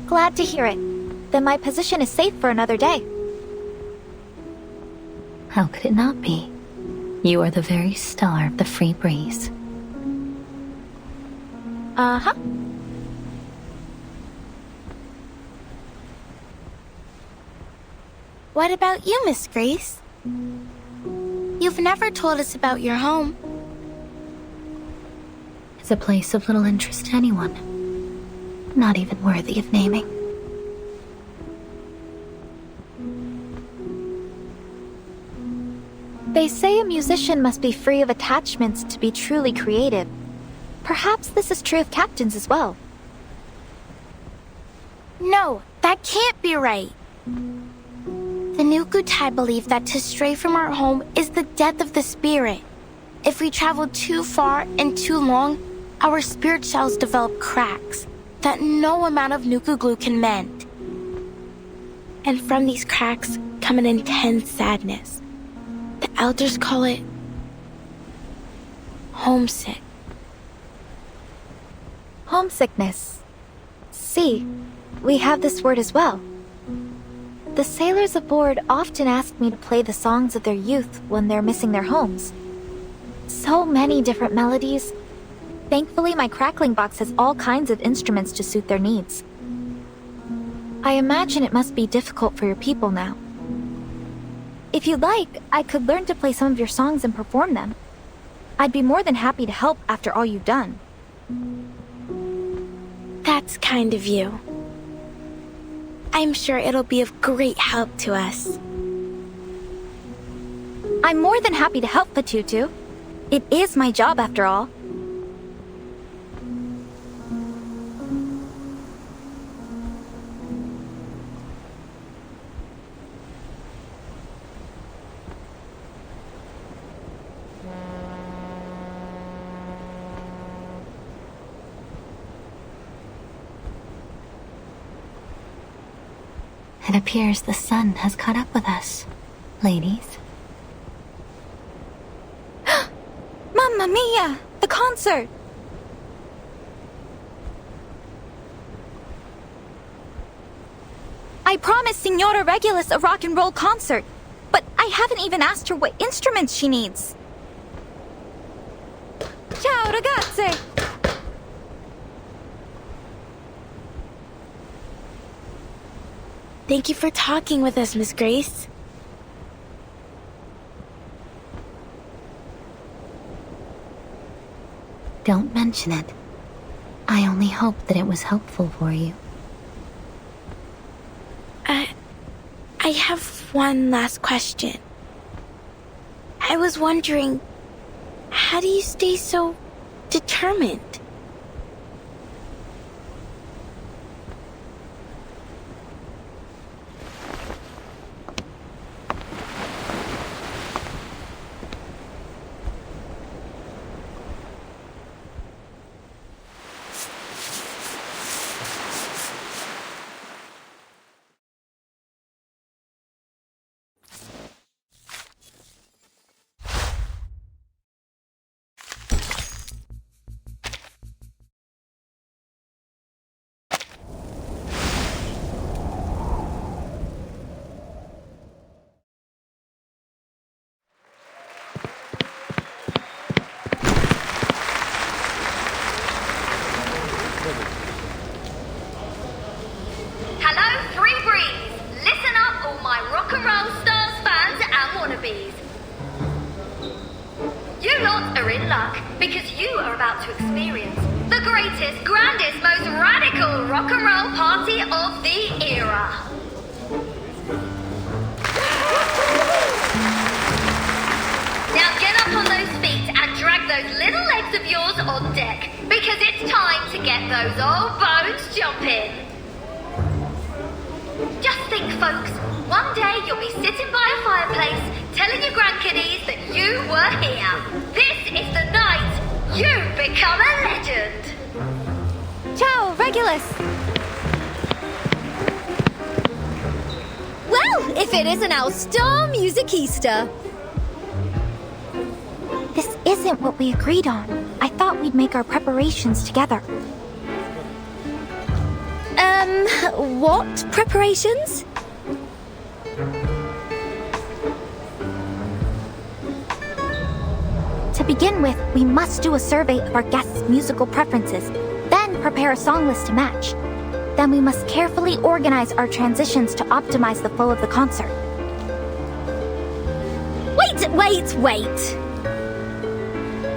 Glad to hear it. Then my position is safe for another day. How could it not be? You are the very star of the free breeze. Uh-huh. What about you, Miss Grace? You've never told us about your home. It's a place of little interest to anyone. Not even worthy of naming. They say a musician must be free of attachments to be truly creative. Perhaps this is true of captains as well. No, that can't be right. The Nukutai believe that to stray from our home is the death of the spirit. If we travel too far and too long, our spirit shells develop cracks that no amount of Nuku glue can mend. And from these cracks come an intense sadness. The elders call it homesick. Homesickness. See, we have this word as well. The sailors aboard often ask me to play the songs of their youth when they're missing their homes. So many different melodies. Thankfully, my crackling box has all kinds of instruments to suit their needs. I imagine it must be difficult for your people now. If you'd like, I could learn to play some of your songs and perform them. I'd be more than happy to help after all you've done. That's kind of you. I'm sure it'll be of great help to us. I'm more than happy to help, Patutu. It is my job after all. It appears the sun has caught up with us, ladies. Mamma mia! The concert! I promised Signora Regulus a rock and roll concert, but I haven't even asked her what instruments she needs. Ciao, ragazze! Thank you for talking with us, Miss Grace. Don't mention it. I only hope that it was helpful for you. I have one last question. I was wondering, how do you stay so determined? This isn't what we agreed on. I thought we'd make our preparations together. What preparations? To begin with, we must do a survey of our guests' musical preferences, then prepare a song list to match. Then we must carefully organize our transitions to optimize the flow of the concert. Wait!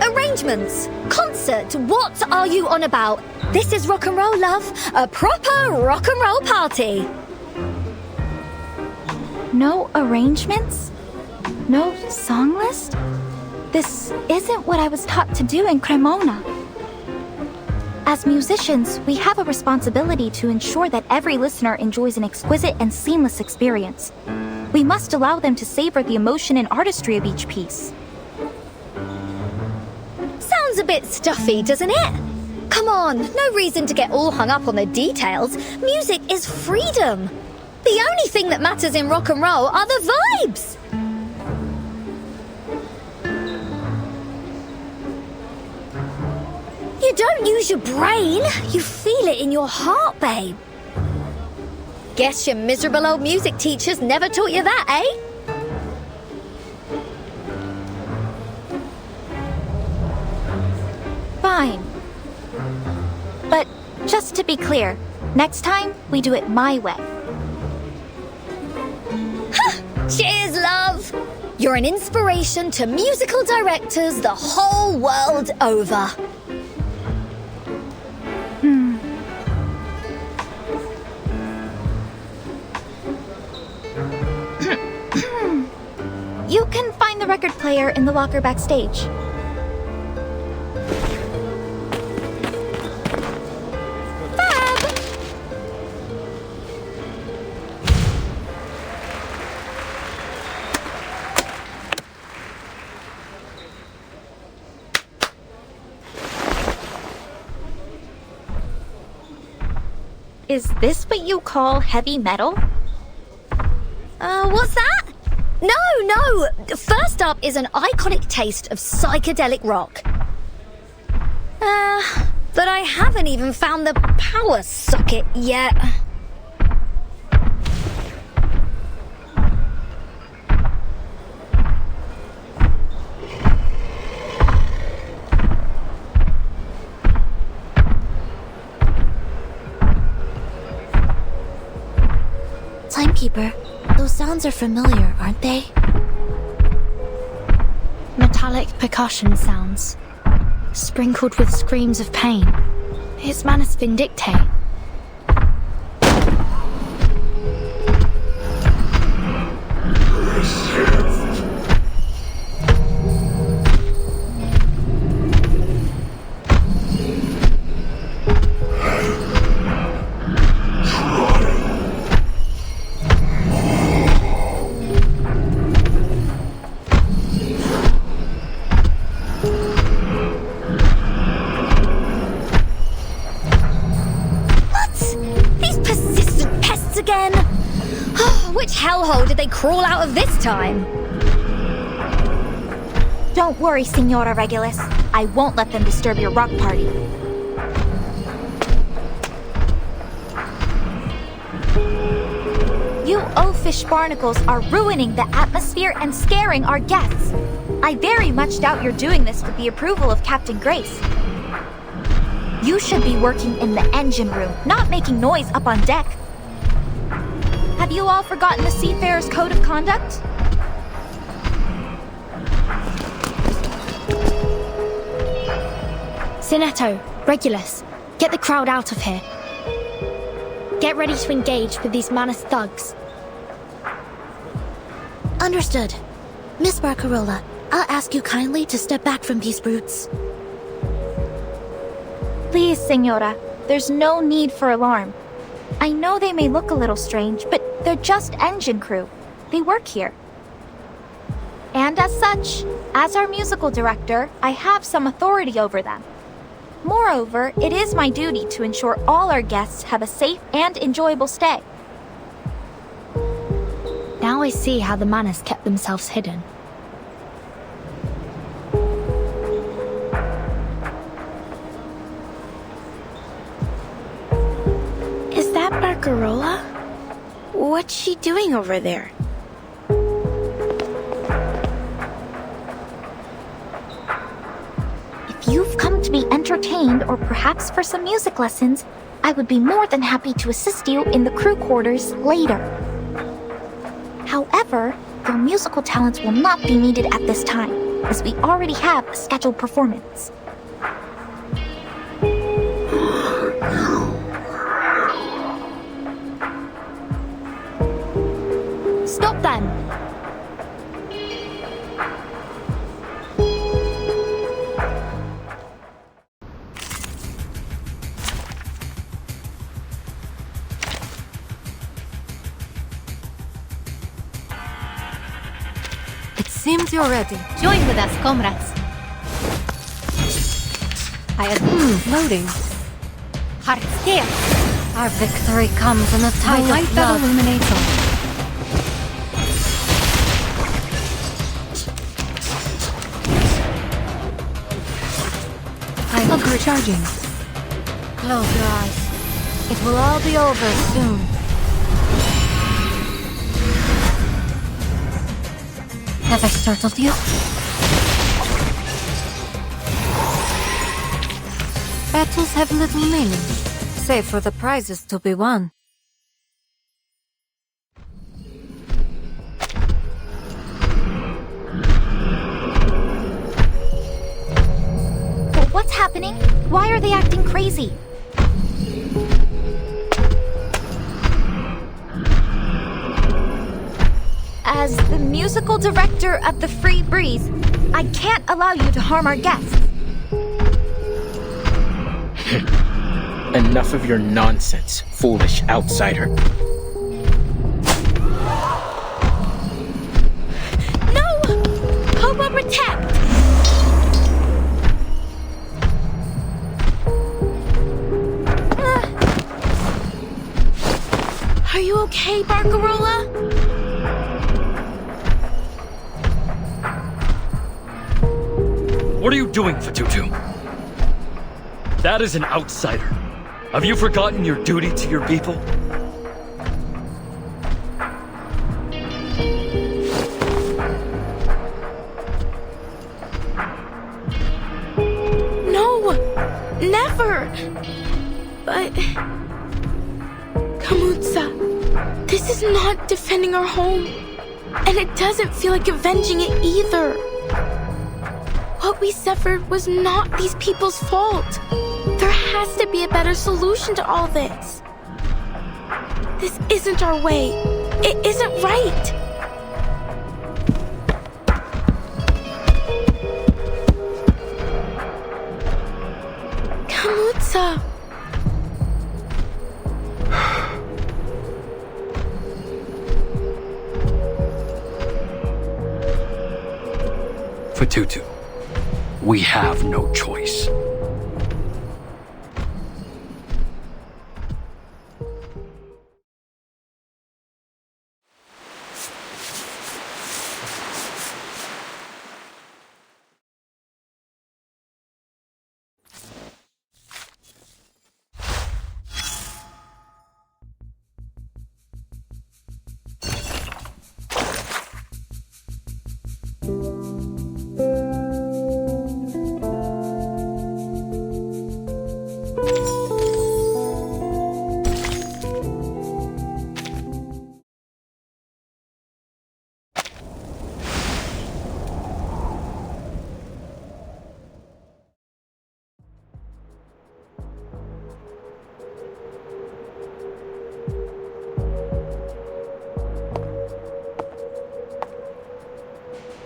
Arrangements, concert, what are you on about? This is rock and roll, love. A proper rock and roll party. No arrangements? No song list? This isn't what I was taught to do in Cremona. As musicians, we have a responsibility to ensure that every listener enjoys an exquisite and seamless experience. We must allow them to savor the emotion and artistry of each piece. Sounds a bit stuffy, doesn't it? Come on, no reason to get all hung up on the details. Music is freedom. The only thing that matters in rock and roll are the vibes. You don't use your brain. You feel it in your heart, babe. Guess your miserable old music teachers never taught you that, eh? Fine. But just to be clear, next time we do it my way. Cheers, love! You're an inspiration to musical directors the whole world over. You can find the record player in the locker backstage. Is this what you call heavy metal? What's that? No! First up is an iconic taste of psychedelic rock. But I haven't even found the power socket yet. Timekeeper, those sounds are familiar, aren't they? Metallic percussion sounds, sprinkled with screams of pain. It's Manus Vindicte. Which hellhole did they crawl out of this time? Don't worry, Signora Regulus. I won't let them disturb your rock party. You oafish barnacles are ruining the atmosphere and scaring our guests. I very much doubt you're doing this with the approval of Captain Grace. You should be working in the engine room, not making noise up on deck. Have you all forgotten the Seafarer's Code of Conduct? Sinetto, Regulus, get the crowd out of here. Get ready to engage with these Manus thugs. Understood. Miss Barcarola, I'll ask you kindly to step back from these brutes. Please, Signora. There's no need for alarm. I know they may look a little strange, but they're just engine crew. They work here. And as such, as our musical director, I have some authority over them. Moreover, it is my duty to ensure all our guests have a safe and enjoyable stay. Now I see how the Manus kept themselves hidden. Is that Barcarola? What's she doing over there? If you've come to be entertained or perhaps for some music lessons, I would be more than happy to assist you in the crew quarters later. However, your musical talents will not be needed at this time, as we already have a scheduled performance. Stop them! It seems you're ready. Join with us, comrades. I am loading. Hearts here. Our victory comes in a tide of light that illuminates all. I'm recharging. Close your eyes. It will all be over soon. Have I startled you? Battles have little meaning, save for the prizes to be won. What's happening? Why are they acting crazy? As the musical director of the Free Breeze, I can't allow you to harm our guests. Enough of your nonsense, foolish outsider. No! Hobo protect! Are you okay, Barcarola? What are you doing, Fatutu? That is an outsider. Have you forgotten your duty to your people? No! Never! But... Kamutsa, this is not defending our home. And it doesn't feel like avenging it either. What we suffered was not these people's fault. There has to be a better solution to all this. This isn't our way. It isn't right. Kamutsa. Fatutu, we have no choice.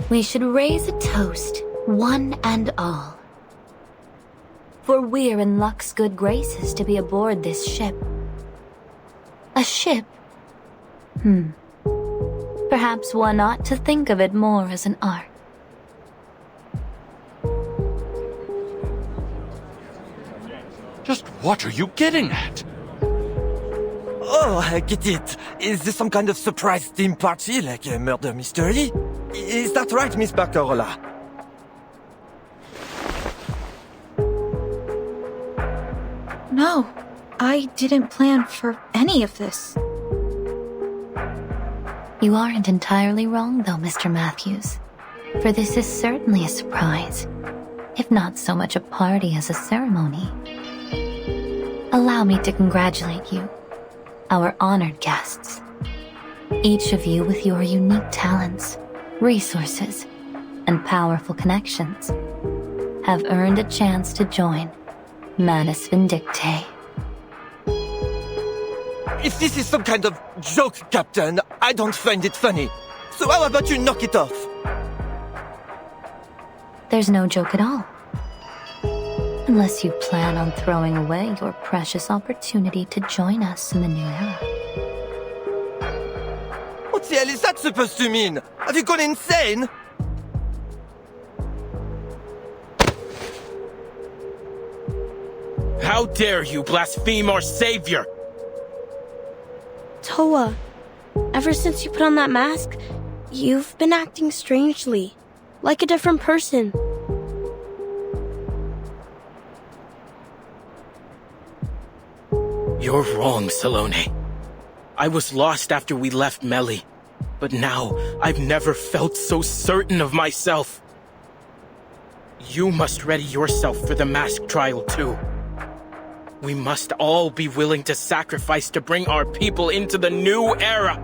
We should raise a toast, one and all. For we're in luck's good graces to be aboard this ship. A ship? Perhaps one ought to think of it more as an ark. Just what are you getting at? Oh, I get it. Is this some kind of surprise theme party, like a murder mystery? Is that right, Miss Barcarola? No, I didn't plan for any of this. You aren't entirely wrong, though, Mr. Matthews. For this is certainly a surprise, if not so much a party as a ceremony. Allow me to congratulate you, our honored guests. Each of you with your unique talents, resources, and powerful connections have earned a chance to join Manus Vindictae. If this is some kind of joke, Captain, I don't find it funny. So how about you knock it off? There's no joke at all. Unless you plan on throwing away your precious opportunity to join us in the new era. What the hell is that supposed to mean? Have you gone insane? How dare you blaspheme our savior? Toa, ever since you put on that mask, you've been acting strangely, like a different person. You're wrong, Salome. I was lost after we left Melly. But now, I've never felt so certain of myself. You must ready yourself for the mask trial too. We must all be willing to sacrifice to bring our people into the new era.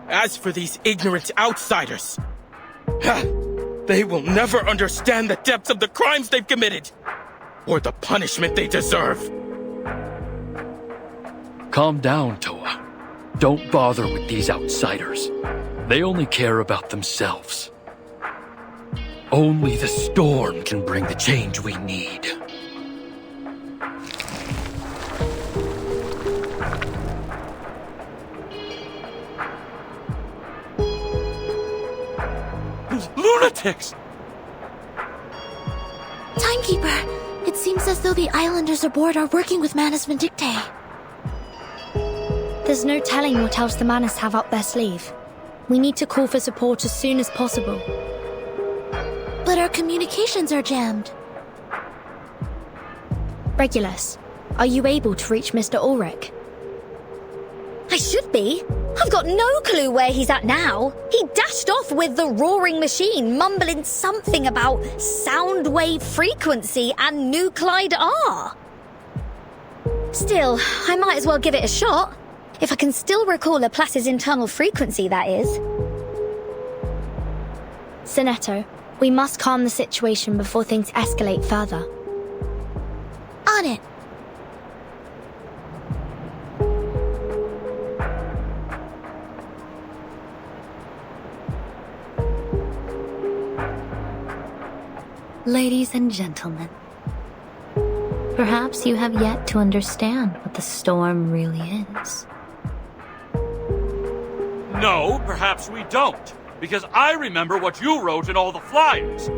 As for these ignorant outsiders, they will never understand the depth of the crimes they've committed, or the punishment they deserve. Calm down, Toa. Don't bother with these outsiders. They only care about themselves. Only the storm can bring the change we need. Lunatics! Timekeeper, it seems as though the islanders aboard are working with Manus Vindictae. There's no telling what else the Manus have up their sleeve. We need to call for support as soon as possible. But our communications are jammed. Regulus, are you able to reach Mr. Ulrich? I should be. I've got no clue where he's at now. He dashed off with the roaring machine, mumbling something about sound wave frequency and nuclide R. Still, I might as well give it a shot. If I can still recall Laplace's internal frequency, that is. Sinetto, we must calm the situation before things escalate further. On it. Ladies and gentlemen, perhaps you have yet to understand what the storm really is. No, perhaps we don't. Because I remember what you wrote in all the flyers.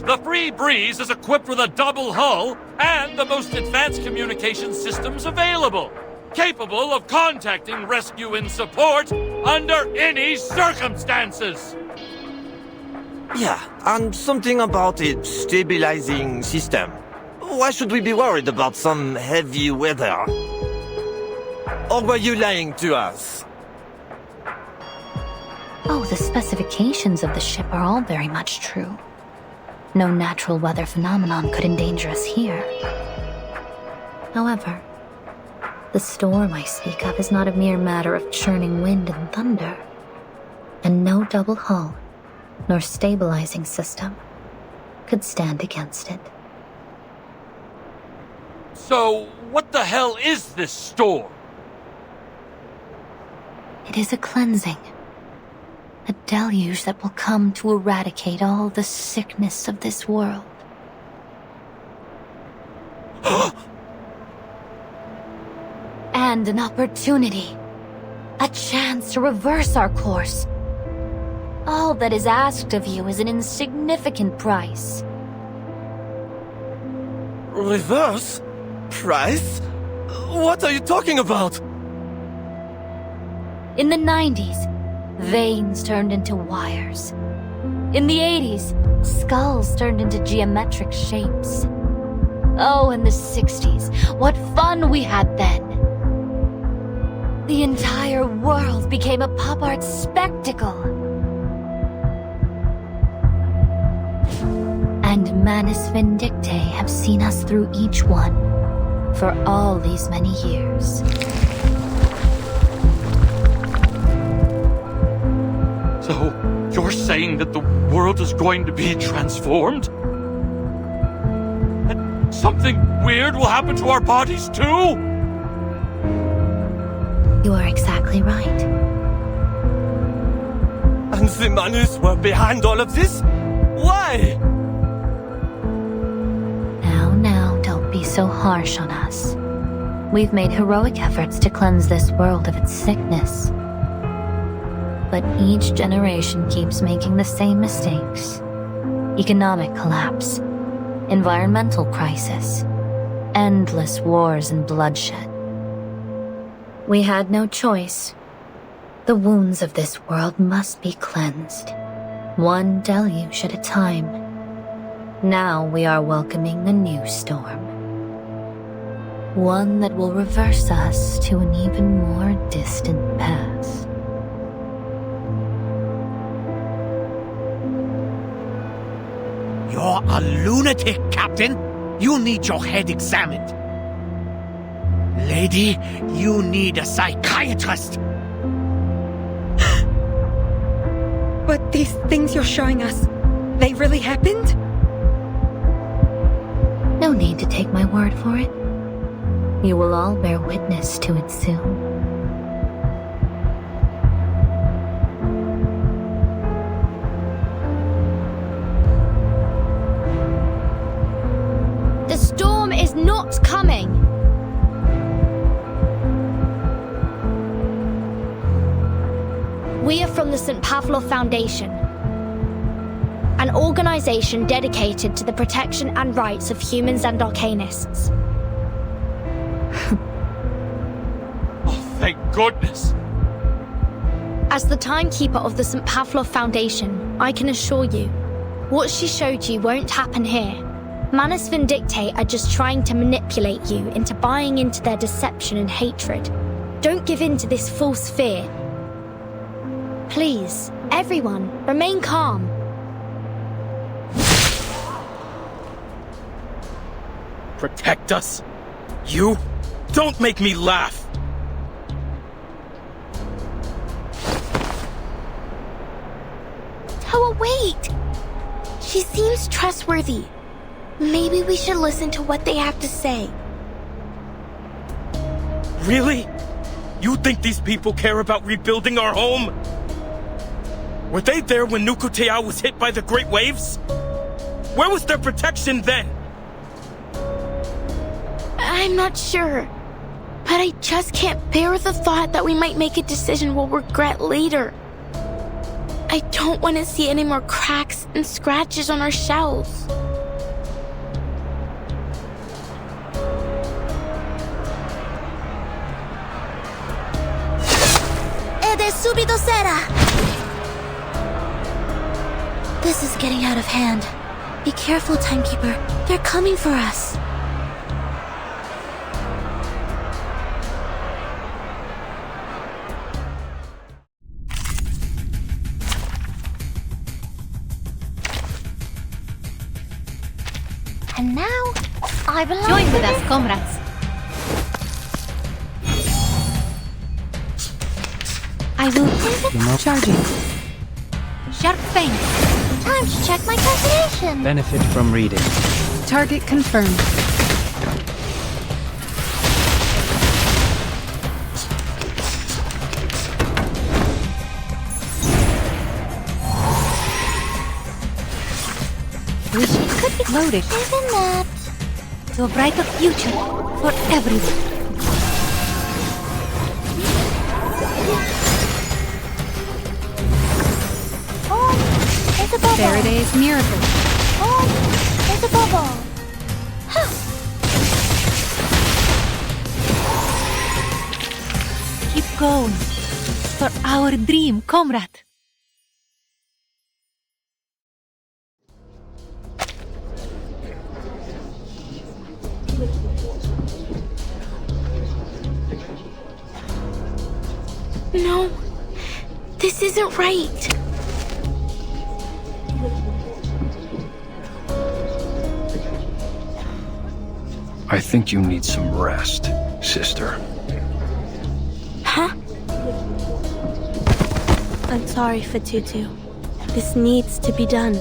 The Free Breeze is equipped with a double hull and the most advanced communication systems available, capable of contacting rescue and support under any circumstances. Yeah, and something about a stabilizing system. Why should we be worried about some heavy weather? Or were you lying to us? Oh, the specifications of the ship are all very much true. No natural weather phenomenon could endanger us here. However, the storm I speak of is not a mere matter of churning wind and thunder, and no double hull nor stabilizing system could stand against it. So, what the hell is this storm? It is a cleansing. A deluge that will come to eradicate all the sickness of this world. And an opportunity. A chance to reverse our course. All that is asked of you is an insignificant price. Reverse? Price? What are you talking about? In the 90s, veins turned into wires. In the 80s, skulls turned into geometric shapes. Oh, in the 60s, what fun we had then! The entire world became a pop art spectacle. And Manus Vindictae have seen us through each one for all these many years. So, you're saying that the world is going to be transformed? And something weird will happen to our bodies too? You are exactly right. And the Manus were behind all of this? Why? Now, don't be so harsh on us. We've made heroic efforts to cleanse this world of its sickness. But each generation keeps making the same mistakes. Economic collapse, environmental crisis, endless wars and bloodshed. We had no choice. The wounds of this world must be cleansed, one deluge at a time. Now we are welcoming a new storm. One that will reverse us to an even more distant past. You're a lunatic, Captain. You need your head examined. Lady, you need a psychiatrist. But these things you're showing us, they really happened? No need to take my word for it. You will all bear witness to it soon. The storm is not coming. We are from the St. Pavlov Foundation, an organization dedicated to the protection and rights of humans and arcanists. Thank goodness! As the timekeeper of the St. Pavlov Foundation, I can assure you, what she showed you won't happen here. Manus Vindictae are just trying to manipulate you into buying into their deception and hatred. Don't give in to this false fear. Please, everyone, remain calm. Protect us? You? Don't make me laugh! Toa, wait! She seems trustworthy. Maybe we should listen to what they have to say. Really? You think these people care about rebuilding our home? Were they there when Nukutea was hit by the great waves? Where was their protection then? I'm not sure. But I just can't bear the thought that we might make a decision we'll regret later. I don't want to see any more cracks and scratches on our shells. Subito sera! This is getting out of hand. Be careful, Timekeeper. They're coming for us. And now, I belong Join to with this. us, comrades. I will charging. Sharp fang. Time to check my calculation. Benefit from reading. Target confirmed. Wish it could be Loaded. given that. To a brighter future for everyone. There's a bubble. Faraday's miracle. Oh, there's a bubble. Huh. Keep going. For our dream, comrade. No, this isn't right. I think you need some rest, sister. Huh? I'm sorry for Tutu. This needs to be done.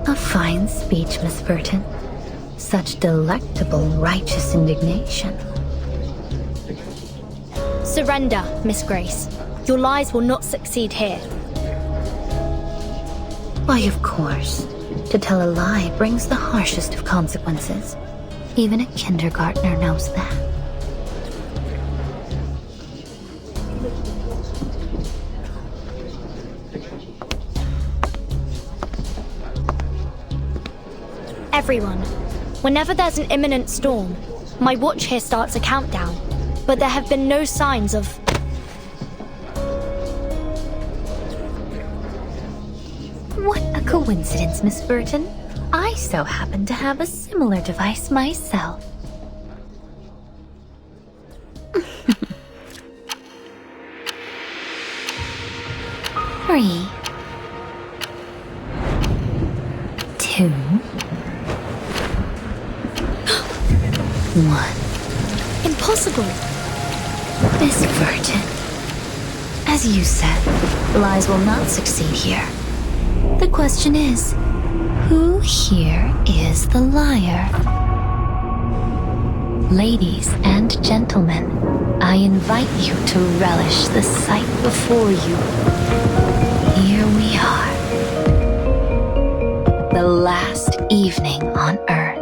A fine speech, Miss Burton. Such delectable, righteous indignation. Surrender, Miss Grace. Your lies will not succeed here. Why, of course. To tell a lie brings the harshest of consequences. Even a kindergartner knows that. Everyone, whenever there's an imminent storm, my watch here starts a countdown, but there have been no signs of... coincidence, Miss Burton. I so happen to have a similar device myself. 3, 2, 1. Impossible. Miss Burton, as you said, lies will not succeed here. The question is, who here is the liar? Ladies and gentlemen, I invite you to relish the sight before you. Here we are. The last evening on Earth.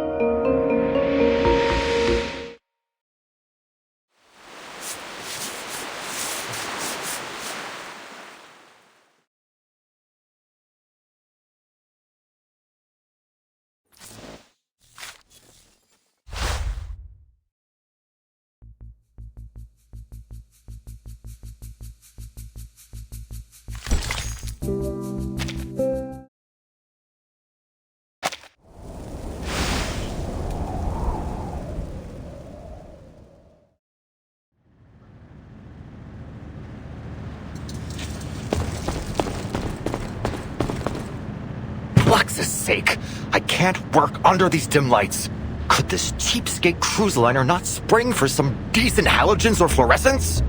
Flex's sake, I can't work under these dim lights. Could this cheapskate cruise liner not spring for some decent halogens or fluorescence?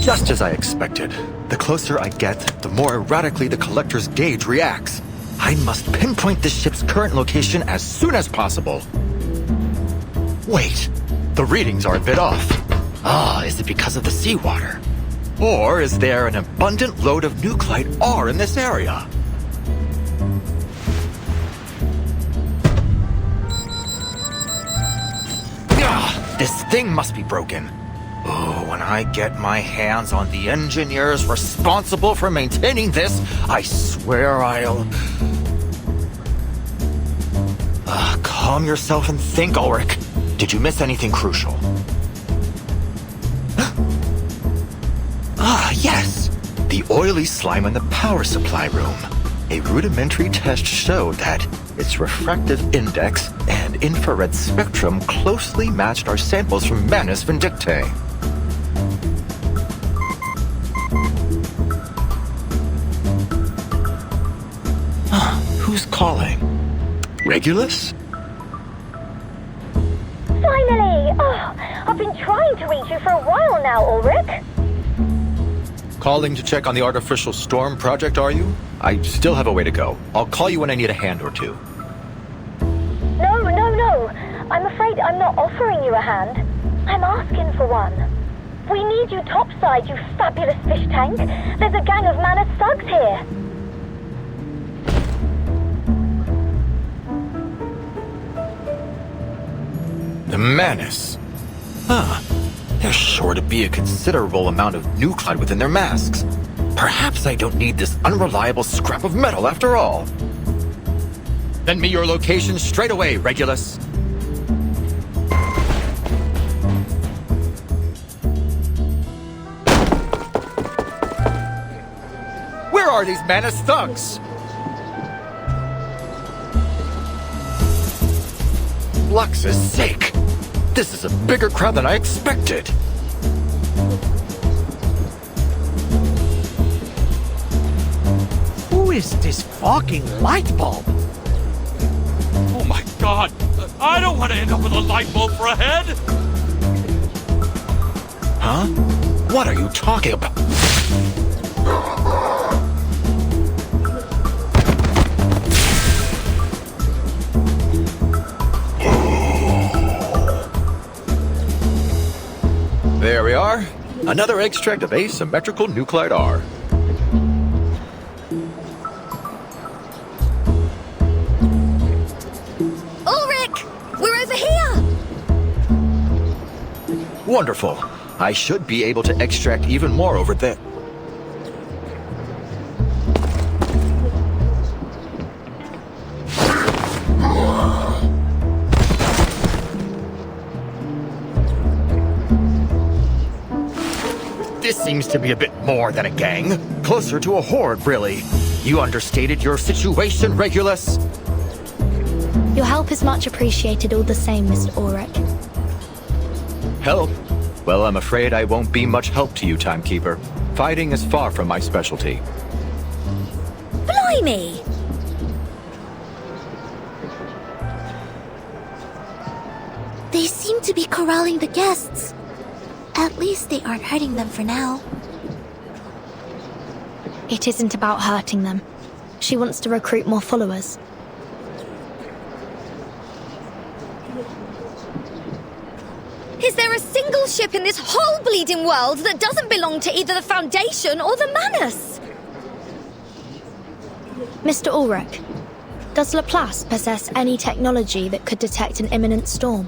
Just as I expected. The closer I get, the more erratically the collector's gauge reacts. I must pinpoint this ship's current location as soon as possible. Wait, the readings are a bit off. Is it because of the seawater? Or is there an abundant load of nuclide R in this area? This thing must be broken. Oh, when I get my hands on the engineers responsible for maintaining this, I swear I'll... Calm yourself and think, Ulrich. Did you miss anything crucial? Yes! The oily slime in the power supply room. A rudimentary test showed that its refractive index and infrared spectrum closely matched our samples from Manus Vindictae. Who's calling? Regulus? Finally! I've been trying to reach you for a while now, Ulrich. Calling to check on the artificial storm project, are you? I still have a way to go. I'll call you when I need a hand or two. No. I'm afraid I'm not offering you a hand. I'm asking for one. We need you topside, you fabulous fish tank. There's a gang of Manus thugs here. The Manus. There's sure to be a considerable amount of nuclide within their masks. Perhaps I don't need this unreliable scrap of metal after all. Send me your location straight away, Regulus. Where are these Manus thugs? Lux's sake! This is a bigger crowd than I expected. Who is this fucking light bulb? Oh my god! I don't want to end up with a light bulb for a head! Huh? What are you talking about? There we are. Another extract of asymmetrical nuclide R. Ulrich! We're over here! Wonderful. I should be able to extract even more over there. seems to be a bit more than a gang. Closer to a horde, really. You understated your situation, Regulus. Your help is much appreciated all the same, Mr. Ulrich. Help? Well, I'm afraid I won't be much help to you, Timekeeper. Fighting is far from my specialty. Blimey! They seem to be corralling the guests. At least they aren't hurting them for now. It isn't about hurting them. She wants to recruit more followers. Is there a single ship in this whole bleeding world that doesn't belong to either the Foundation or the Manus? Mr. Ulrich, does Laplace possess any technology that could detect an imminent storm?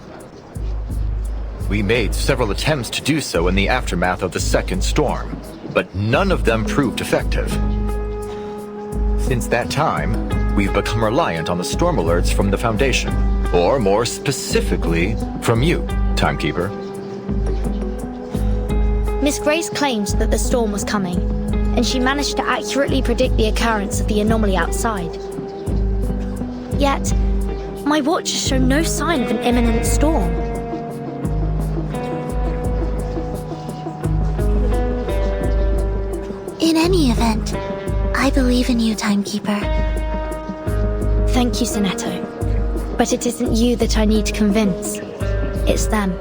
We made several attempts to do so in the aftermath of the second storm, but none of them proved effective. Since that time, we've become reliant on the storm alerts from the Foundation, or more specifically, from you, Timekeeper. Miss Grace claimed that the storm was coming, and she managed to accurately predict the occurrence of the anomaly outside. Yet, my watch has shown no sign of an imminent storm. In any event, I believe in you, Timekeeper. Thank you, Sonetto. But it isn't you that I need to convince. It's them.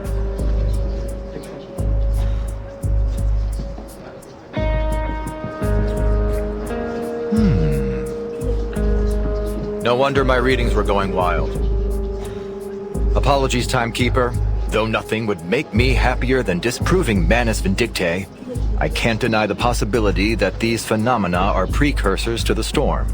No wonder my readings were going wild. Apologies, Timekeeper. Though nothing would make me happier than disproving Manus Vindictae, I can't deny the possibility that these phenomena are precursors to the storm.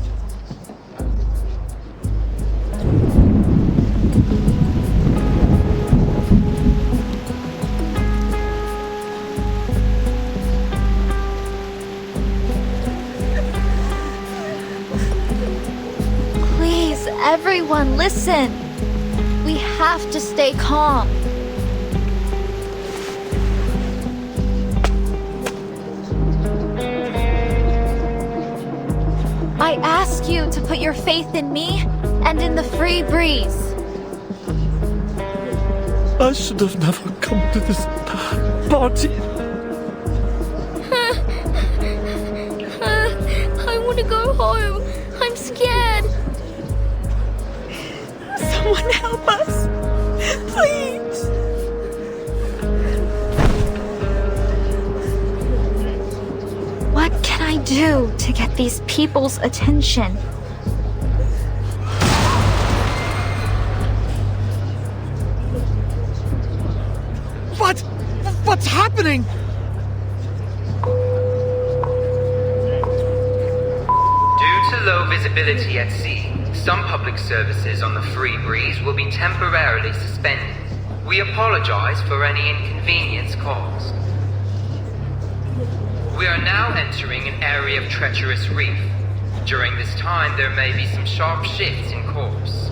Please, everyone, listen. We have to stay calm. I ask you to put your faith in me and in the free breeze. I should have never come to this party. I want to go home. I'm scared. Someone help us. Please. What can I do to get these people's attention? What's happening? Due to low visibility at sea, some public services on the Free Breeze will be temporarily suspended. We apologize for any inconvenience caused. We are now entering an area of treacherous reef. During this time, there may be some sharp shifts in course.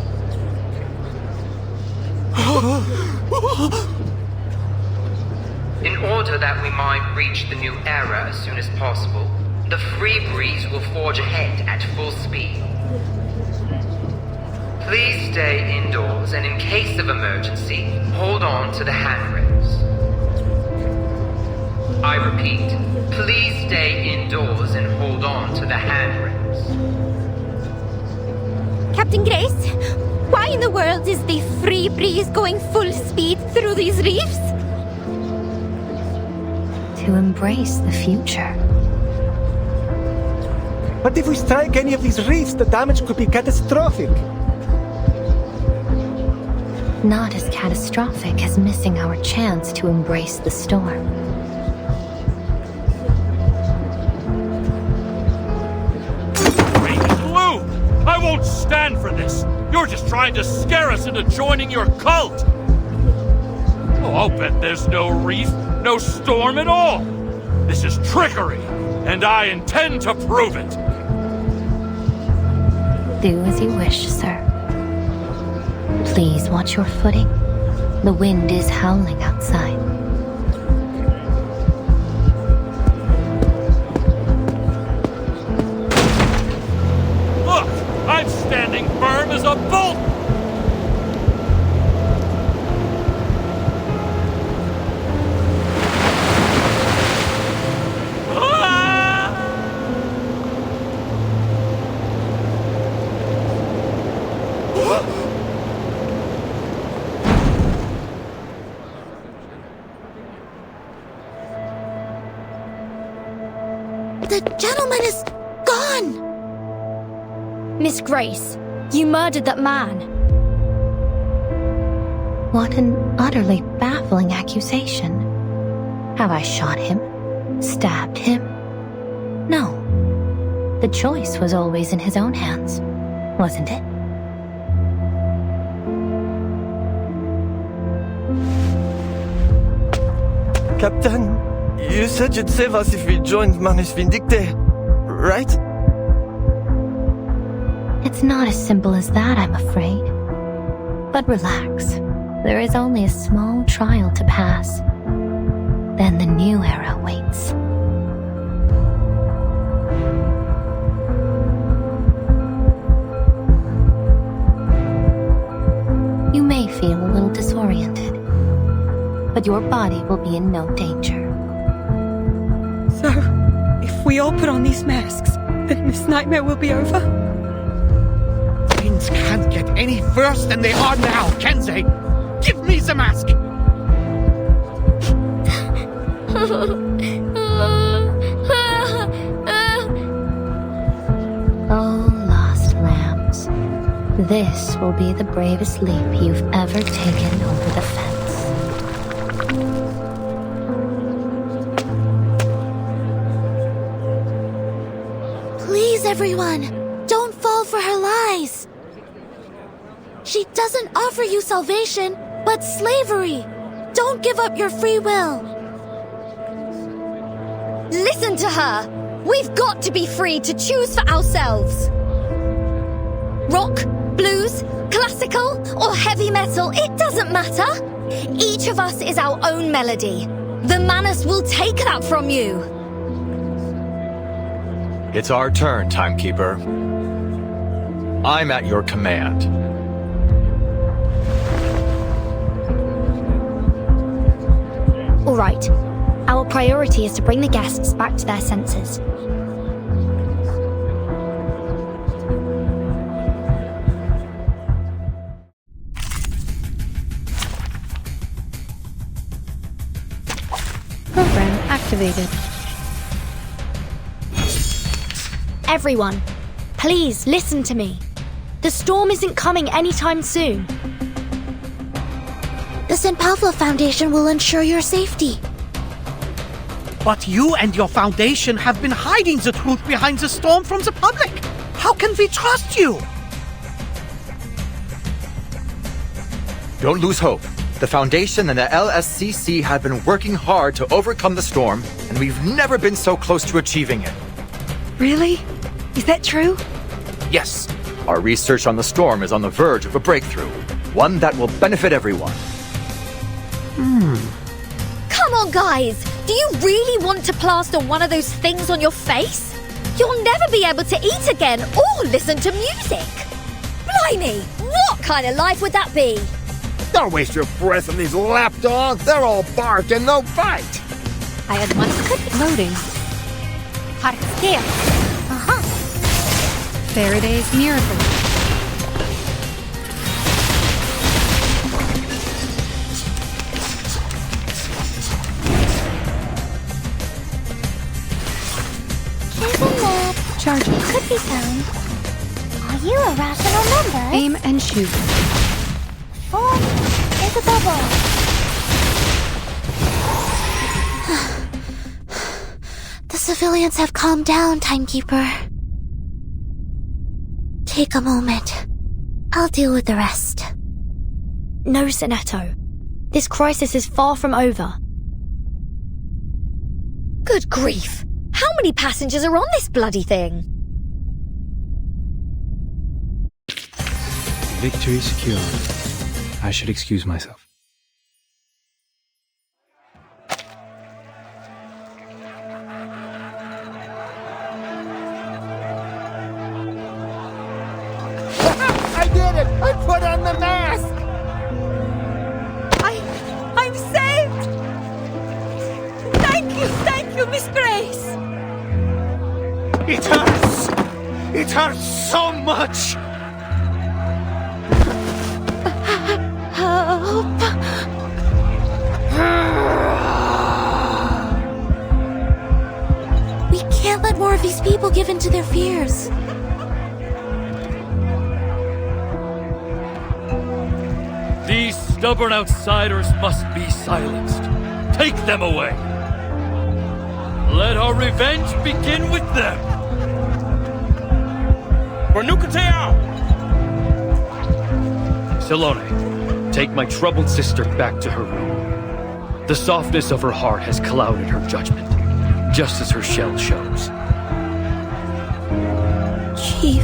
In order that we might reach the new era as soon as possible, the Free Breeze will forge ahead at full speed. Please stay indoors and in case of emergency, hold on to the handrails. I repeat, please stay indoors and hold on to the handrails. Captain Grace, why in the world is the Free Breeze going full speed through these reefs? To embrace the future. But if we strike any of these reefs, the damage could be catastrophic. Not as catastrophic as missing our chance to embrace the storm. Blue! I won't stand for this! You're just trying to scare us into joining your cult! Oh, I'll bet there's no reef, no storm at all! This is trickery, and I intend to prove it! Do as you wish, sir. Please watch your footing. The wind is howling outside. The gentleman is gone! Miss Grace, you murdered that man. What an utterly baffling accusation. Have I shot him? Stabbed him? No. The choice was always in his own hands, wasn't it? Captain, you said you'd save us if we joined Manus Vindicte, right? It's not as simple as that, I'm afraid. But relax. There is only a small trial to pass. Then the new era waits. You may feel a little disoriented, but your body will be in no danger. So, if we all put on these masks, then this nightmare will be over? Things can't get any worse than they are now, can they? Give me the mask! Oh, lost lambs. This will be the bravest leap you've ever taken over the fence. Please, everyone, don't fall for her lies. She doesn't offer you salvation, but slavery. Don't give up your free will. Listen to her. We've got to be free to choose for ourselves. Rock, blues, classical, or heavy metal, it doesn't matter. Each of us is our own melody. The Manus will take that from you. It's our turn, Timekeeper. I'm at your command. All right. Our priority is to bring the guests back to their senses. Program activated. Everyone, please listen to me. The storm isn't coming anytime soon. The St. Pavlov Foundation will ensure your safety. But you and your foundation have been hiding the truth behind the storm from the public. How can we trust you? Don't lose hope. The Foundation and the LSCC have been working hard to overcome the storm, and we've never been so close to achieving it. Really? Is that true? Yes, our research on the storm is on the verge of a breakthrough, one that will benefit everyone. Come on, guys! Do you really want to plaster one of those things on your face? You'll never be able to eat again or listen to music. Blimey, what kind of life would that be? Don't waste your breath on these lapdogs. They're all bark and no bite. I had one loading. Hartsteer. Uh-huh. Faraday's miracle. Isn't that Charging. could be found? Are you a rational number? Aim and shoot. 4 is a bubble. The civilians have calmed down, Timekeeper. Take a moment. I'll deal with the rest. No, Sinetto. This crisis is far from over. Good grief! How many passengers are on this bloody thing? Victory secure. I should excuse myself. I did it! I put on the mask! I'm saved! Thank you, Miss Grace! It hurts! It hurts so much! Help! We can't let more of these people give in to their fears. These stubborn outsiders must be silenced. Take them away. Let our revenge begin with them. For Nukutea! Salone, take my troubled sister back to her room. The softness of her heart has clouded her judgment, just as her shell shows. Chief.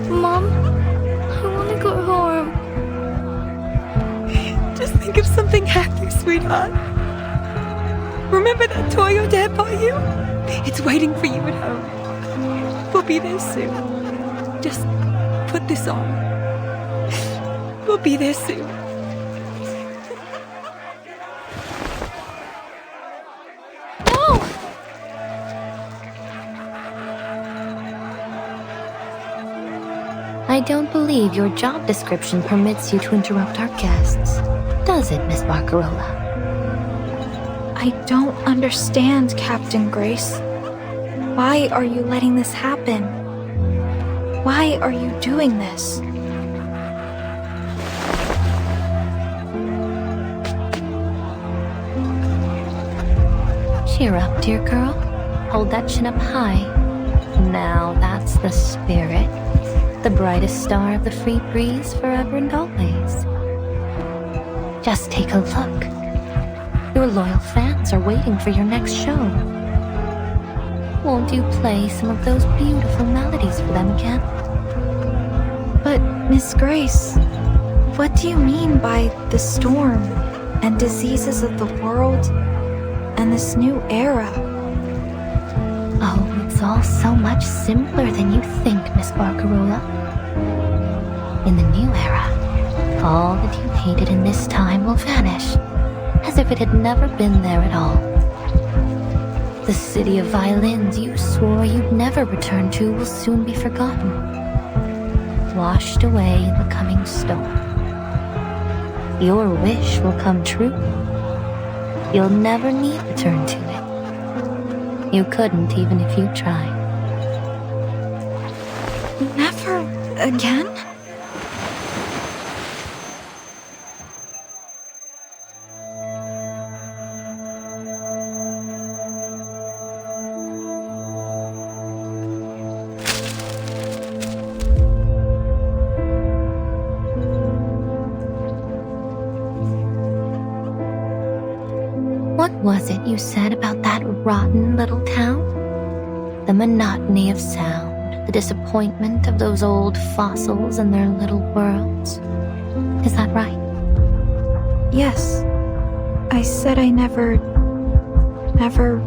Mom, I want to go home. Just think of something happy, sweetheart. Remember that toy your dad bought you? It's waiting for you at home. We'll be there soon. Just put this on. We'll be there soon. I don't believe your job description permits you to interrupt our guests. Does it, Miss Barcarola? I don't understand, Captain Grace. Why are you letting this happen? Why are you doing this? Cheer up, dear girl. Hold that chin up high. Now that's the spirit. The brightest star of the free breeze forever and always. Just take a look. Your loyal fans are waiting for your next show. Won't you play some of those beautiful melodies for them again? But, Miss Grace, what do you mean by the storm and diseases of the world and this new era? Oh, it's all so much simpler than you think, Miss Barcarola. In the new era, all that you hated in this time will vanish, as if it had never been there at all. The city of violins you swore you'd never return to will soon be forgotten, washed away in the coming storm. Your wish will come true. You'll never need return to it. You couldn't even if you tried. Never again? What was it you said about that rotten little town? The monotony of sound, the disappointment of those old fossils and their little worlds. Is that right? Yes. I said I never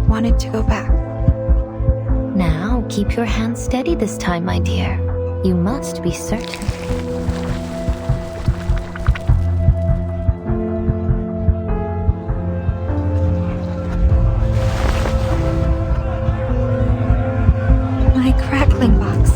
wanted to go back. Now, keep your hand steady this time, my dear. You must be certain. My crackling box.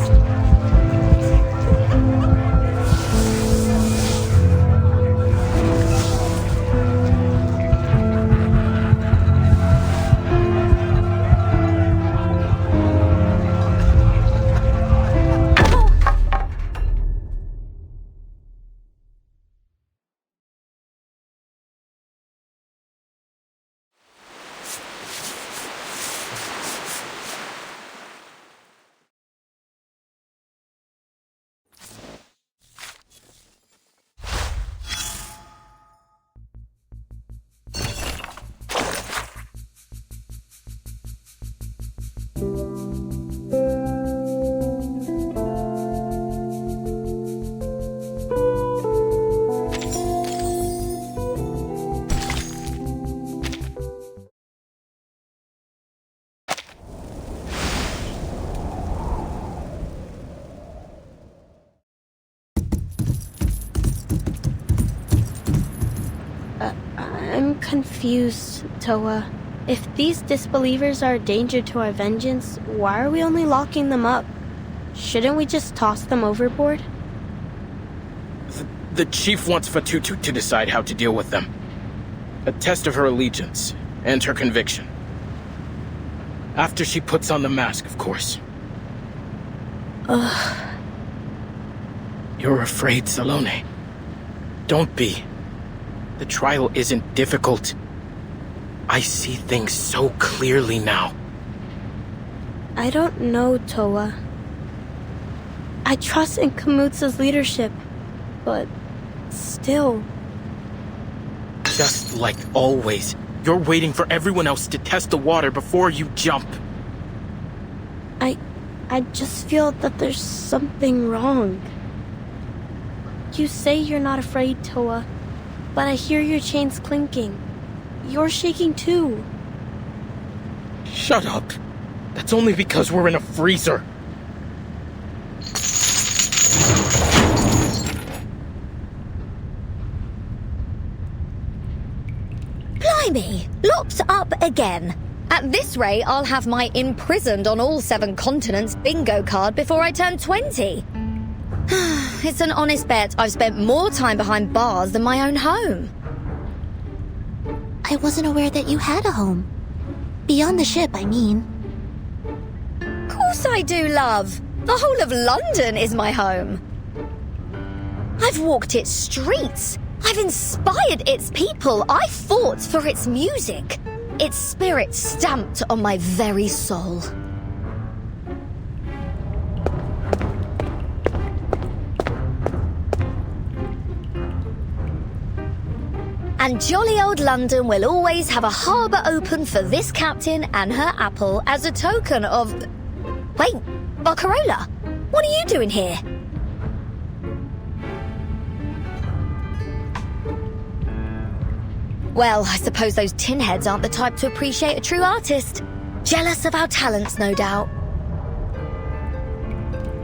I'm confused, Toa. If these disbelievers are a danger to our vengeance, why are we only locking them up? Shouldn't we just toss them overboard? The chief wants Fatutu to decide how to deal with them. A test of her allegiance and her conviction. After she puts on the mask, of course. You're afraid, Salome. Don't be. The trial isn't difficult. I see things so clearly now. I don't know, Toa. I trust in Kamutsa's leadership, but still... Just like always, you're waiting for everyone else to test the water before you jump. I just feel that there's something wrong. You say you're not afraid, Toa, but I hear your chains clinking. You're shaking too. Shut up. That's only because we're in a freezer. Blimey! Locked up again. At this rate, I'll have my imprisoned on all 7 continents bingo card before I turn 20. It's an honest bet I've spent more time behind bars than my own home. I wasn't aware that you had a home. Beyond the ship, I mean. Of course I do, love. The whole of London is my home. I've walked its streets. I've inspired its people. I fought for its music. Its spirit stamped on my very soul. And jolly old London will always have a harbour open for this captain and her apple as a token of... Wait, Barcarola, what are you doing here? Well, I suppose those tin heads aren't the type to appreciate a true artist. Jealous of our talents, no doubt.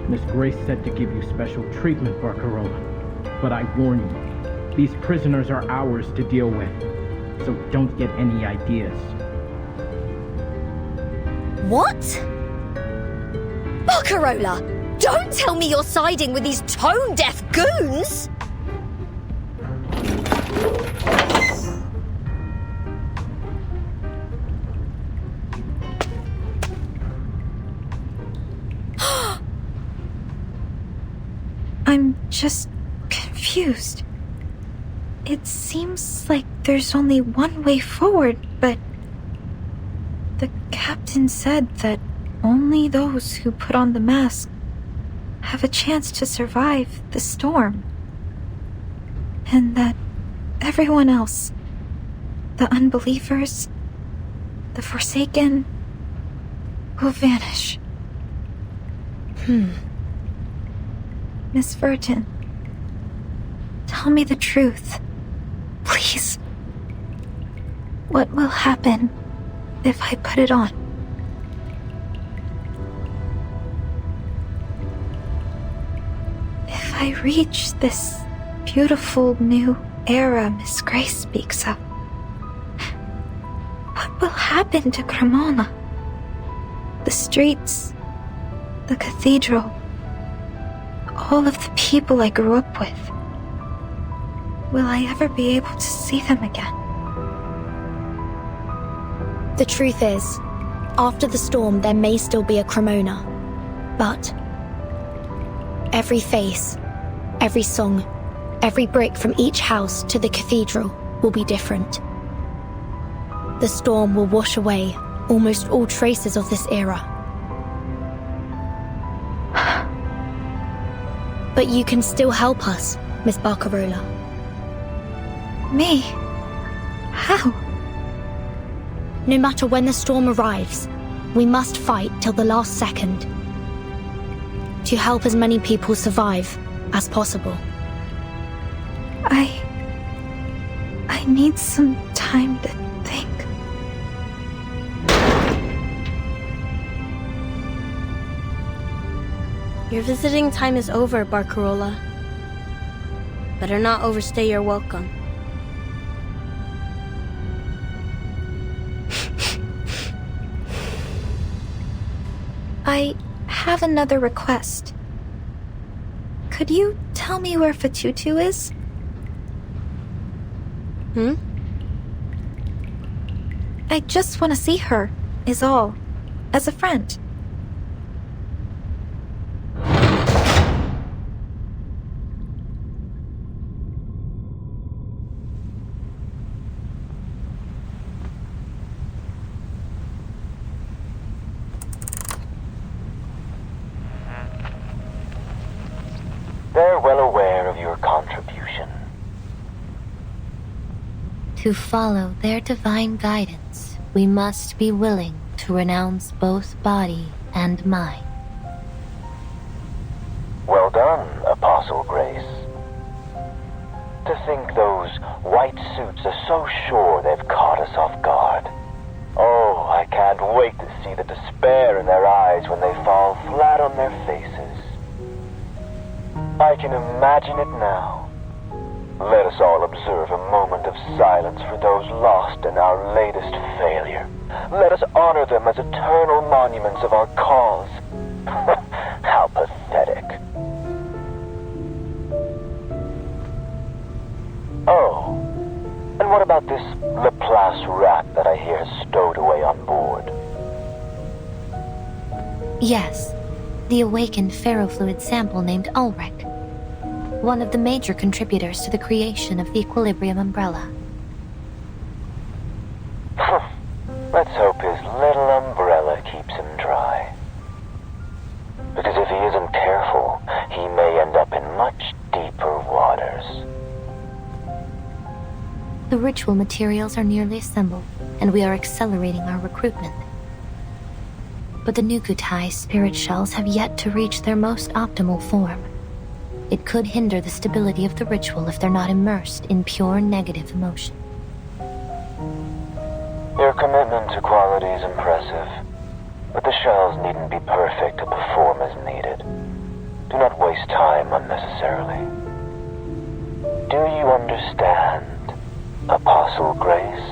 Miss Grace said to give you special treatment, Barcarola. But I warn you, these prisoners are ours to deal with. So don't get any ideas. What? Barcarola, don't tell me you're siding with these tone-deaf goons! I'm just confused. It seems like there's only one way forward, but the captain said that only those who put on the mask have a chance to survive the storm. And that everyone else, the unbelievers, the forsaken, will vanish. Miss Virgin, tell me the truth, please. What will happen if I put it on? If I reach this beautiful new era Miss Grace speaks of, what will happen to Cremona? The streets, the cathedral, all of the people I grew up with. Will I ever be able to see them again? The truth is, after the storm there may still be a Cremona, but every face, every song, every brick from each house to the cathedral will be different. The storm will wash away almost all traces of this era. But you can still help us, Miss Barcarola. Me? How? No matter when the storm arrives, we must fight till the last second to help as many people survive as possible. I need some time to think. Your visiting time is over, Barcarola. Better not overstay your welcome. I have another request. Could you tell me where Fatutu is? I just want to see her, is all. As a friend. They're well aware of your contribution. To follow their divine guidance, we must be willing to renounce both body and mind. Well done, Apostle Grace. To think those white suits are so sure they've caught us off guard. Oh, I can't wait to see the despair in their eyes when they fall flat on their faces. I can imagine it now. Let us all observe a moment of silence for those lost in our latest failure. Let us honor them as eternal monuments of our cause. How pathetic. Oh, and what about this Laplace rat that I hear is stowed away on board? Yes, the awakened ferrofluid sample named Ulrich. One of the major contributors to the creation of the equilibrium umbrella. Let's hope his little umbrella keeps him dry. Because if he isn't careful, he may end up in much deeper waters. The ritual materials are nearly assembled, and we are accelerating our recruitment. But the Nukutai spirit shells have yet to reach their most optimal form. It could hinder the stability of the ritual if they're not immersed in pure negative emotion. Your commitment to quality is impressive, but the shells needn't be perfect to perform as needed. Do not waste time unnecessarily. Do you understand, Apostle Grace?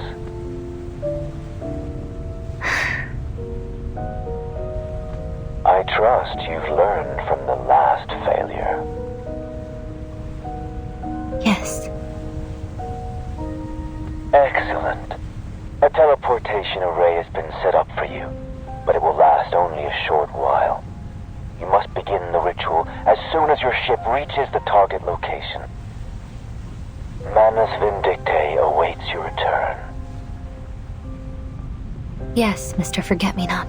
I trust you've learned from the last failure. Yes. Excellent. A teleportation array has been set up for you, but it will last only a short while. You must begin the ritual as soon as your ship reaches the target location. Manus Vindictae awaits your return. Yes, Mr. Forget-Me-Not.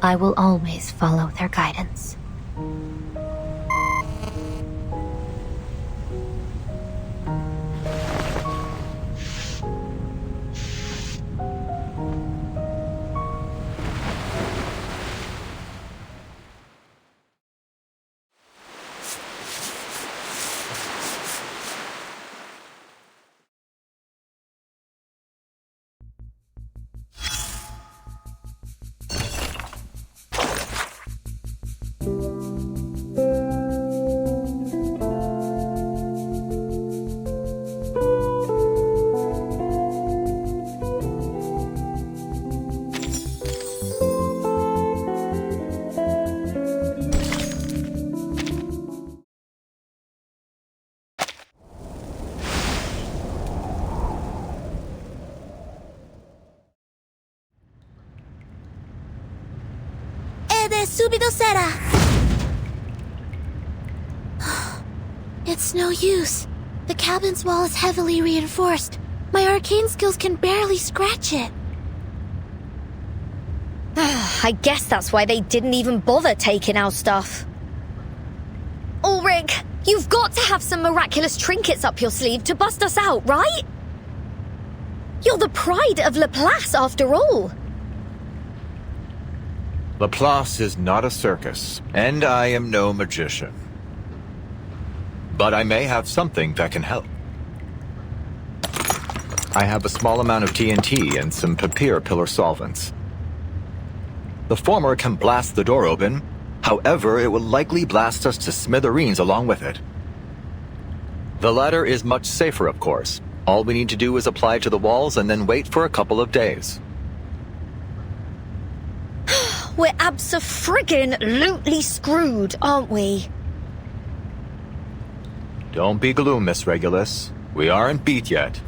I will always follow their guidance. Subido Sera! It's no use. The cabin's wall is heavily reinforced. My arcane skills can barely scratch it. I guess that's why they didn't even bother taking our stuff. Ulrich, you've got to have some miraculous trinkets up your sleeve to bust us out, right? You're the pride of Laplace, after all. Laplace is not a circus, and I am no magician. But I may have something that can help. I have a small amount of TNT and some papier pillar solvents. The former can blast the door open, however, it will likely blast us to smithereens along with it. The latter is much safer, of course. All we need to do is apply to the walls and then wait for a couple of days. We're abso-friggin-lutely screwed, aren't we? Don't be gloom, Miss Regulus. We aren't beat yet.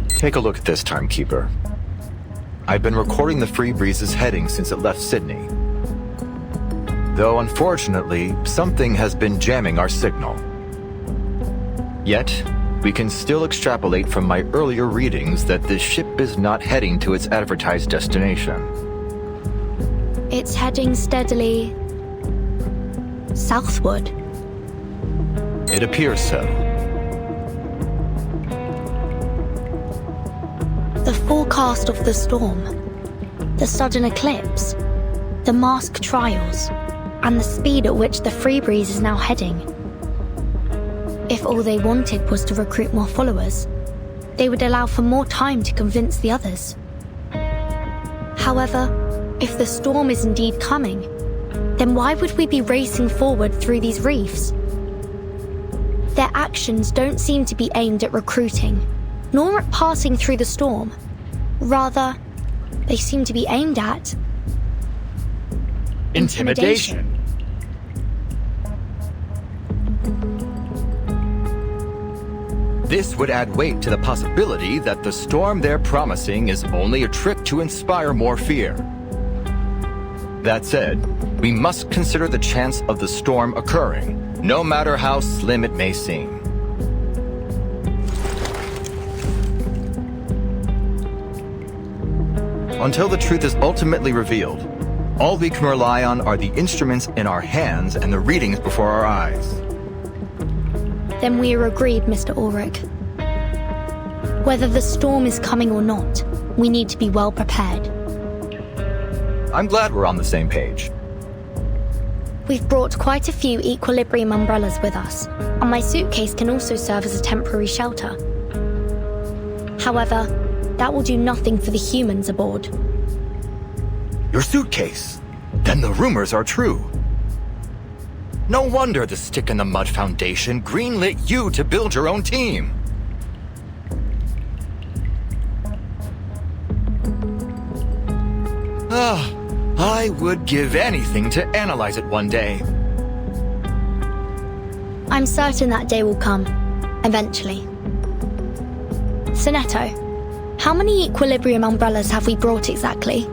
Take a look at this, Timekeeper. I've been recording the Free Breeze's heading since it left Sydney. Though unfortunately, something has been jamming our signal. Yet, we can still extrapolate from my earlier readings that this ship is not heading to its advertised destination. It's heading steadily southward. It appears so. The forecast of the storm, the sudden eclipse, the mask trials, and the speed at which the Free Breeze is now heading. If all they wanted was to recruit more followers, they would allow for more time to convince the others. However, if the storm is indeed coming, then why would we be racing forward through these reefs? Their actions don't seem to be aimed at recruiting, nor at passing through the storm. Rather, they seem to be aimed at intimidation. This would add weight to the possibility that the storm they're promising is only a trick to inspire more fear. That said, we must consider the chance of the storm occurring, no matter how slim it may seem. Until the truth is ultimately revealed, all we can rely on are the instruments in our hands and the readings before our eyes. Then we are agreed, Mr. Ulrich. Whether the storm is coming or not, we need to be well prepared. I'm glad we're on the same page. We've brought quite a few equilibrium umbrellas with us, and my suitcase can also serve as a temporary shelter. However, that will do nothing for the humans aboard. Your suitcase? Then the rumors are true. No wonder the Stick in the Mud Foundation greenlit you to build your own team. I would give anything to analyze it one day. I'm certain that day will come, eventually. Sonetto, how many equilibrium umbrellas have we brought exactly?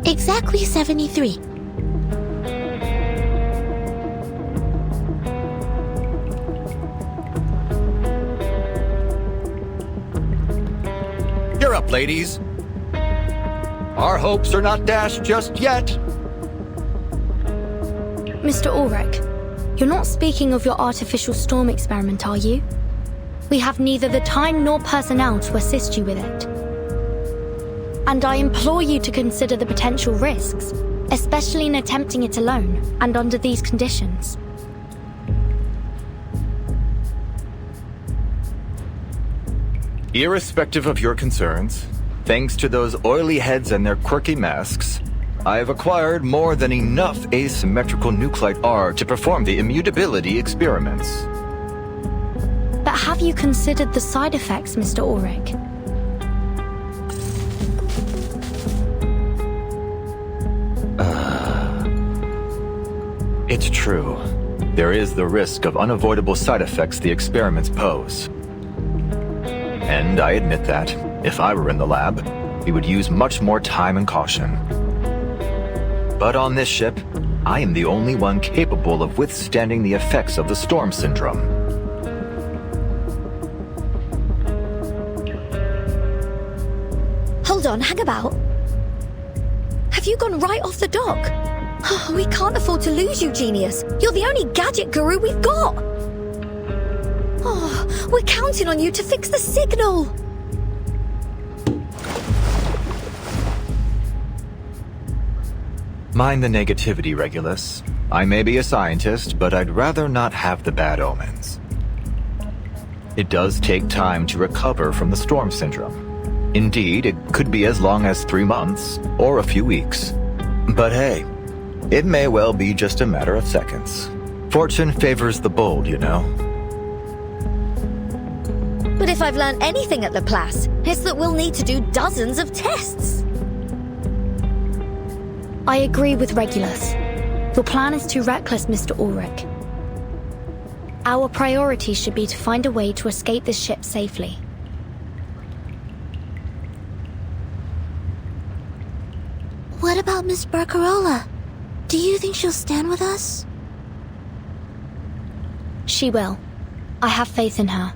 Exactly 73. You're up, ladies. Our hopes are not dashed just yet. Mr. Ulrich, you're not speaking of your artificial storm experiment, are you? We have neither the time nor personnel to assist you with it. And I implore you to consider the potential risks, especially in attempting it alone and under these conditions. Irrespective of your concerns, thanks to those oily heads and their quirky masks, I've acquired more than enough asymmetrical nuclide R to perform the immutability experiments. But have you considered the side effects, Mr. Ulrich? It's true. There is the risk of unavoidable side effects the experiments pose. And I admit that, if I were in the lab, we would use much more time and caution. But on this ship, I am the only one capable of withstanding the effects of the storm syndrome. Hold on, hang about. Have you gone right off the dock? Oh, we can't afford to lose you, genius. You're the only gadget guru we've got. Oh, we're counting on you to fix the signal. Mind the negativity, Regulus. I may be a scientist, but I'd rather not have the bad omens. It does take time to recover from the storm syndrome. Indeed, it could be as long as 3 months, or a few weeks. But hey, it may well be just a matter of seconds. Fortune favors the bold, you know. But if I've learned anything at Laplace, it's that we'll need to do dozens of tests. I agree with Regulus. Your plan is too reckless, Mr. Ulrich. Our priority should be to find a way to escape this ship safely. What about Miss Barcarola? Do you think she'll stand with us? She will. I have faith in her.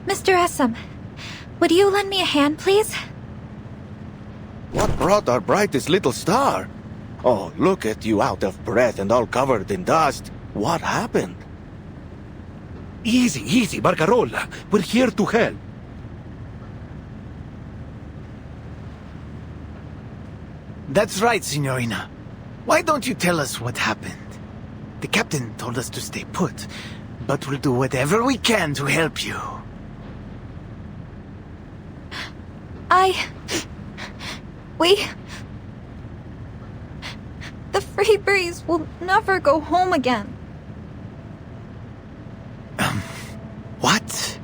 Mr. Essam, would you lend me a hand, please? What brought our brightest little star? Oh, look at you out of breath and all covered in dust. What happened? Easy, easy, Barcarola. We're here to help. That's right, Signorina. Why don't you tell us what happened? The captain told us to stay put, but we'll do whatever we can to help you. The Free Breeze will never go home again. What?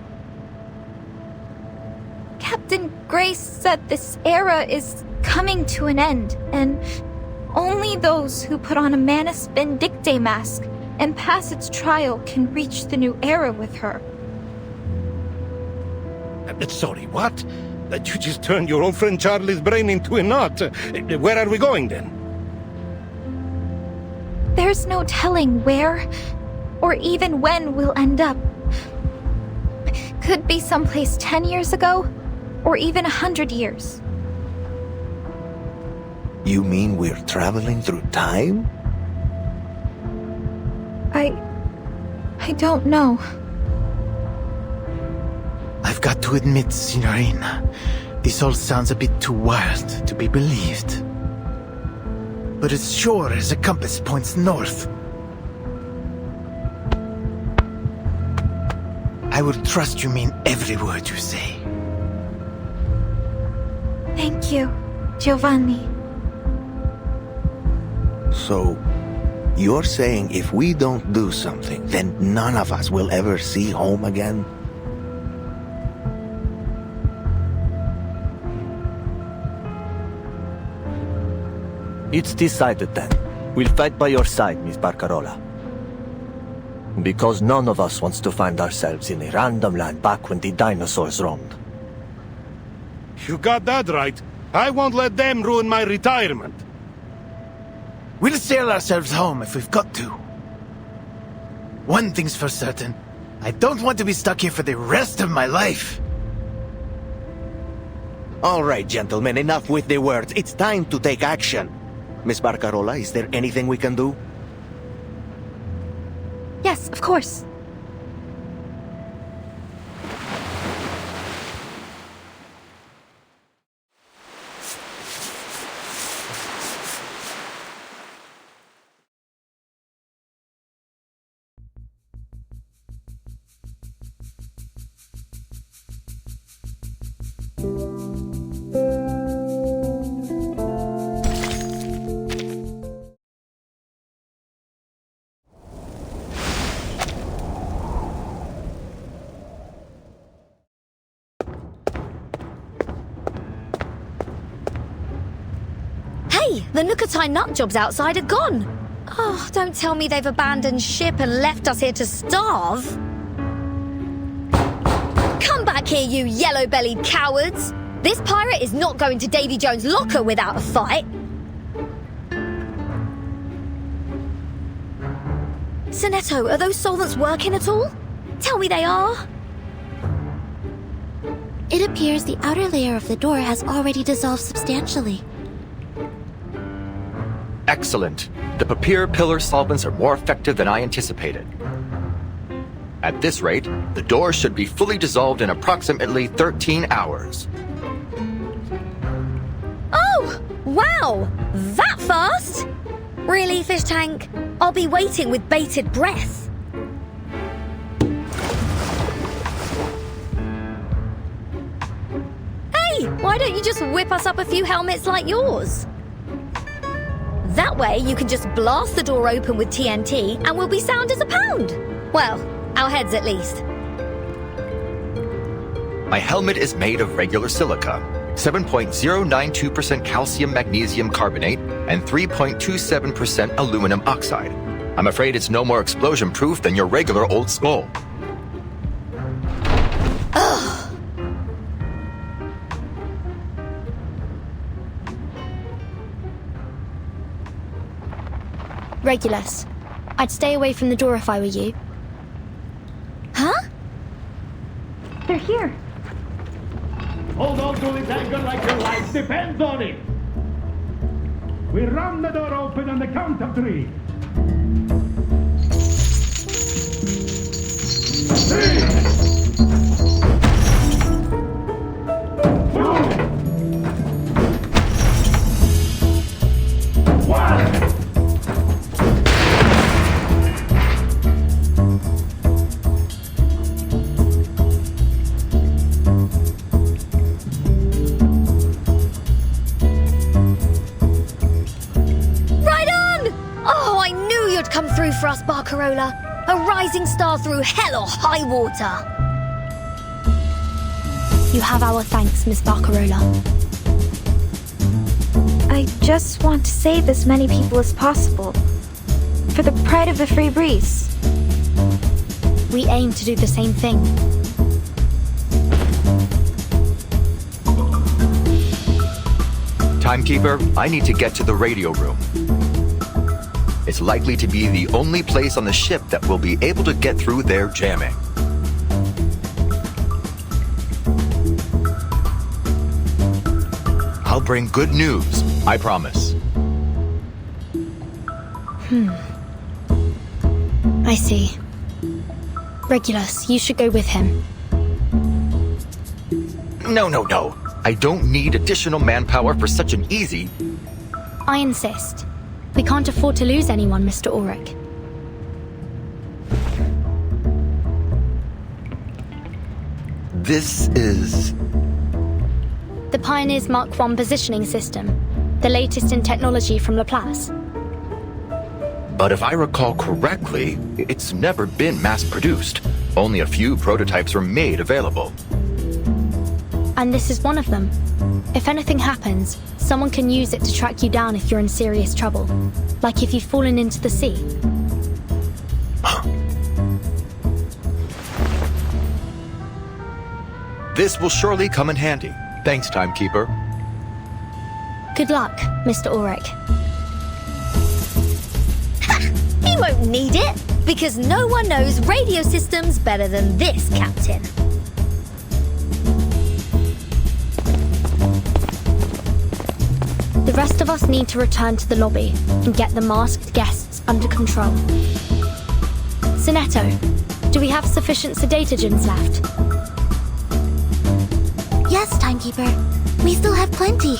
Captain Grace said this era is coming to an end, and only those who put on a Manus Vindictae mask and pass its trial can reach the new era with her. Sorry, what? You just turned your old friend Charlie's brain into a knot. Where are we going, then? There's no telling where or even when we'll end up. Could be someplace 10 years ago, or even 100 years. You mean we're traveling through time? I don't know. I've got to admit, Signorina, this all sounds a bit too wild to be believed. But as sure as a compass points north, I will trust you mean every word you say. Thank you, Giovanni. So, you're saying if we don't do something, then none of us will ever see home again? It's decided then. We'll fight by your side, Miss Barcarola. Because none of us wants to find ourselves in a random land back when the dinosaurs roamed. You got that right. I won't let them ruin my retirement. We'll sail ourselves home if we've got to. One thing's for certain. I don't want to be stuck here for the rest of my life. All right, gentlemen, enough with the words. It's time to take action. Miss Barcarola, is there anything we can do? Yes, of course. Hey, the Nukatai nut jobs outside are gone. Oh, don't tell me they've abandoned ship and left us here to starve. Come back here, you yellow-bellied cowards. This pirate is not going to Davy Jones' locker without a fight. Sonetto, are those solvents working at all? Tell me they are. It appears the outer layer of the door has already dissolved substantially. Excellent. The papier pillar solvents are more effective than I anticipated. At this rate, the door should be fully dissolved in approximately 13 hours. Oh, wow! That fast? Really, Fish Tank? I'll be waiting with bated breath. Hey, why why don't you just whip us up a few helmets like yours? That way you can just blast the door open with TNT and we'll be sound as a pound. Well, our heads at least. My helmet is made of regular silica, 7.092% calcium magnesium carbonate, and 3.27% aluminum oxide. I'm afraid it's no more explosion-proof than your regular old skull. Ugh. Regulus, I'd stay away from the door if I were you. Huh? They're here. Hold on to this anchor like your life depends on it. We ram the door open on the count of 3. 3, 2, 1. Come through for us, Barcarola. A rising star through hell or high water. You have our thanks, Miss Barcarola. I just want to save as many people as possible. For the pride of the free breeze. We aim to do the same thing. Timekeeper, I need to get to the radio room. It's likely to be the only place on the ship that will be able to get through their jamming. I'll bring good news, I promise. I see. Regulus, you should go with him. No. I don't need additional manpower for such an easy... I insist. We can't afford to lose anyone, Mr. Ulrich. This is... the Pioneer's Mark I positioning system, the latest in technology from Laplace. But if I recall correctly, it's never been mass-produced. Only a few prototypes were made available. And this is one of them. If anything happens, someone can use it to track you down if you're in serious trouble. Like if you've fallen into the sea. This will surely come in handy. Thanks, Timekeeper. Good luck, Mr. Ulrich. He won't need it, because no one knows radio systems better than this captain. The rest of us need to return to the lobby and get the masked guests under control. Sinetto, do we have sufficient sedatogens left? Yes, Timekeeper. We still have plenty.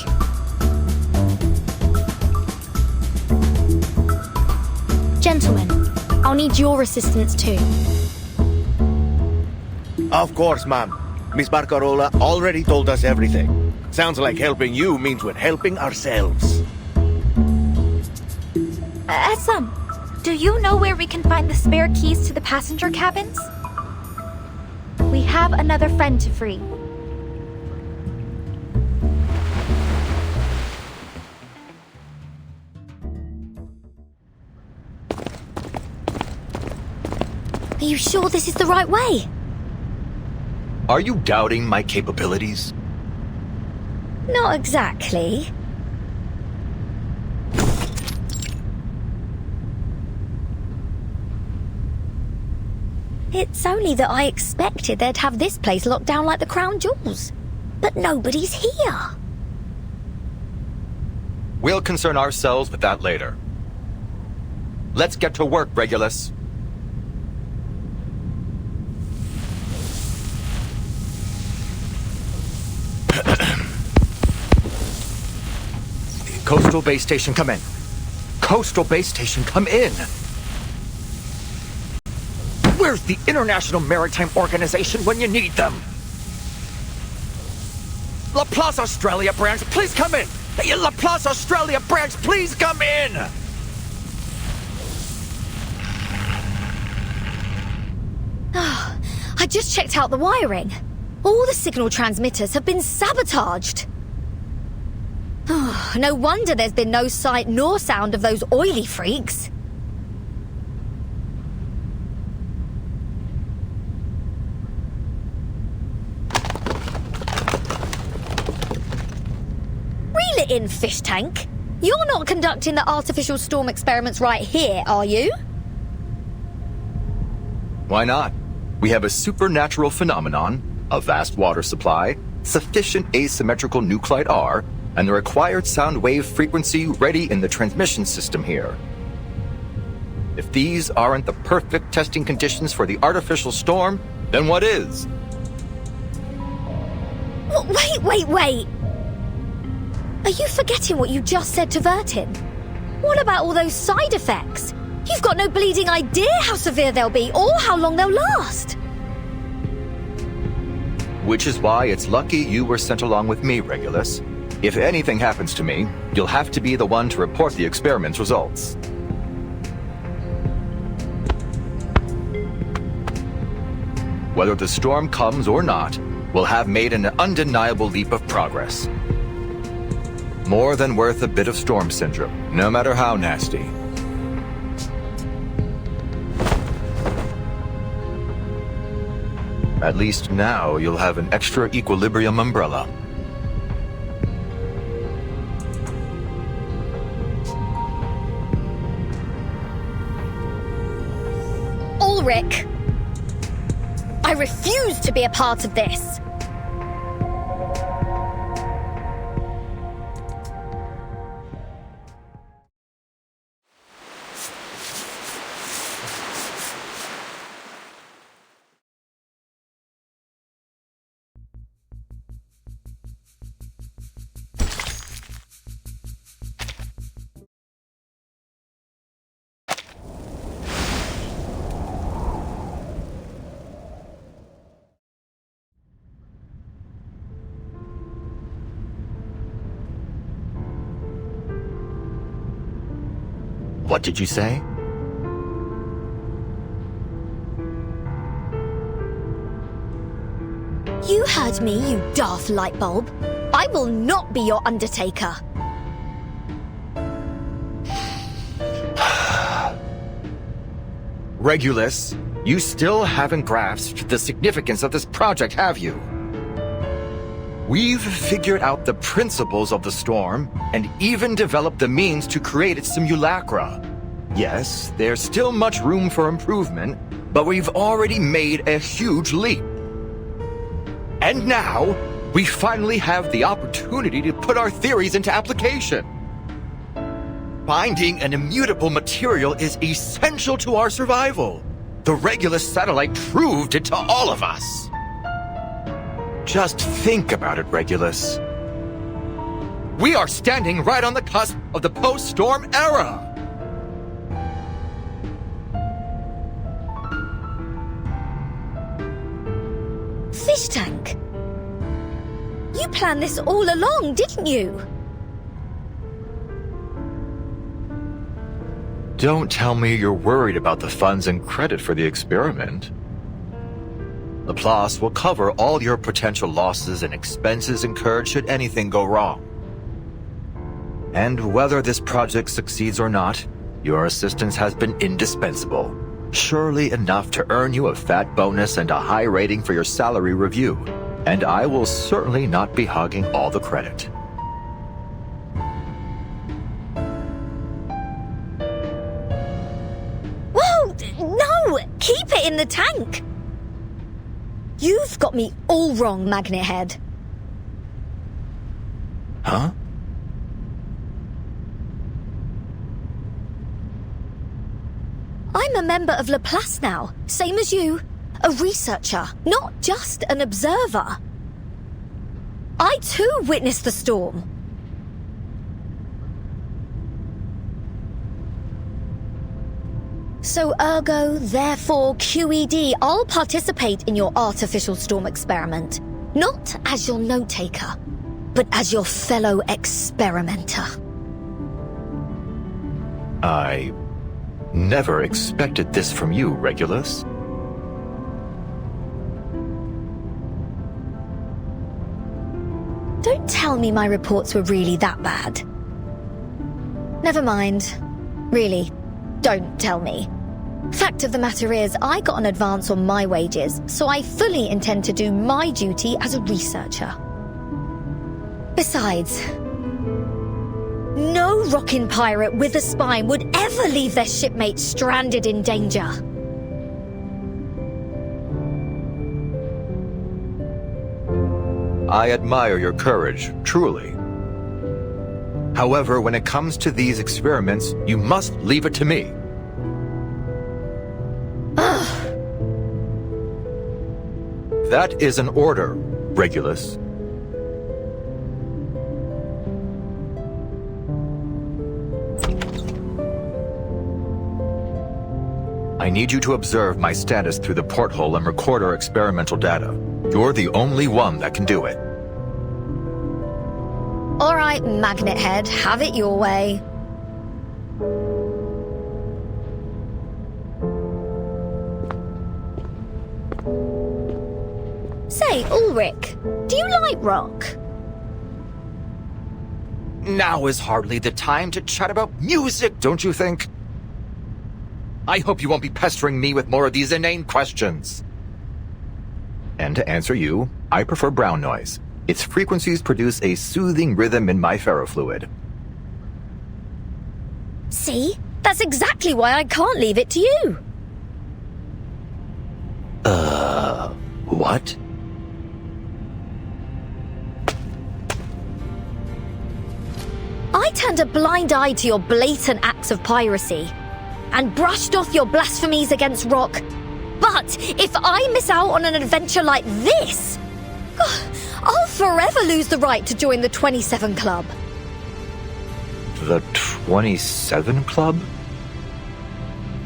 Gentlemen, I'll need your assistance too. Of course, ma'am. Miss Barcarola already told us everything. Sounds like helping you means we're helping ourselves. Esam, do you know where we can find the spare keys to the passenger cabins? We have another friend to free. Are you sure this is the right way? Are you doubting my capabilities? Not exactly. It's only that I expected they'd have this place locked down like the crown jewels. But nobody's here. We'll concern ourselves with that later. Let's get to work, Regulus. Coastal Base Station, come in. Coastal Base Station, come in. Where's the International Maritime Organization when you need them? Laplace Australia branch, please come in! Laplace Australia branch, please come in! I just checked out the wiring. All the signal transmitters have been sabotaged. No wonder there's been no sight nor sound of those oily freaks. Reel it in, fish tank. You're not conducting the artificial storm experiments right here, are you? Why not? We have a supernatural phenomenon, a vast water supply, sufficient asymmetrical nuclide R, and the required sound wave frequency ready in the transmission system here. If these aren't the perfect testing conditions for the artificial storm, then what is? Wait. Are you forgetting what you just said to Vertin? What about all those side effects? You've got no bleeding idea how severe they'll be or how long they'll last. Which is why it's lucky you were sent along with me, Regulus. If anything happens to me, you'll have to be the one to report the experiment's results. Whether the storm comes or not, we'll have made an undeniable leap of progress. More than worth a bit of storm syndrome, no matter how nasty. At least now you'll have an extra equilibrium umbrella. Ulrich! I refuse to be a part of this! What did you say? You heard me, you daft light bulb. I will not be your undertaker. Regulus, you still haven't grasped the significance of this project, have you? We've figured out the principles of the storm and even developed the means to create its simulacra. Yes, there's still much room for improvement, but we've already made a huge leap. And now, we finally have the opportunity to put our theories into application. Finding an immutable material is essential to our survival. The Regulus satellite proved it to all of us. Just think about it, Regulus. We are standing right on the cusp of the post-storm era. Fish tank. You planned this all along, didn't you? Don't tell me you're worried about the funds and credit for the experiment. Laplace will cover all your potential losses and expenses incurred should anything go wrong. And whether this project succeeds or not, your assistance has been indispensable. Surely enough to earn you a fat bonus and a high rating for your salary review. And I will certainly not be hogging all the credit. Whoa! No! Keep it in the tank! You've got me all wrong, Magnet Head. Huh? I'm a member of Laplace now, same as you. A researcher, not just an observer. I too witnessed the storm. So ergo, therefore, QED, I'll participate in your artificial storm experiment. Not as your note-taker, but as your fellow experimenter. I never expected this from you, Regulus. Don't tell me my reports were really that bad. Never mind. Really, don't tell me. Fact of the matter is, I got an advance on my wages, so I fully intend to do my duty as a researcher. Besides, no rockin' pirate with a spine would ever leave their shipmates stranded in danger. I admire your courage, truly. However, when it comes to these experiments, you must leave it to me. That is an order, Regulus. I need you to observe my status through the porthole and record our experimental data. You're the only one that can do it. All right, Magnet Head, have it your way. Say, Ulrich, do you like rock? Now is hardly the time to chat about music, don't you think? I hope you won't be pestering me with more of these inane questions. And to answer you, I prefer brown noise. Its frequencies produce a soothing rhythm in my ferrofluid. See? That's exactly why I can't leave it to you. What? I turned a blind eye to your blatant acts of piracy and brushed off your blasphemies against rock. But if I miss out on an adventure like this, I'll forever lose the right to join the 27 Club. The 27 Club?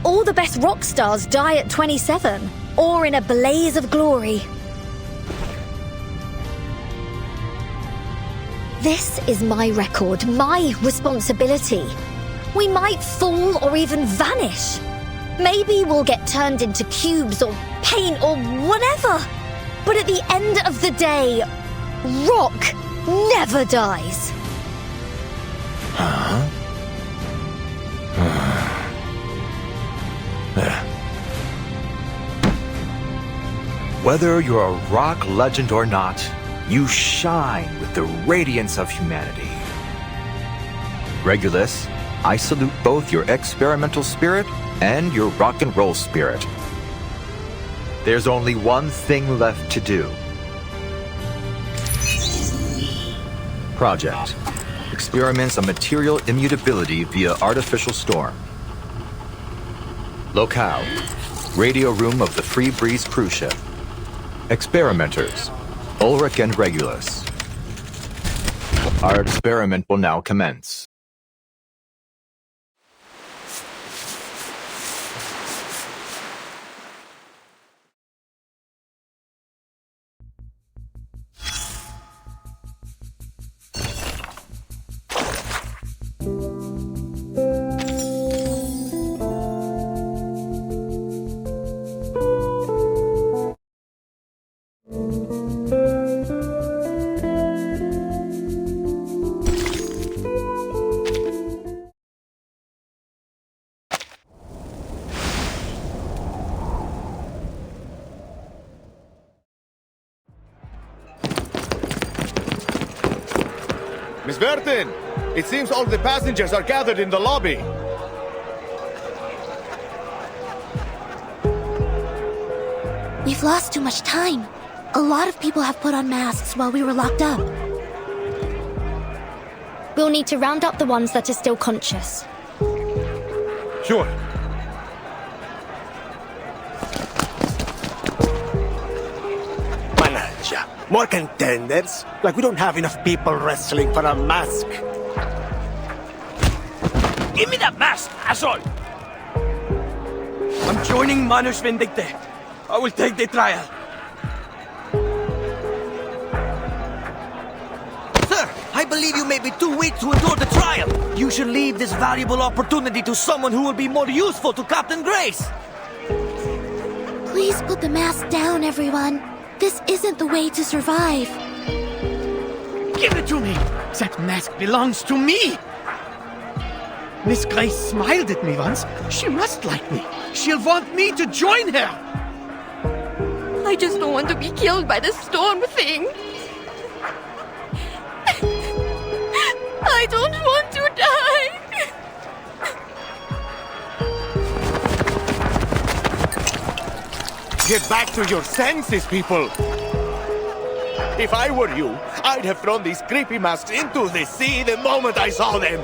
All the best rock stars die at 27, or in a blaze of glory. This is my record, my responsibility. We might fall or even vanish. Maybe we'll get turned into cubes or paint or whatever. But at the end of the day, rock never dies. Huh? Whether you're a rock legend or not, you shine with the radiance of humanity. Regulus, I salute both your experimental spirit and your rock and roll spirit. There's only one thing left to do. Project. Experiments on material immutability via artificial storm. Locale. Radio room of the Free Breeze cruise ship. Experimenters. Ulrich and Regulus. Our experiment will now commence. Miss Bertin, it seems all the passengers are gathered in the lobby. We've lost too much time. A lot of people have put on masks while we were locked up. We'll need to round up the ones that are still conscious. Sure. Manager, more contenders? Like we don't have enough people wrestling for a mask. Give me that mask, asshole! I'm joining Manus Vindicte. I will take the trial. Sir, believe you may be too weak to endure the trial. You should leave this valuable opportunity to someone who will be more useful to Captain Grace. Please put the mask down, everyone. This isn't the way to survive. Give it to me! That mask belongs to me! Miss Grace smiled at me once. She must like me. She'll want me to join her. I just don't want to be killed by the storm thing. I don't want to die. Get back to your senses, people! If I were you, I'd have thrown these creepy masks into the sea the moment I saw them!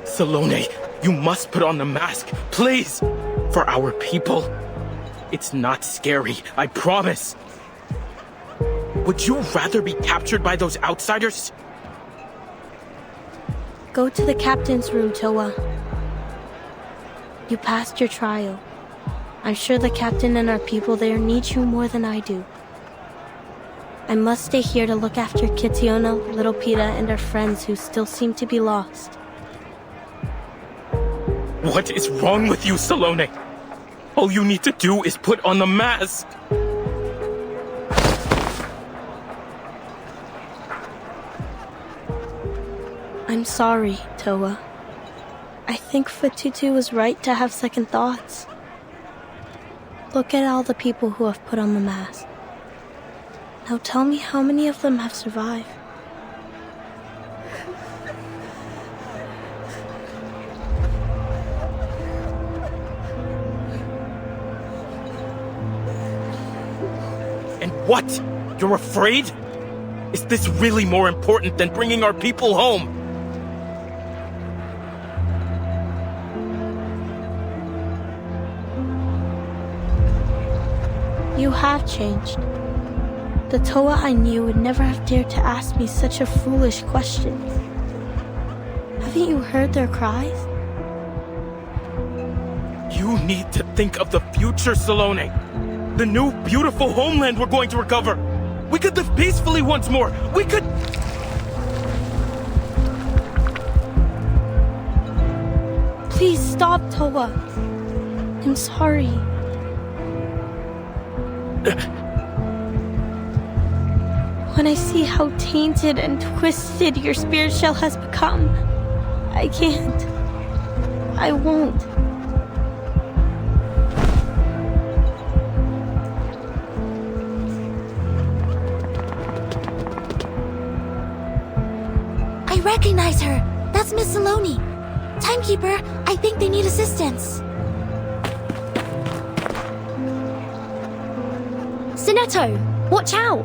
Salome, you must put on the mask, please! For our people. It's not scary, I promise. Would you rather be captured by those outsiders? Go to the captain's room, Toa. You passed your trial. I'm sure the captain and our people there need you more than I do. I must stay here to look after Kitiona, Little Pita, and our friends who still seem to be lost. What is wrong with you, Salome? All you need to do is put on the mask. I'm sorry, Toa. I think Fatutu was right to have second thoughts. Look at all the people who have put on the mask. Now tell me how many of them have survived. And what? You're afraid? Is this really more important than bringing our people home? You have changed. The Toa I knew would never have dared to ask me such a foolish question. Haven't you heard their cries? You need to think of the future, Salome. The new, beautiful homeland we're going to recover. We could live peacefully once more. We could... Please stop, Toa. I'm sorry. When I see how tainted and twisted your spirit shell has become, I can't. I won't. I recognize her. That's Miss Saloni. Timekeeper, I think they need assistance. Sinetto, watch out!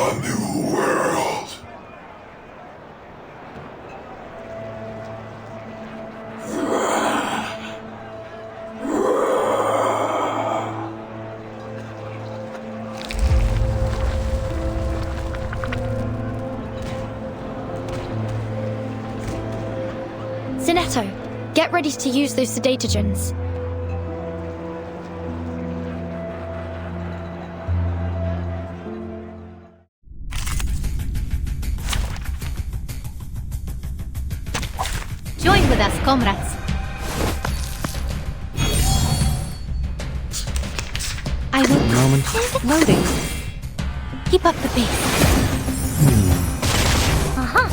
A new world. Sinetto, get ready to use those sedatogens. Join with us, comrades. I will... Moment. Loading. Keep up the pace. Aha!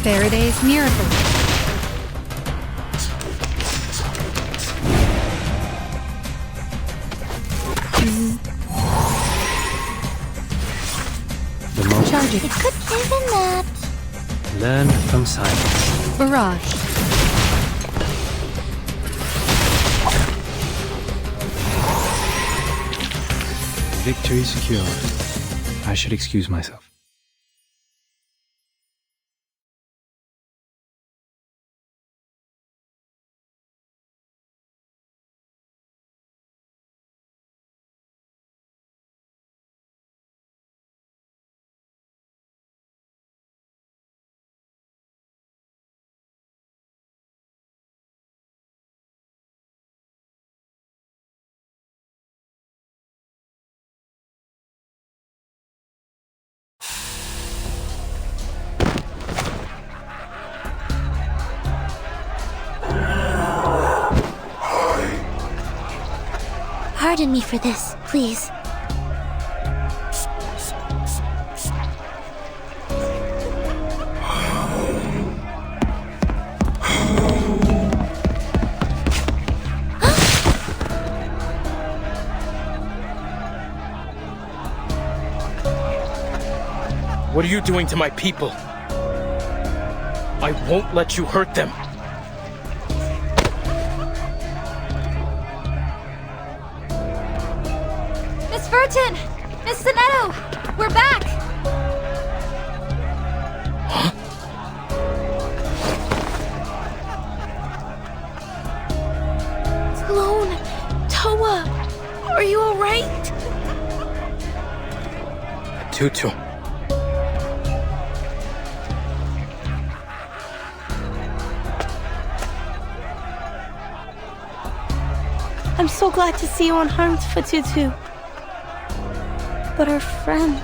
Faraday's miracle. The moment. Charging. It could even that. Learn from silence. Barrage. Victory secured. I should excuse myself. Pardon me for this, please. What are you doing to my people? I won't let you hurt them. Miss Burton! Miss Sonetto! We're back! Sloane! Toa! Are you alright? Tutu. I'm so glad to see you unharmed, Fatutu. But our friends...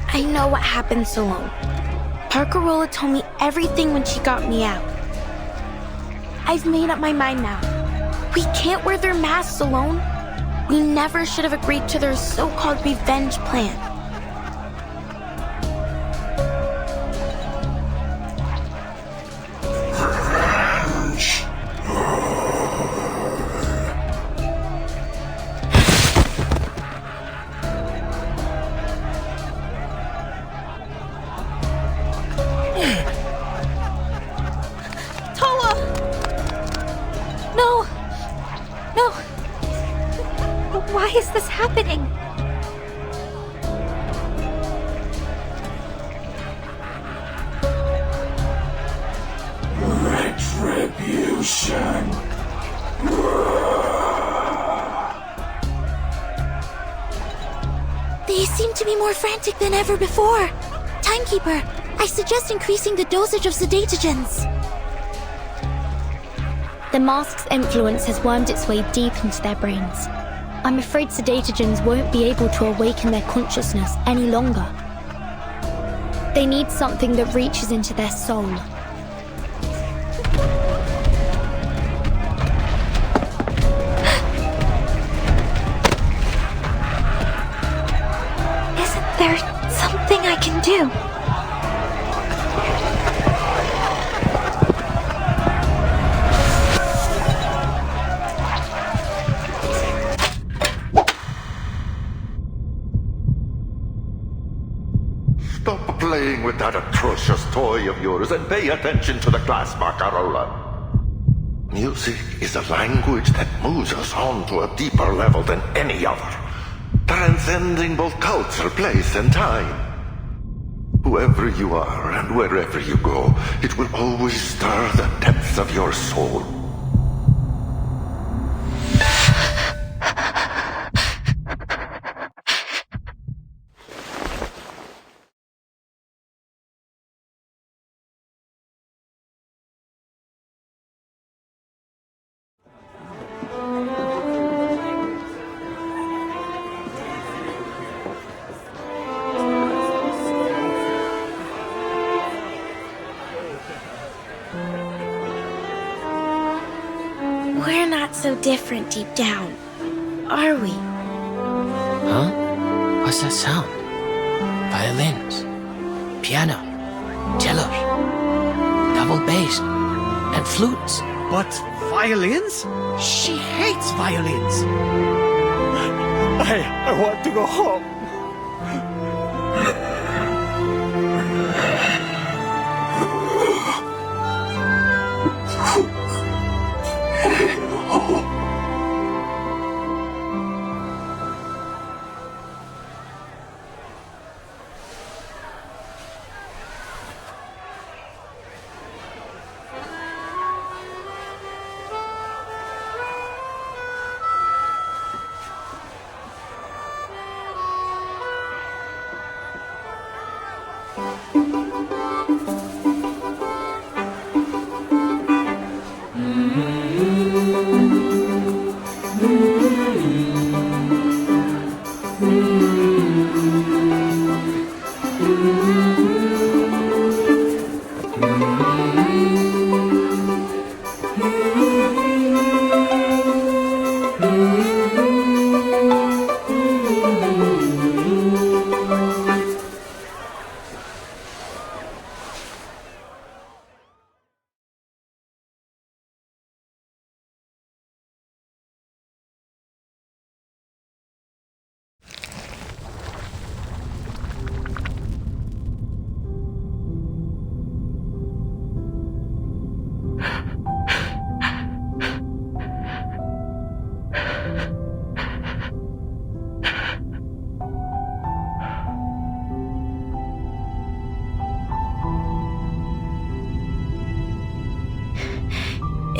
I know what happened, Sloane. Parkerola told me everything when she got me out. I've made up my mind now. We can't wear their masks, Sloane. We never should have agreed to their so-called revenge plan. Why is this happening? Retribution. They seem to be more frantic than ever before. Timekeeper, I suggest increasing the dosage of sedatogens. The mask's influence has wormed its way deep into their brains. I'm afraid sedatogens won't be able to awaken their consciousness any longer. They need something that reaches into their soul. Isn't there something I can do? Stop playing with that atrocious toy of yours and pay attention to the class, Barcarola. Music is a language that moves us on to a deeper level than any other, transcending both culture, place, and time. Whoever you are and wherever you go, it will always stir the depths of your soul. We're not so different deep down, are we? Huh? What's that sound? Violins, piano, cellos, double bass, and flutes. But violins? She hates violins. I want to go home.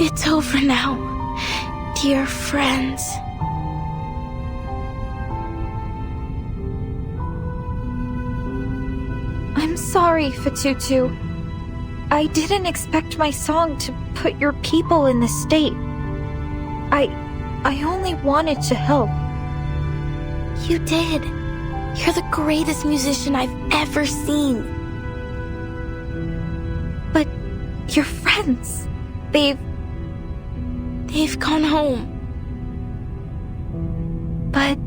It's over now, dear friends. I'm sorry, Fatutu. I didn't expect my song to put your people in this state. I only wanted to help. You did. You're the greatest musician I've ever seen. But your friends, they've gone home. But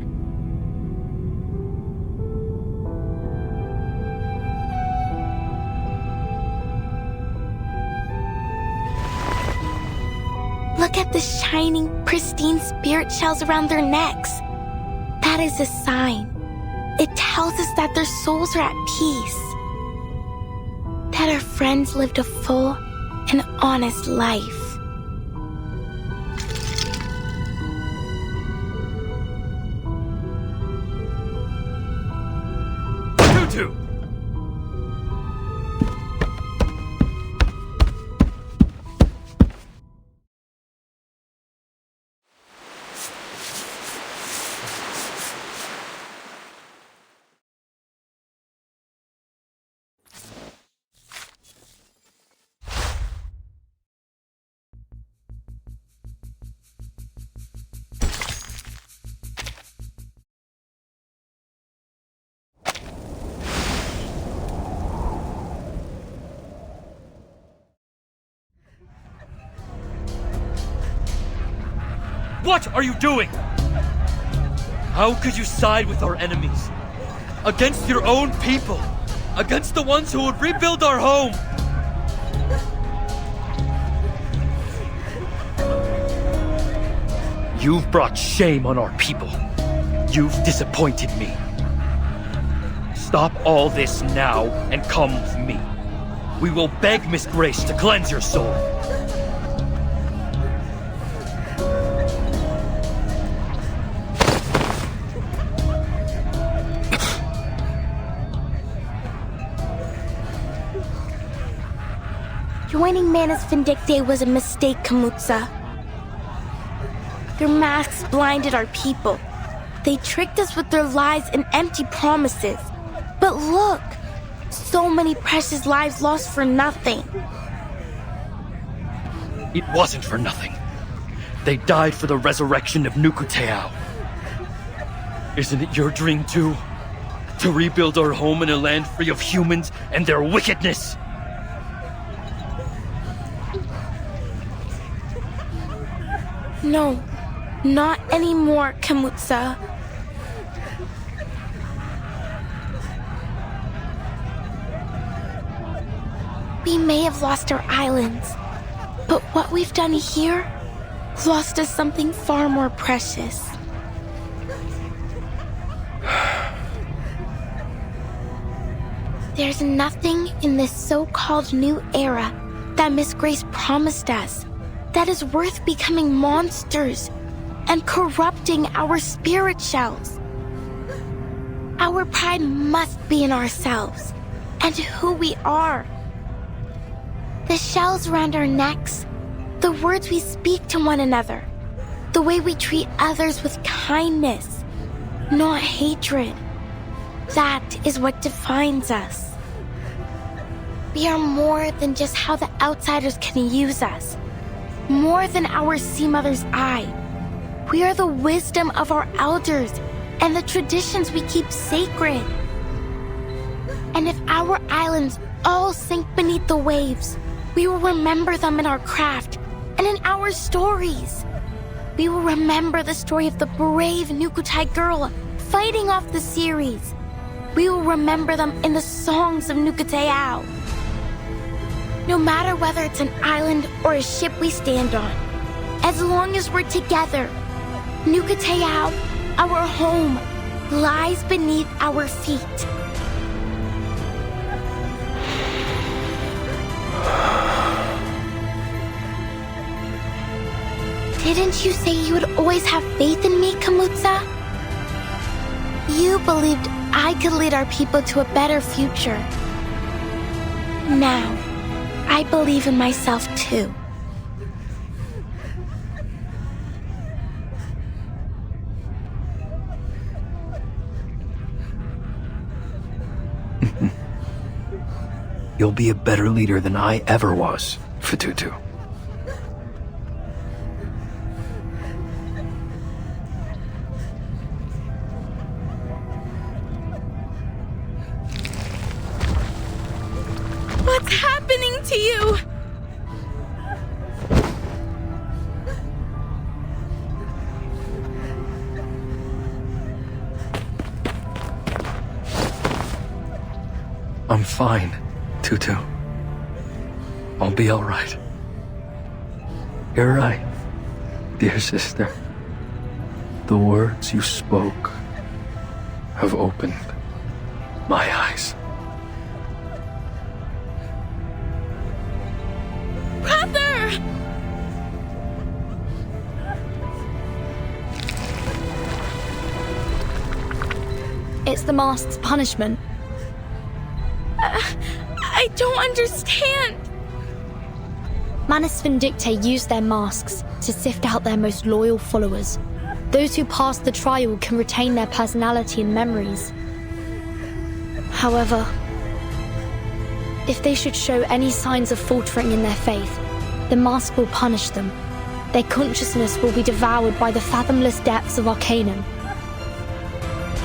look at the shining, pristine spirit shells around their necks. That is a sign. It tells us that their souls are at peace. That our friends lived a full and honest life. Tutu! What are you doing? How could you side with our enemies? Against your own people? Against the ones who would rebuild our home? You've brought shame on our people. You've disappointed me. Stop all this now and come with me. We will beg Miss Grace to cleanse your soul. Joining Manus Vindictae was a mistake, Kamutsa. Their masks blinded our people. They tricked us with their lies and empty promises. But look, so many precious lives lost for nothing. It wasn't for nothing. They died for the resurrection of Nukuteao. Isn't it your dream too? To rebuild our home in a land free of humans and their wickedness? No, not anymore, Kamutsa. We may have lost our islands, but what we've done here lost us something far more precious. There's nothing in this so-called new era that Miss Grace promised us that is worth becoming monsters and corrupting our spirit shells. Our pride must be in ourselves and who we are. The shells around our necks, the words we speak to one another, the way we treat others with kindness, not hatred. That is what defines us. We are more than just how the outsiders can use us. More than our sea mother's eye. We are the wisdom of our elders and the traditions we keep sacred. And if our islands all sink beneath the waves, we will remember them in our craft and in our stories. We will remember the story of the brave Nukutai girl fighting off the series. We will remember them in the songs of Nukuteao. No matter whether it's an island or a ship we stand on, as long as we're together, Nukuteao, our home, lies beneath our feet. Didn't you say you would always have faith in me, Kamutsa? You believed I could lead our people to a better future. Now, I believe in myself too. You'll be a better leader than I ever was, Fatutu. What's happening to you? I'm fine, Tutu. I'll be alright. You're right, dear sister. The words you spoke have opened my eyes. Brother! It's the mask's punishment. I don't understand. Manus Vindictae used their masks to sift out their most loyal followers. Those who pass the trial can retain their personality and memories. However, if they should show any signs of faltering in their faith, the mask will punish them. Their consciousness will be devoured by the fathomless depths of Arcanum,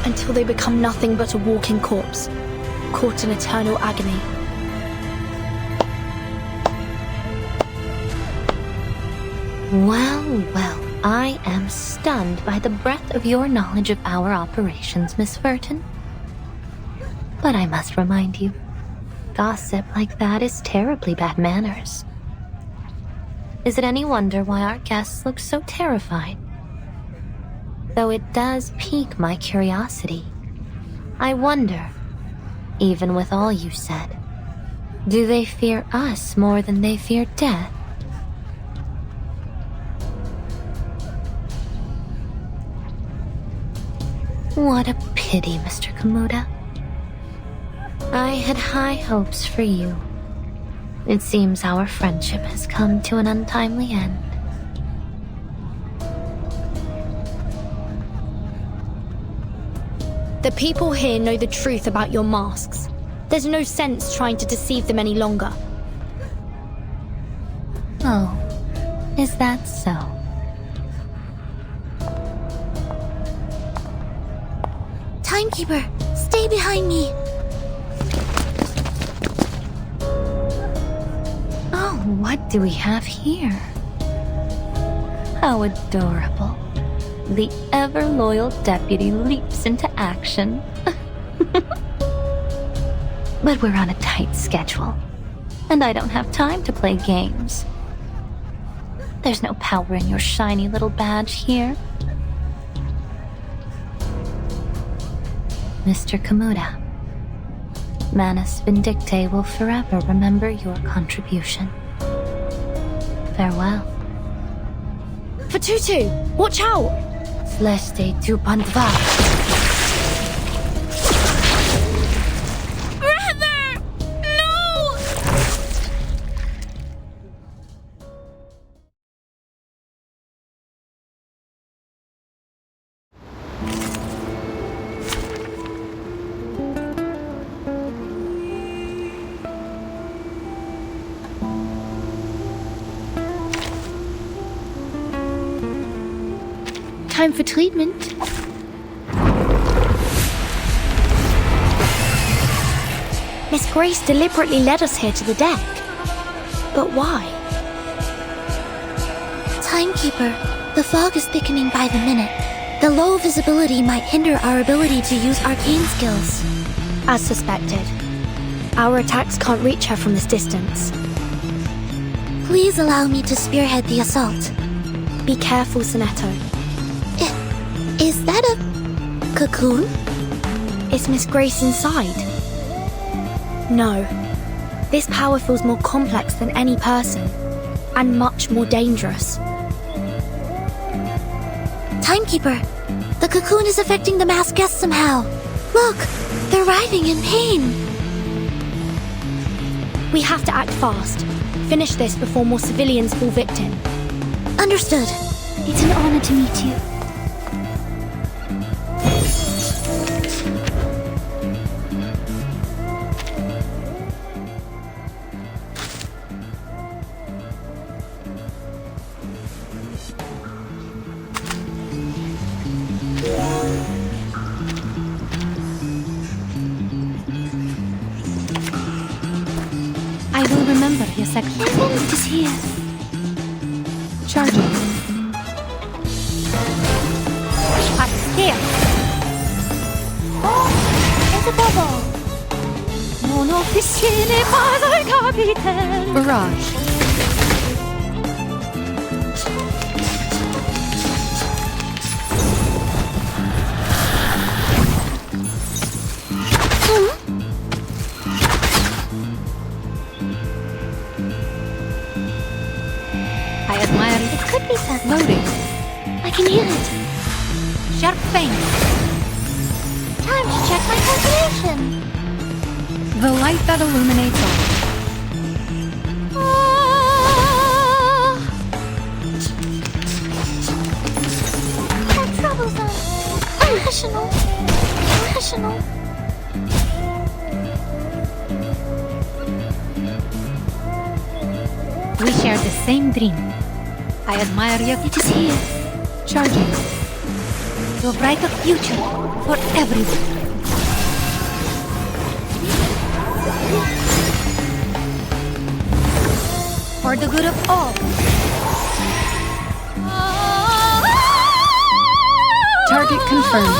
until they become nothing but a walking corpse, caught in eternal agony. Well, well, I am stunned by the breadth of your knowledge of our operations, Miss Furton. But I must remind you, gossip like that is terribly bad manners. Is it any wonder why our guests look so terrified? Though it does pique my curiosity. I wonder, even with all you said, do they fear us more than they fear death? What a pity, Mr. Kamuda. I had high hopes for you. It seems our friendship has come to an untimely end. The people here know the truth about your masks. There's no sense trying to deceive them any longer. Oh, is that so? Timekeeper, stay behind me. Oh, what do we have here? How adorable. The ever-loyal deputy leaps into action. But we're on a tight schedule, and I don't have time to play games. There's no power in your shiny little badge here. Mr. Kamuda, Manus Vindictae will forever remember your contribution. Farewell. Fatutu, watch out! Fleste tu pandva. Brother! No! Time for treatment. Miss Grace deliberately led us here to the deck. But why? Timekeeper, the fog is thickening by the minute. The low visibility might hinder our ability to use arcane skills. As suspected. Our attacks can't reach her from this distance. Please allow me to spearhead the assault. Be careful, Sonetto. Is that a cocoon? Is Miss Grace inside? No. This power feels more complex than any person, and much more dangerous. Timekeeper, the cocoon is affecting the masked guests somehow. Look, they're writhing in pain. We have to act fast. Finish this before more civilians fall victim. Understood. It's an honor to meet you. secretary. It is here. Charging. Hot scale. Oh, it's a bubble. Monofficine father capitan. Barrage. I admire it. It could be that. Loading. I can hear it. Sharp fang. Time to check my calculation. The light that illuminates all. That troublesome. Irrational. Irrational. We share the same dream. I admire you. It is here. Charging. To a brighter future for everyone. For the good of all. Target confirmed.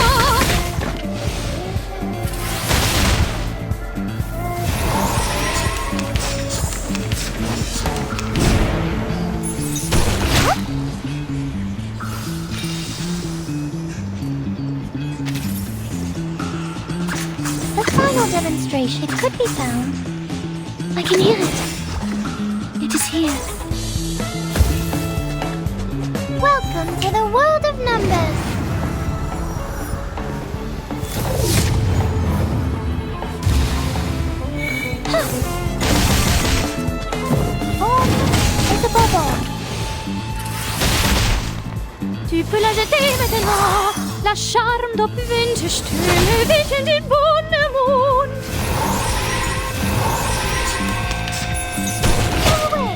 The final demonstration. It could be found. I can hear it. It is here. Welcome to the world of numbers. Oh, it's a bubble. Tu peux la jeter maintenant. La charme dopp vinterstille, vilken din bonde mond. Go away.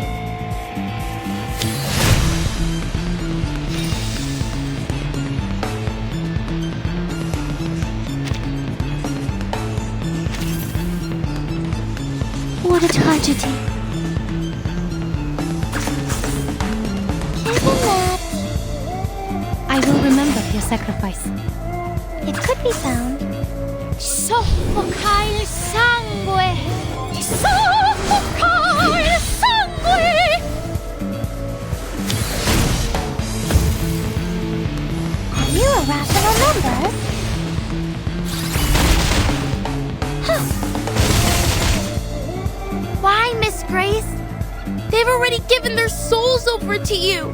What a tragedy. Isn't that? I will remember your sacrifice. It could be found. Soffoca il sangue! Soffoca il sangue! Are you irrational numbers? Huh. Why, Miss Grace? They've already given their souls over to you.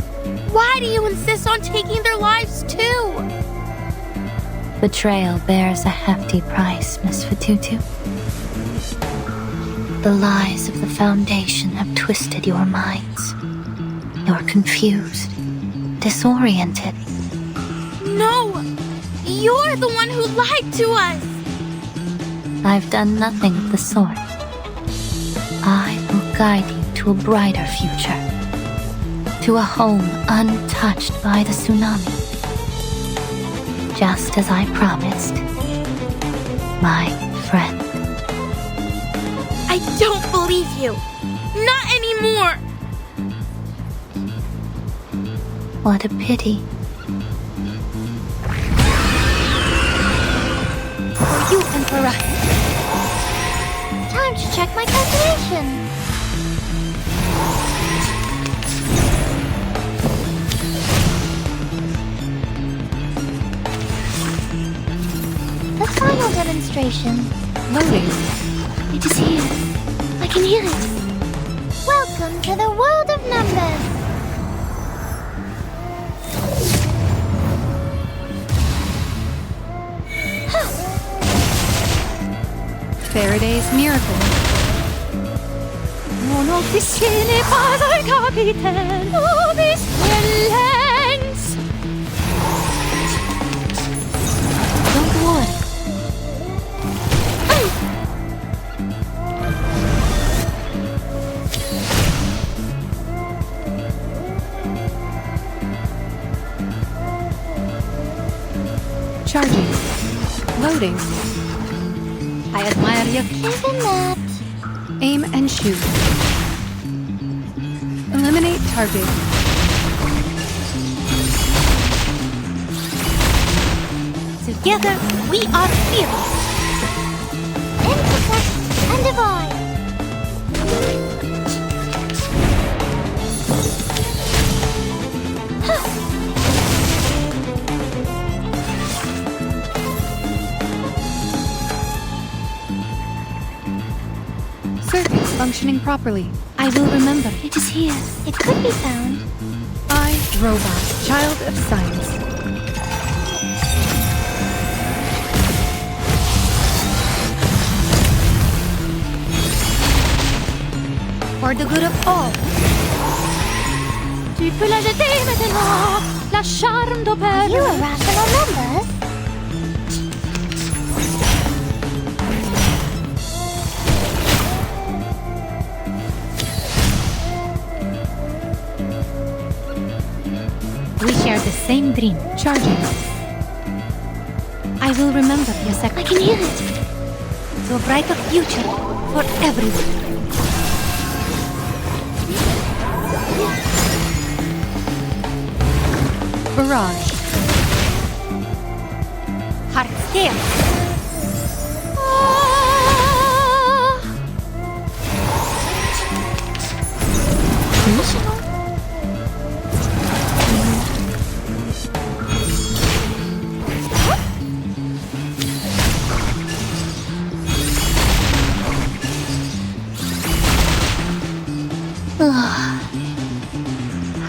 Why do you insist on taking their lives too? Betrayal bears a hefty price, Miss Fatutu. The lies of the Foundation have twisted your minds. You're confused, disoriented. No! You're the one who lied to us! I've done nothing of the sort. I will guide you to a brighter future. To a home untouched by the tsunami. Just as I promised, my friend. I don't believe you. Not anymore. What a pity. For you, Emperor. Time to check my calculation. The final demonstration. Loading. It is here. I can hear it. Welcome to the world of numbers. Faraday's miracle. Monofficine father capitan. Oh, this violence. Don't worry. Charging. Loading. I admire you. Isn't that? Aim and shoot. Eliminate target. Together, we are fearless. Intersect and divide. Circuits functioning properly. I will remember. It is here. It could be found. I, Robot, child of science. For the good of all. Tu peux la jeter maintenant, la charme d'opère. You are rational numbers. We share the same dream. Charging. I will remember your I can hear it. To a brighter future for everyone. barrage. Heart steel.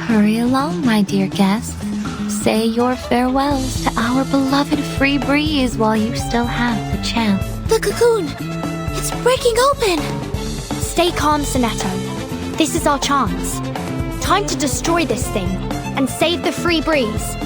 Hurry along, my dear guest. Say your farewells to our beloved free breeze while you still have the chance. The cocoon! It's breaking open! Stay calm, Sonetto. This is our chance. Time to destroy this thing and save the free breeze.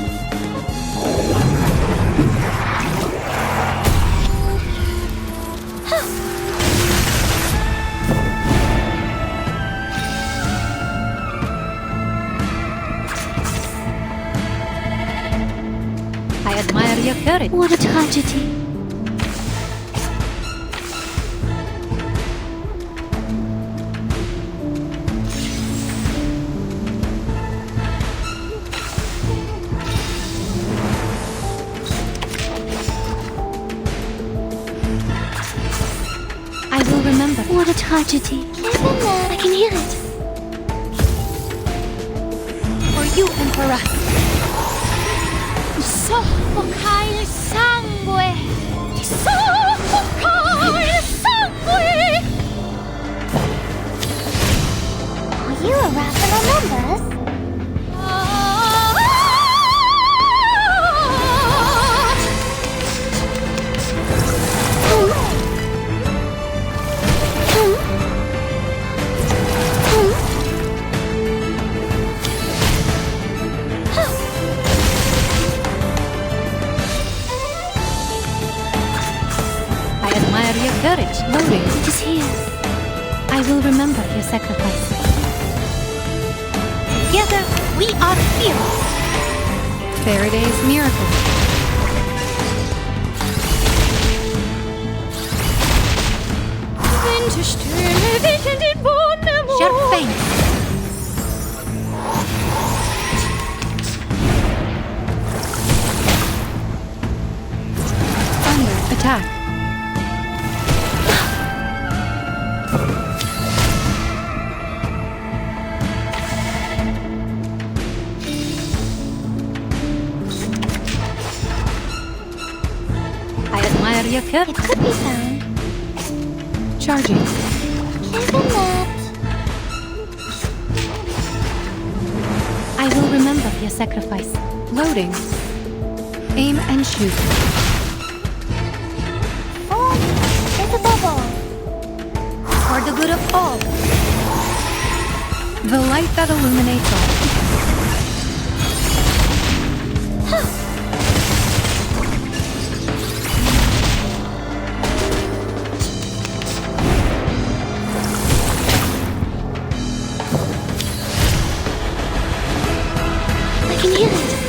I admire your courage. What a tragedy. I will remember. What a tragedy. I can hear it. For you and for us. Soffoca il sangue! Ti soffoca il sangue! Are you a rational numbers? Your courage. Loading. It is here. I will remember your sacrifice. Together, we are fearless. Faraday's miracle. Sharp fang. Thunder attack. Your courage. It could be found. Charging. Careful that. I will remember your sacrifice. Loading. Aim and shoot. Oh, there's a bubble. For the good of all. The light that illuminates all.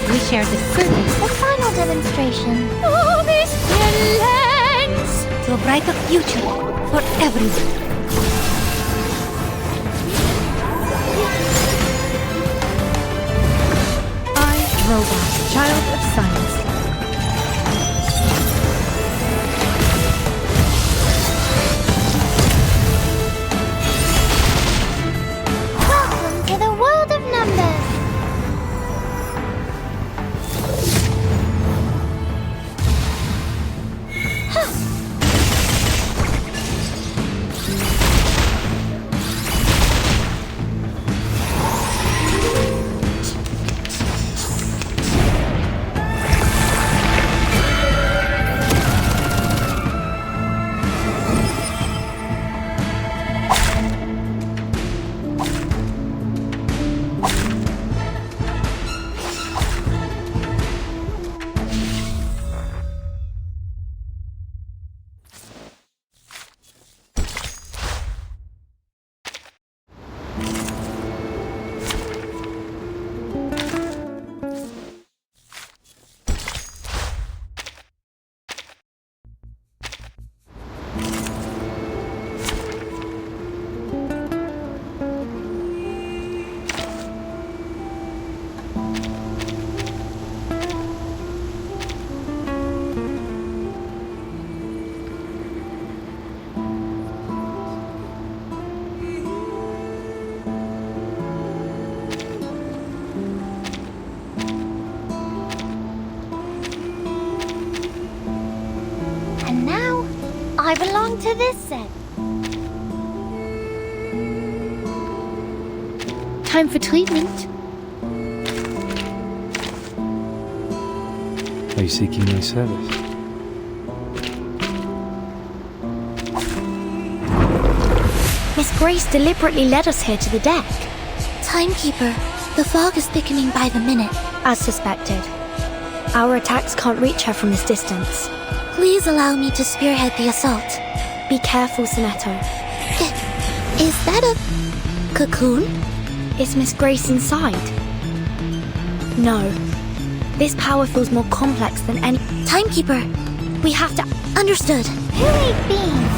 We share the surface. The final demonstration. Oh, this talents! To a brighter future for everyone. robot, child of science. Welcome to the world of numbers. And now, I belong to this set. Time for treatment. Are you seeking my service? Miss Grace deliberately led us here to the deck. Timekeeper, the fog is thickening by the minute. As suspected. Our attacks can't reach her from this distance. Please allow me to spearhead the assault. Be careful, Sonetto. Is that a cocoon? Is Miss Grace inside? No. This power feels more complex than any... Timekeeper, we have to... Understood. Who ate beans?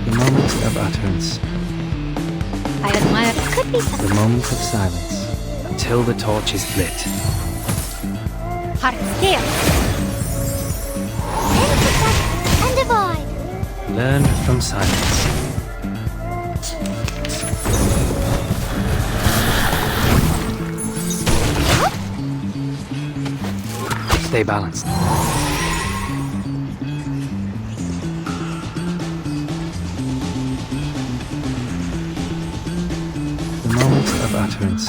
The moment of utterance. I admire... Could be The moment of silence. Until the torch is lit. Heart here. intersect and divide. Learn from silence. Stay balanced. The moment of utterance.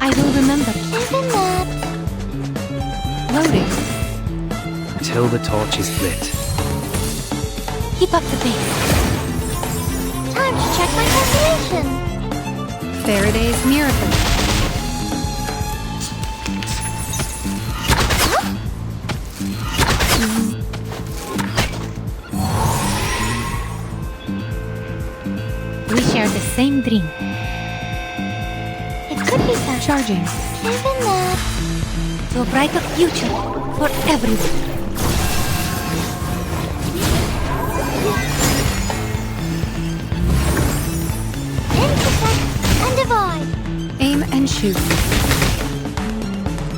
I will remember. Isn't that? Loading. Until the torch is lit. Keep up the pace. Time to check my calculation. Faraday's miracle. We share the same dream. It could be that. Charging. Isn't that? To a brighter future for everyone. Intersect and divide. Aim and shoot.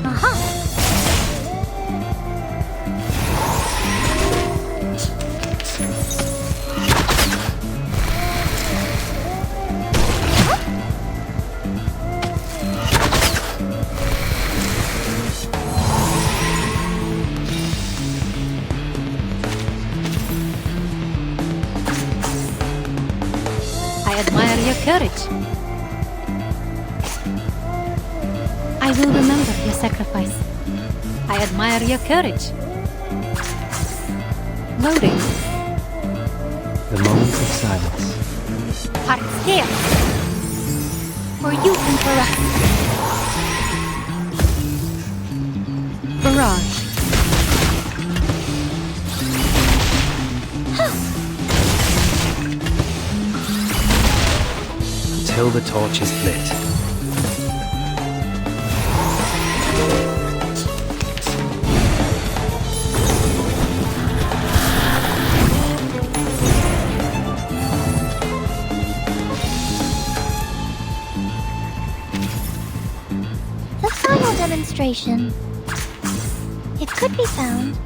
Aha. I admire your courage. I will remember your sacrifice. I admire your courage. Loading. The moment of silence. Hearts here. For you, Emperor. Barrage. until the torch is lit. The final demonstration. It could be found.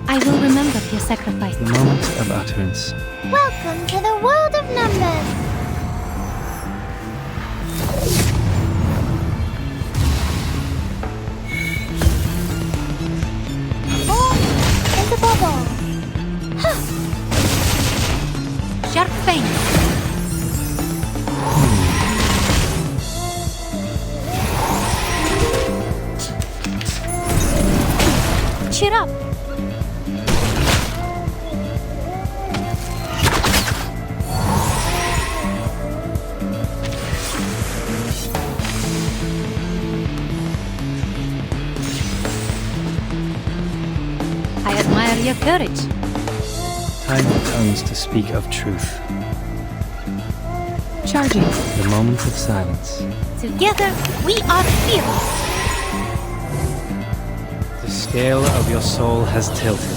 I will remember your sacrifice. The moment of utterance. Welcome to the world of numbers. Oh, it's a bubble. Huh. Sharp fangs. Cheer up. I admire your courage. Time for tongues to speak of truth. Charging. The moment of silence. Together, we are fearless. The scale of your soul has tilted.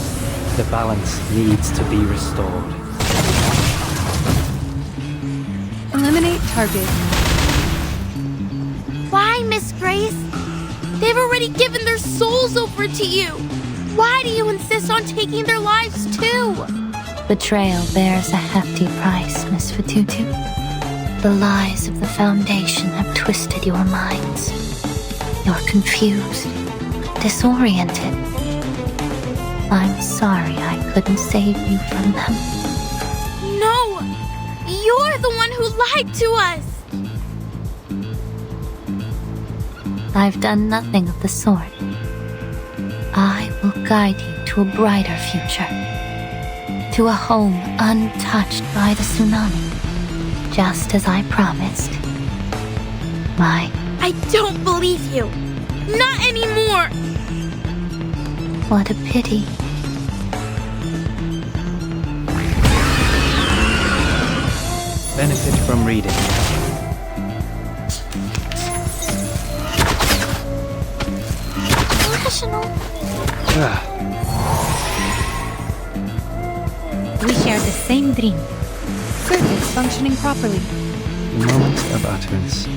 The balance needs to be restored. Eliminate target. Why, Miss Grace? They've already given their souls over to you. Why do you insist on taking their lives too? Betrayal bears a hefty price, Miss Fatutu. The lies of the Foundation have twisted your minds. You're confused, disoriented. I'm sorry I couldn't save you from them. No! You're the one who lied to us! I've done nothing of the sort. I will guide you to a brighter future. To a home untouched by the tsunami. Just as I promised. I don't believe you! Not anymore! What a pity. Benefit from reading. Rational. We share the same dream. Circuits functioning properly. The moment of utterance.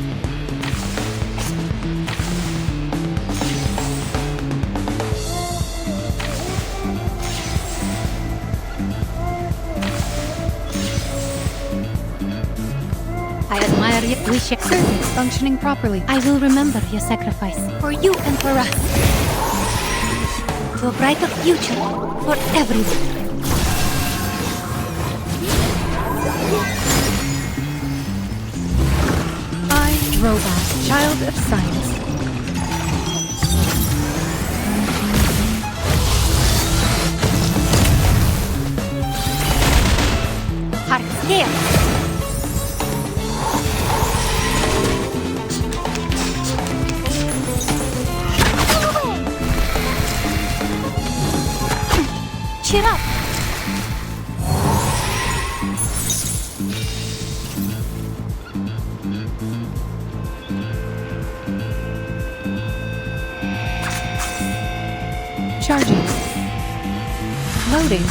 I admire you. We share Circuits functioning properly. I will remember your sacrifice for you and for us. To a brighter future for everyone. I, Robot, child of science. Heart scale. Cheer up. Charging. Loading.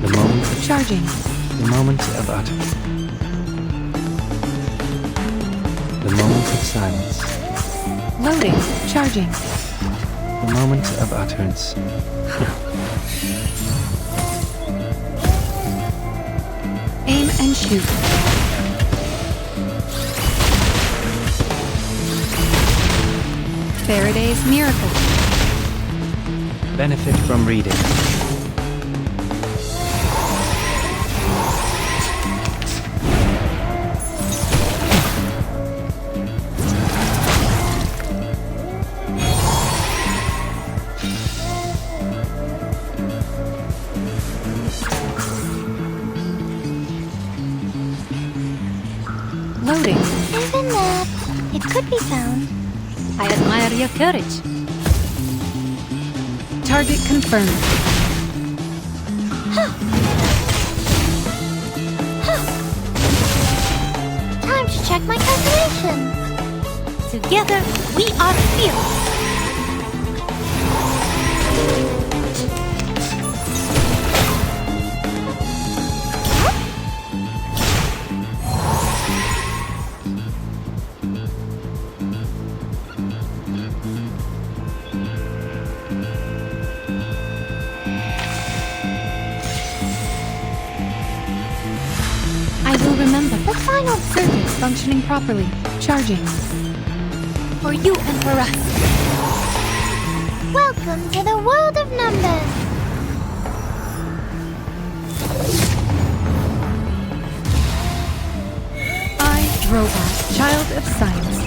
The moment of Charging. The moment of utterance. The moment of silence. Loading. Charging. The moment of utterance. Aim and shoot. Faraday's Miracle. Benefit from reading. Loading. Even that, it could be found. I admire your courage. Target confirmed. Time to check my calculations. Together, we are fearless. I will remember. The final Circuits functioning properly. Charging. For you and for us. Welcome to the world of numbers. I, Robot, child of science.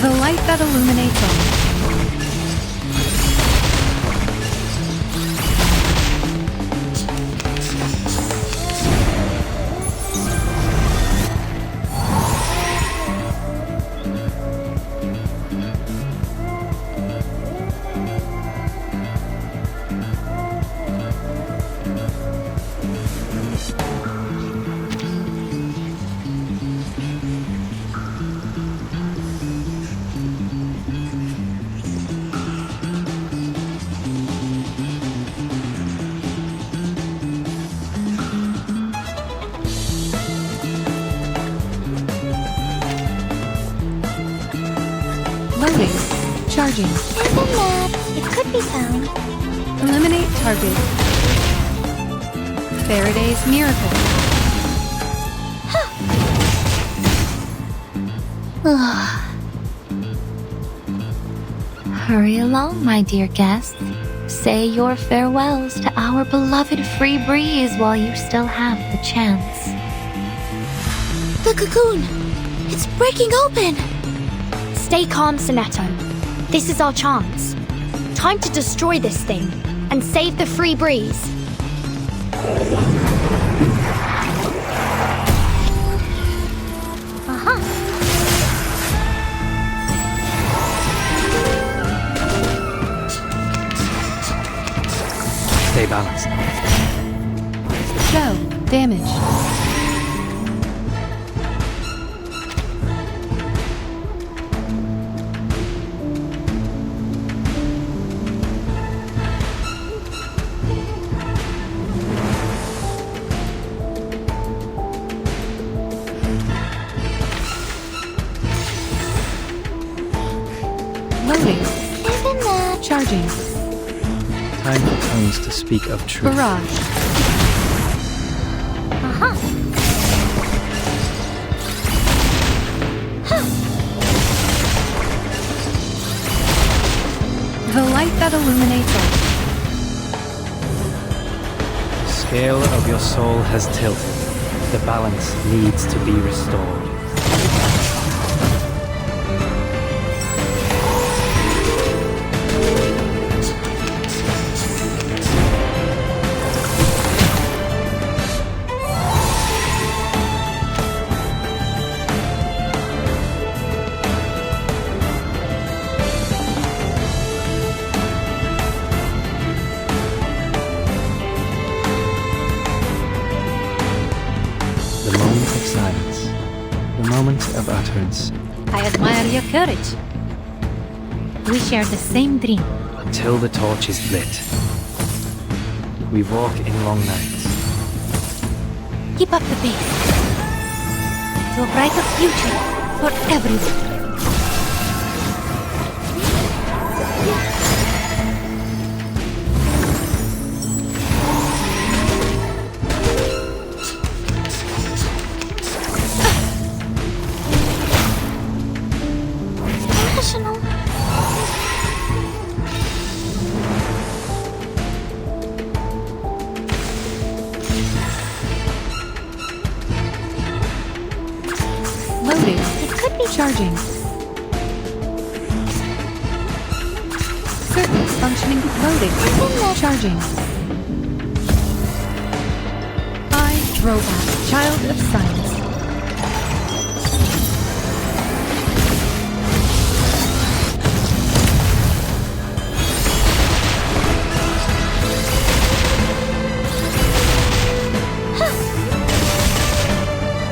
The light that illuminates all. Loading. Charging. In the lab, it could be found. Eliminate target. Faraday's miracle. Hurry along, my dear guests. Say your farewells to our beloved free breeze while you still have the chance. The cocoon! It's breaking open! Stay calm, Sonetto. This is our chance. Time to destroy this thing and save the free breeze. Stay balanced. Shell. Damage. Loading. In the lab. Charging. Time for tongues to speak of truth. Barrage. The light that illuminates all. The scale of your soul has tilted. The balance needs to be restored. The moment of silence. The moment of utterance. I admire your courage. We share the same dream. Until the torch is lit. We walk in long nights. Keep up the pace. To a brighter future for everyone. Rational. Loading. It could be Charging. Circuits functioning. Loading. Charging. I, Robot, child of science.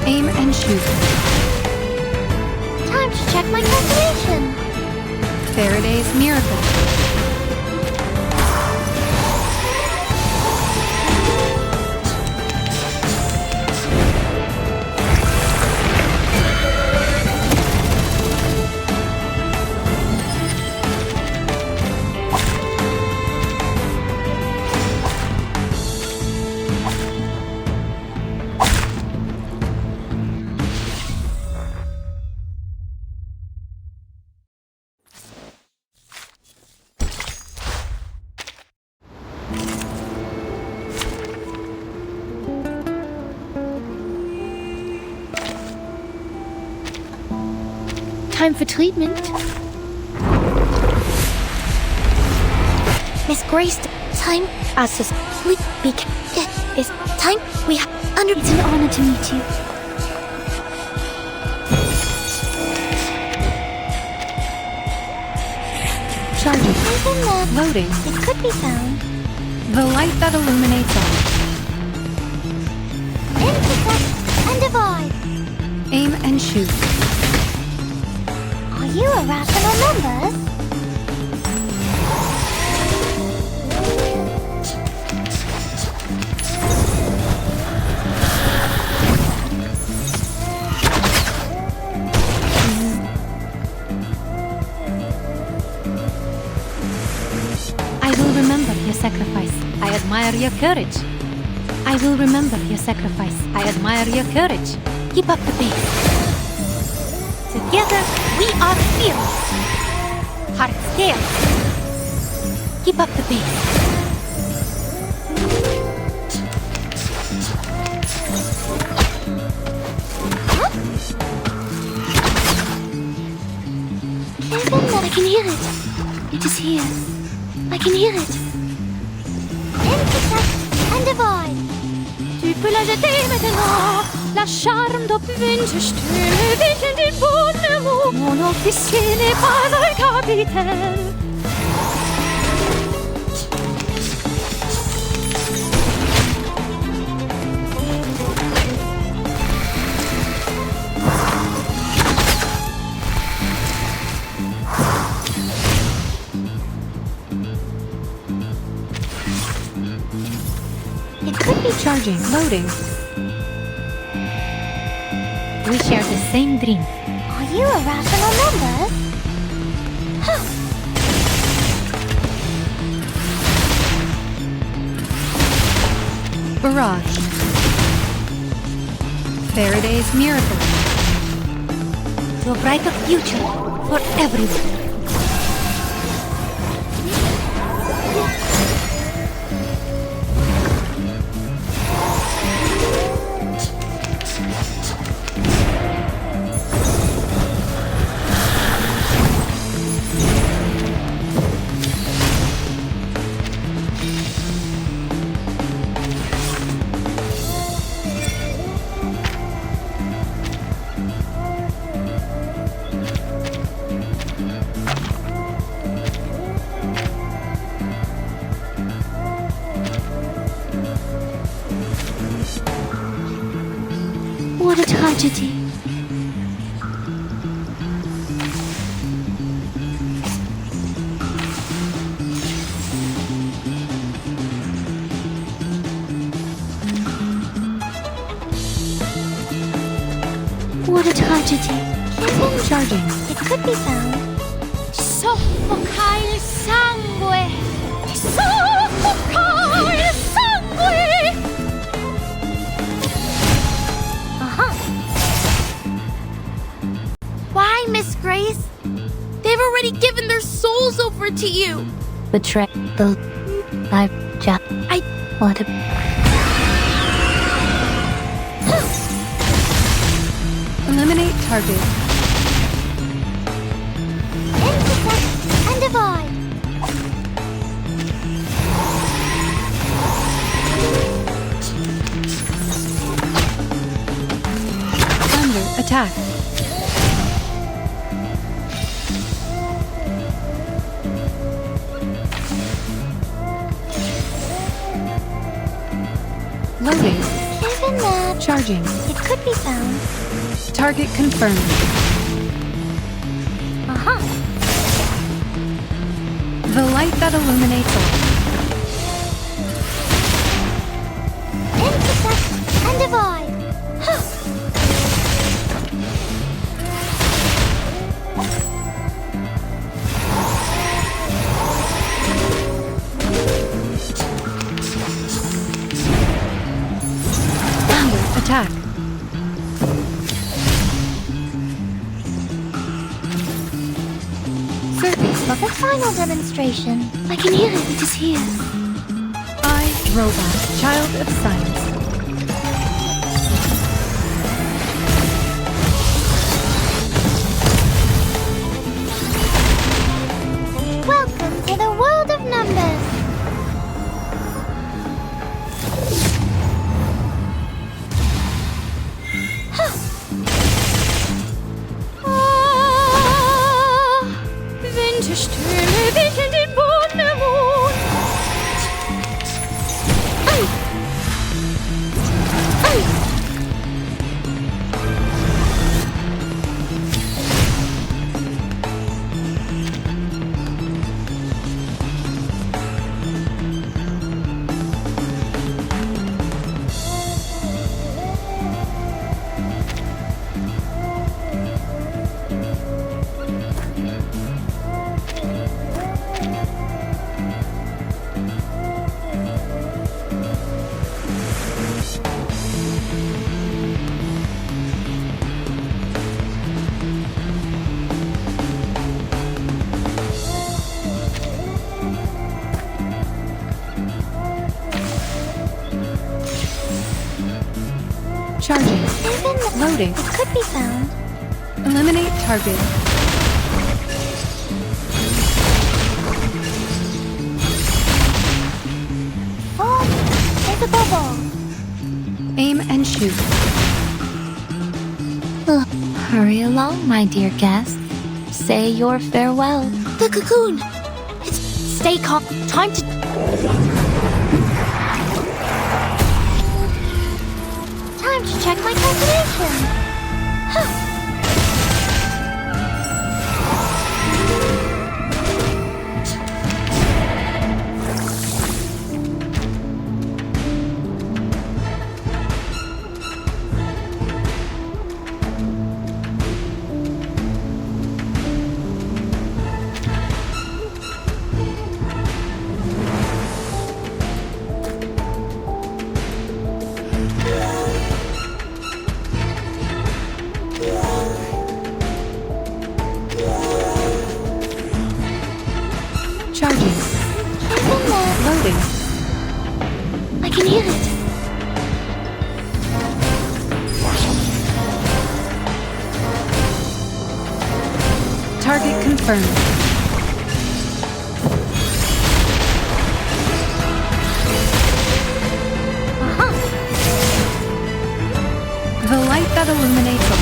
Aim and shoot. Time to check my calculation. Faraday's miracle. Time for treatment. Miss Grace, time as a we it's time we have under. It's an honor to meet you. Charging. Loading. It could be found. The light that illuminates all. Intersect and divide. Aim and shoot. Are you irrational numbers? I will remember your sacrifice. I admire your courage. I will remember your sacrifice. I admire your courage. Keep up the pace. Together, we are fearless. Heart scales. Keep up the pace. I can hear it. It is here. I can hear it. Intersect and divide. Tu peux la jeter maintenant. La charme d'opulence stimme dich in den Boden. Mon officier n'est pas un capitaine. It could be Charging. Loading. We share the same dream. Are you irrational numbers? Huh. Barrage. Faraday's miracle. To a brighter future for everyone. What a tragedy. What a tragedy. Charging. It could be found. Soffoca il sangue. Soffoca il sangue. Why, Miss Grace? They've already given their souls over to you. Betray the life just what a Eliminate target. Intersect and divide. Attack. Loading. Even that. Charging. It could be found. Target confirmed. Aha. The light that illuminates all. Intersect and divide. Huh. Attack. Surface of the final demonstration. I can hear it. It is here. I, Robot, Child of Science. Welcome to the world of numbers. Winterstürme wickeln den Boden der Mond. Charging. Loading. It could be found. Eliminate target. Form is a bubble. Aim and shoot. Hurry along, my dear guest. Say your farewell. The cocoon! Stay calm. Time to... Time to check my calculation. Huh. Charging. Loading. I can hear it. Target confirmed. The light that illuminates all.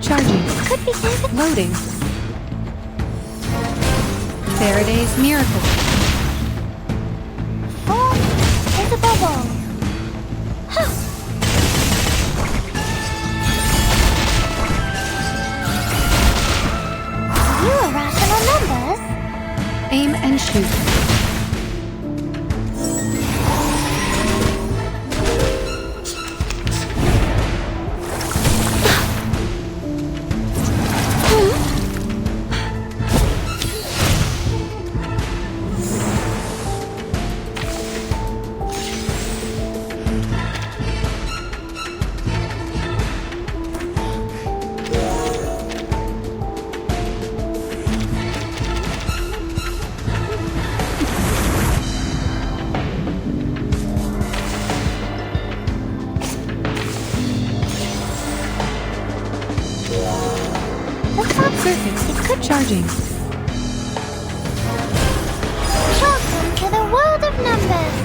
Charging. Could be found. Loading. Faraday's miracle. Form is a bubble. Huh. You irrational numbers. Aim and shoot. Perfect. It's good charging. Welcome to the world of numbers.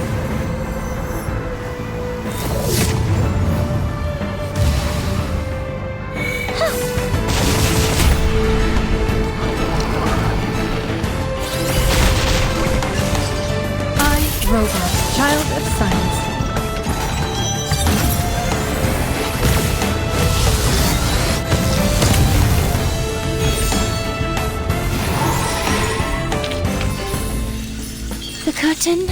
Robot, child of science. The curtain.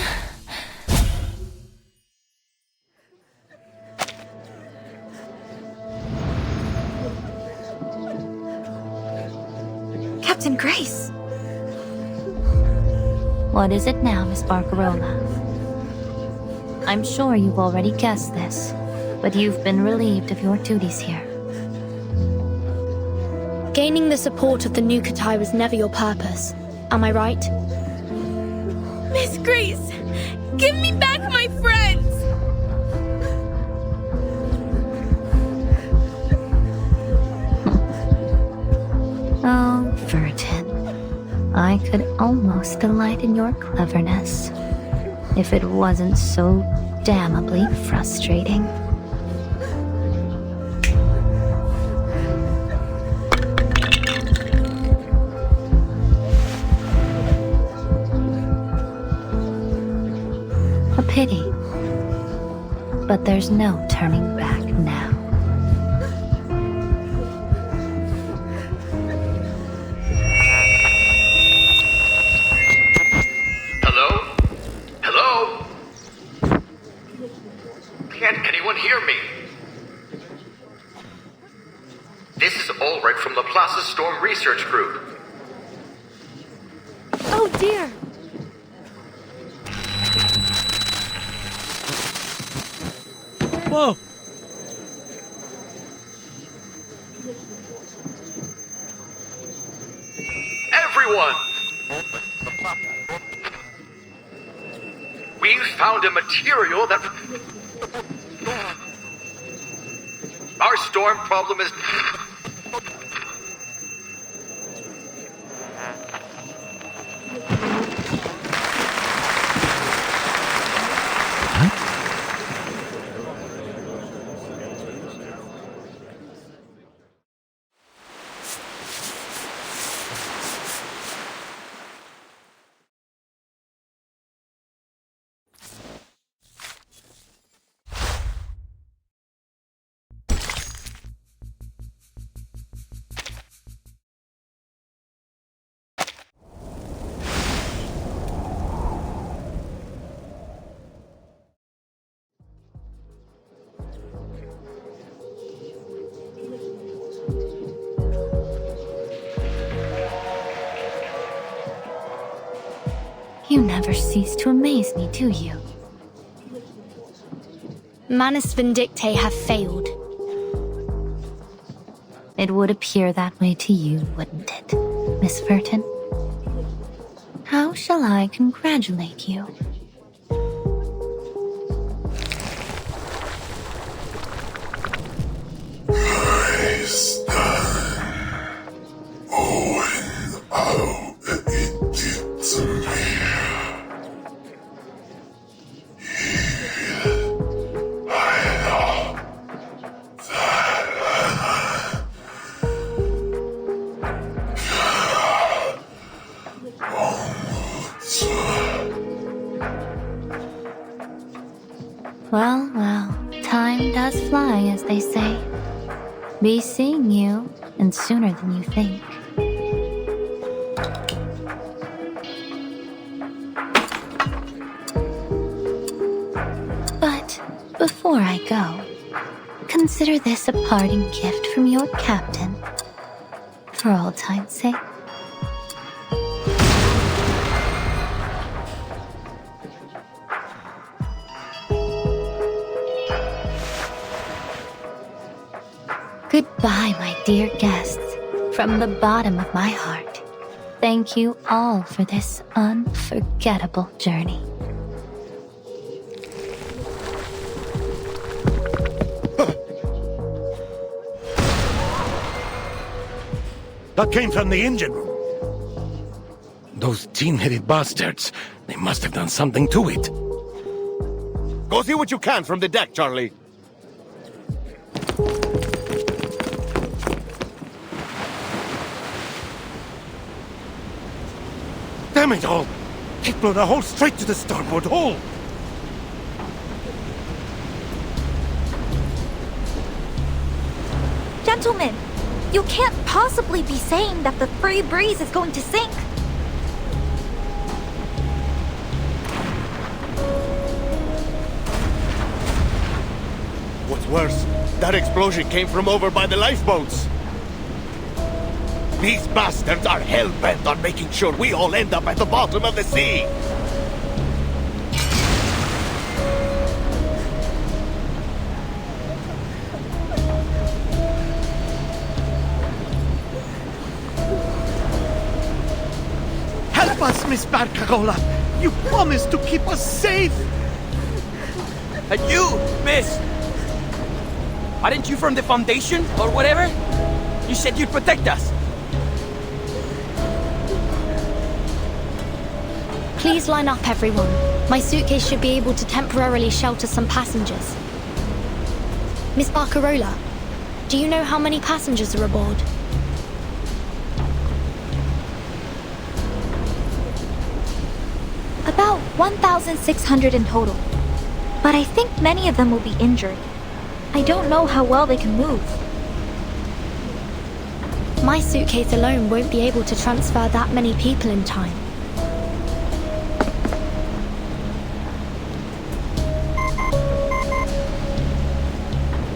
Captain Grace. What is it now, Miss Barcarola? I'm sure you've already guessed this, but you've been relieved of your duties here. Gaining the support of the Nukatai was never your purpose. Am I right? Miss Grace, give me back my friends! Oh, Vertin. I could almost delight in your cleverness, if it wasn't so damnably frustrating. A pity. But there's no turning back now. Hello? Hello? Can't anyone hear me? This is Ulrich from the Plaza Storm Research Group. Oh dear! Whoa! Everyone! We've found a material that... Our storm problem is... You never cease to amaze me, do you? Manus Vindictae have failed. It would appear that way to you, wouldn't it, Miss Vertin? How shall I congratulate you? Well, well, time does fly, as they say. Be seeing you, and sooner than you think. But before I go, consider this a parting gift from your captain. For all time's sake. Goodbye, my dear guests. From the bottom of my heart, thank you all for this unforgettable journey. That came from the engine room. Those tin-headed bastards. They must have done something to it. Go see what you can from the deck, Charlie. Damn it all! It blew the hole straight to the starboard hole! Gentlemen, you can't possibly be saying that the Free Breeze is going to sink. What's worse, that explosion came from over by the lifeboats. These bastards are hell-bent on making sure we all end up at the bottom of the sea. Help us, Miss Barcarola. You promised to keep us safe. And you, miss! Aren't you from the Foundation, or whatever? You said you'd protect us. Please line up, everyone. My suitcase should be able to temporarily shelter some passengers. Miss Barcarola, do you know how many passengers are aboard? About 1,600 in total. But I think many of them will be injured. I don't know how well they can move. My suitcase alone won't be able to transfer that many people in time.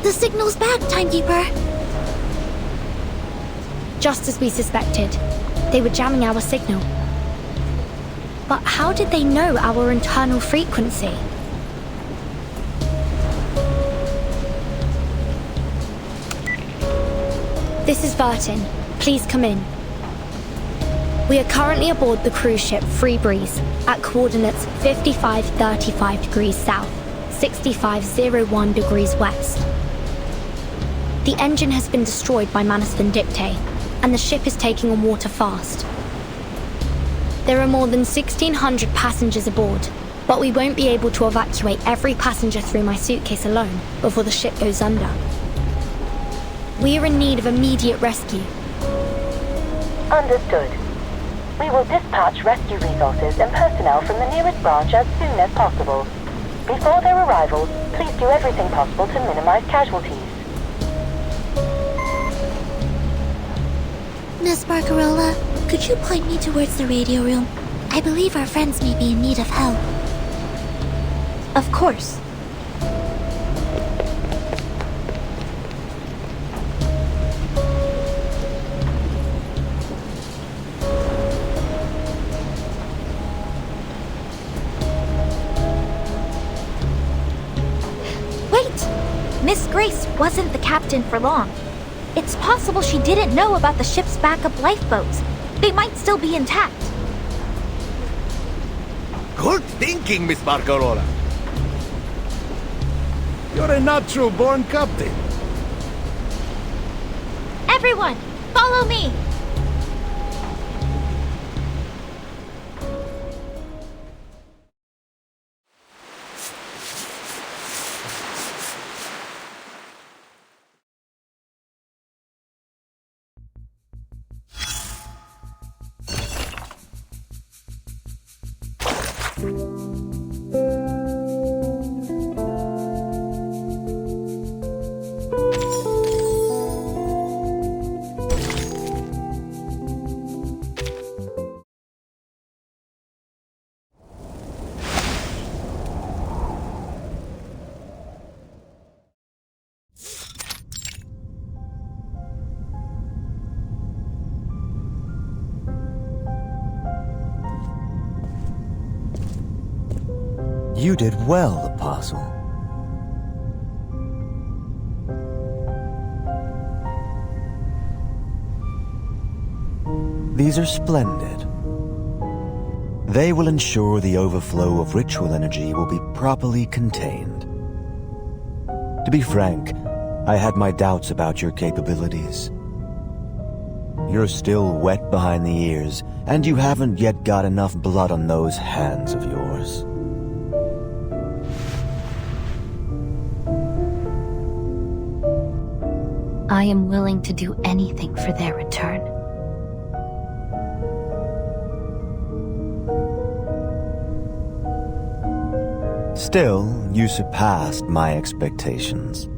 The signal's back, Timekeeper. Just as we suspected, they were jamming our signal. But how did they know our internal frequency? This is Vertin. Please come in. We are currently aboard the cruise ship Free Breeze at coordinates 5535 degrees south, 6501 degrees west. The engine has been destroyed by Manus Vindictae, and the ship is taking on water fast. There are more than 1,600 passengers aboard, but we won't be able to evacuate every passenger through my suitcase alone before the ship goes under. We are in need of immediate rescue. Understood. We will dispatch rescue resources and personnel from the nearest branch as soon as possible. Before their arrival, please do everything possible to minimize casualties. Miss Barcarola, could you point me towards the radio room? I believe our friends may be in need of help. Of course. Wait! Miss Grace wasn't the captain for long. It's possible she didn't know about the ship's backup lifeboats. They might still be intact. Good thinking, Miss Barcarola. You're a natural-born captain. Everyone, follow me! You did well, Apostle. These are splendid. They will ensure the overflow of ritual energy will be properly contained. To be frank, I had my doubts about your capabilities. You're still wet behind the ears, and you haven't yet got enough blood on those hands of yours. I am willing to do anything for their return. Still, you surpassed my expectations.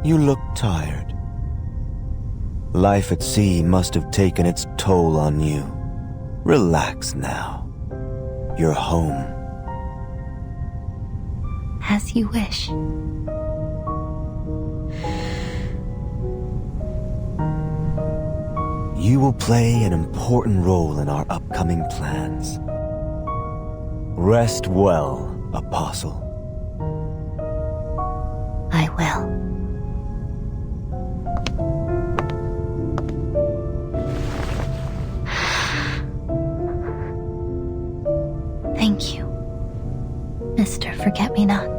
You look tired. Life at sea must have taken its toll on you. Relax now. You're home. As you wish. You will play an important role in our upcoming plans. Rest well, Apostle. I will. Thank you, Mr. Forget-Me-Not.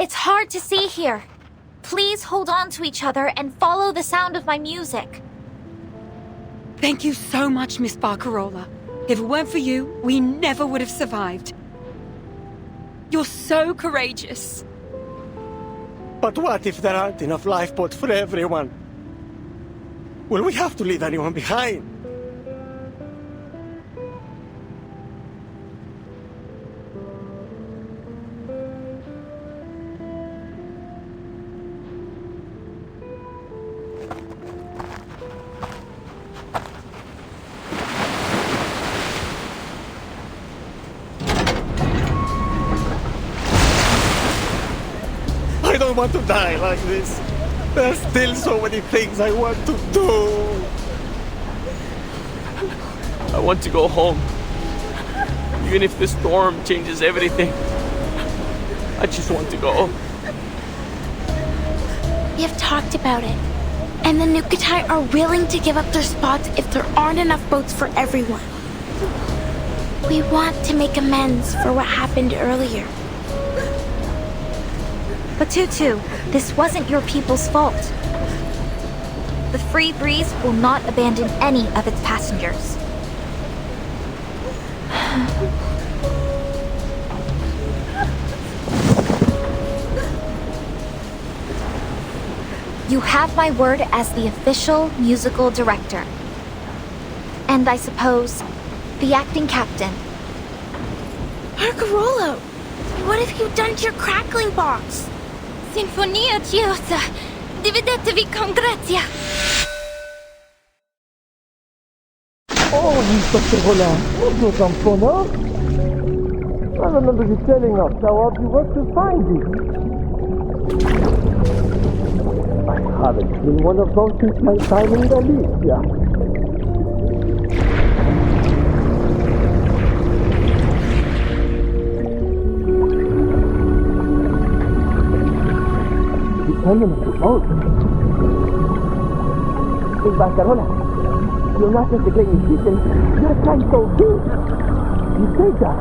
It's hard to see here. Please hold on to each other and follow the sound of my music. Thank you so much, Miss Barcarola. If it weren't for you, we never would have survived. You're so courageous. But what if there aren't enough lifeboats for everyone? Will we have to leave anyone behind? I don't want to die like this. There are still so many things I want to do. I want to go home. Even if the storm changes everything. I just want to go. We have talked about it. And the Nukutai are willing to give up their spots if there aren't enough boats for everyone. We want to make amends for what happened earlier. But Tutu, this wasn't your people's fault. The Free Breeze will not abandon any of its passengers. You have my word as the official musical director. And I suppose, the acting captain. Barcarola, what have you done to your crackling box? Sinfonia Giosa, dividetevi con grazia. Oh, Mr. Roland, you do some fun, huh? I remember you telling us how hard you worked to find it. I haven't seen one of those since my time in Galicia. You tell them to out. It's Barcarola. You're not just a game chicken, you're Psycho too. You say that.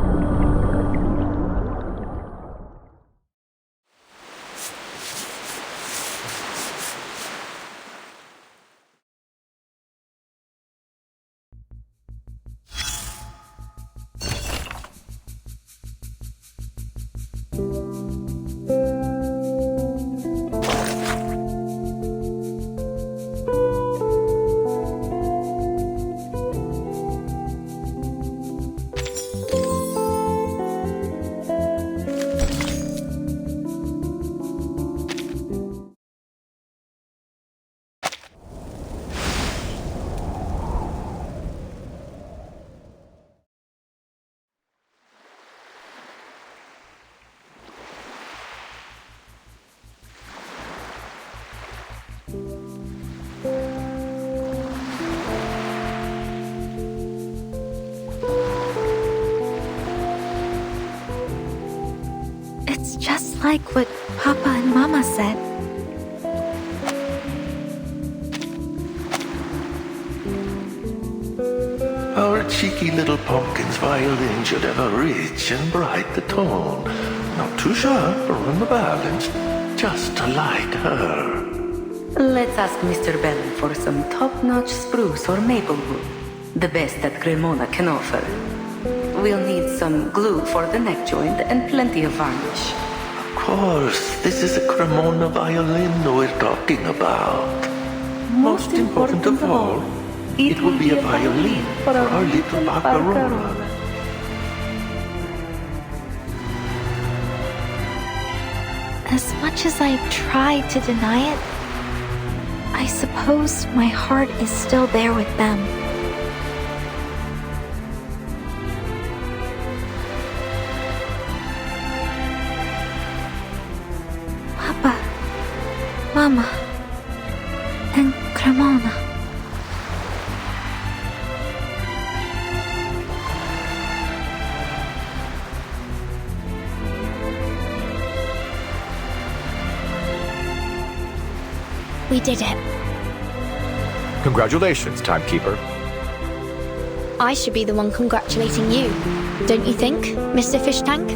It's just like what Papa and Mama said. Our cheeky little pumpkin's violin should have a rich and bright the tone. Not too sharp or unbalanced, just like her. Let's ask Mr. Bellin for some top-notch spruce or maple wood. The best that Cremona can offer. We'll need some glue for the neck joint and plenty of varnish. Of course, this is a Cremona violin we're talking about. Most important of all, it will be a violin for our little Barcarola. As much as I try to deny it, I suppose my heart is still there with them. Papa, Mama, and Cremona. We did it. Congratulations, Timekeeper. I should be the one congratulating you, don't you think, Mr. Fish Tank?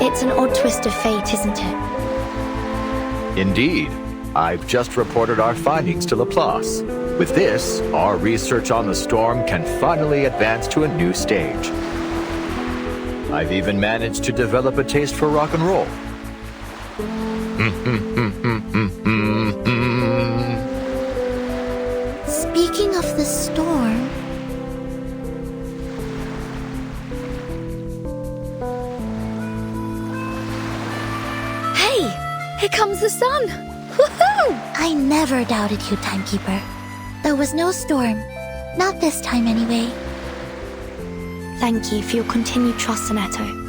It's an odd twist of fate, isn't it? Indeed. I've just reported our findings to Laplace. With this, our research on the storm can finally advance to a new stage. I've even managed to develop a taste for rock and roll. Speaking of the storm... Hey! Here comes the sun! Woohoo! I never doubted you, Timekeeper. There was no storm. Not this time, anyway. Thank you for your continued trust, Annetto.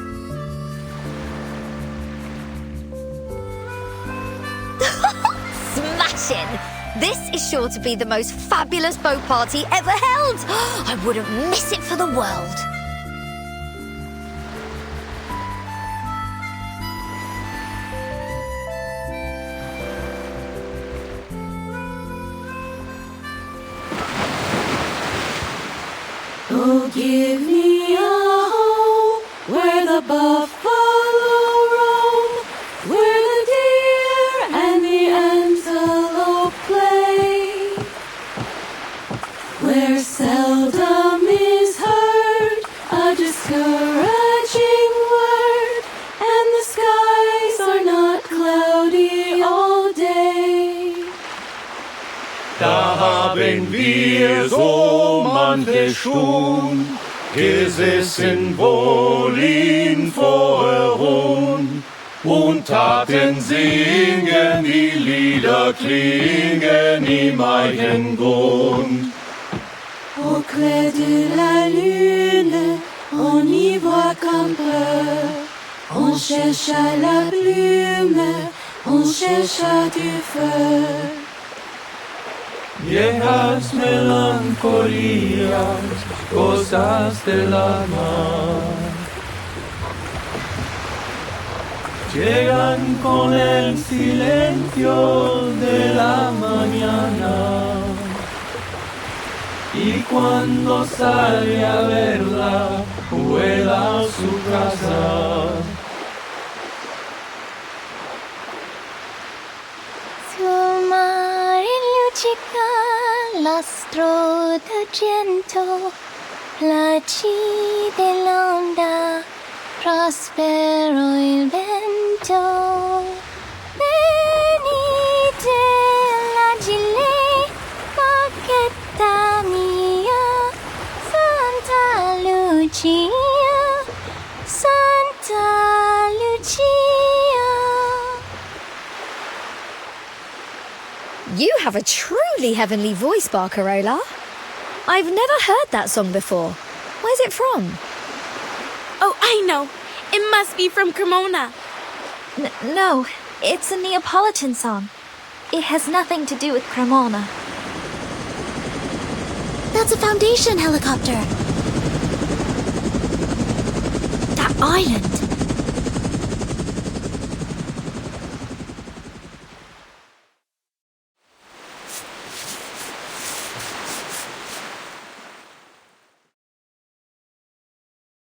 Smashing! This is sure to be the most fabulous boat party ever held! I wouldn't miss it for the world! Oh, give me a home where the buffalo roam, where the deer and the antelope play, where seldom is heard a discouraging word, and the skies are not cloudy all day. Da haben wir so manche schon gesessen wohl in froher Ruhm und taten singen, die Lieder klingen im Eichengrund. Au clair de la lune, on y voit comme peur. On cherche à la plume, on cherche à du feu. Viejas melancolías, cosas de la mar, llegan con el silencio de la mañana. cuando sale a verla, vuela a su casa. Su mare luccica, l'astro d'argento, placide l'onda, prospero il vento. Venite l'agile, bacchetta mia, Santa Lucia, Santa Lucia. You have a truly heavenly voice, Barcarola. I've never heard that song before. Where's it from? Oh, I know. It must be from Cremona. No, it's a Neapolitan song. It has nothing to do with Cremona. That's a Foundation helicopter. That island.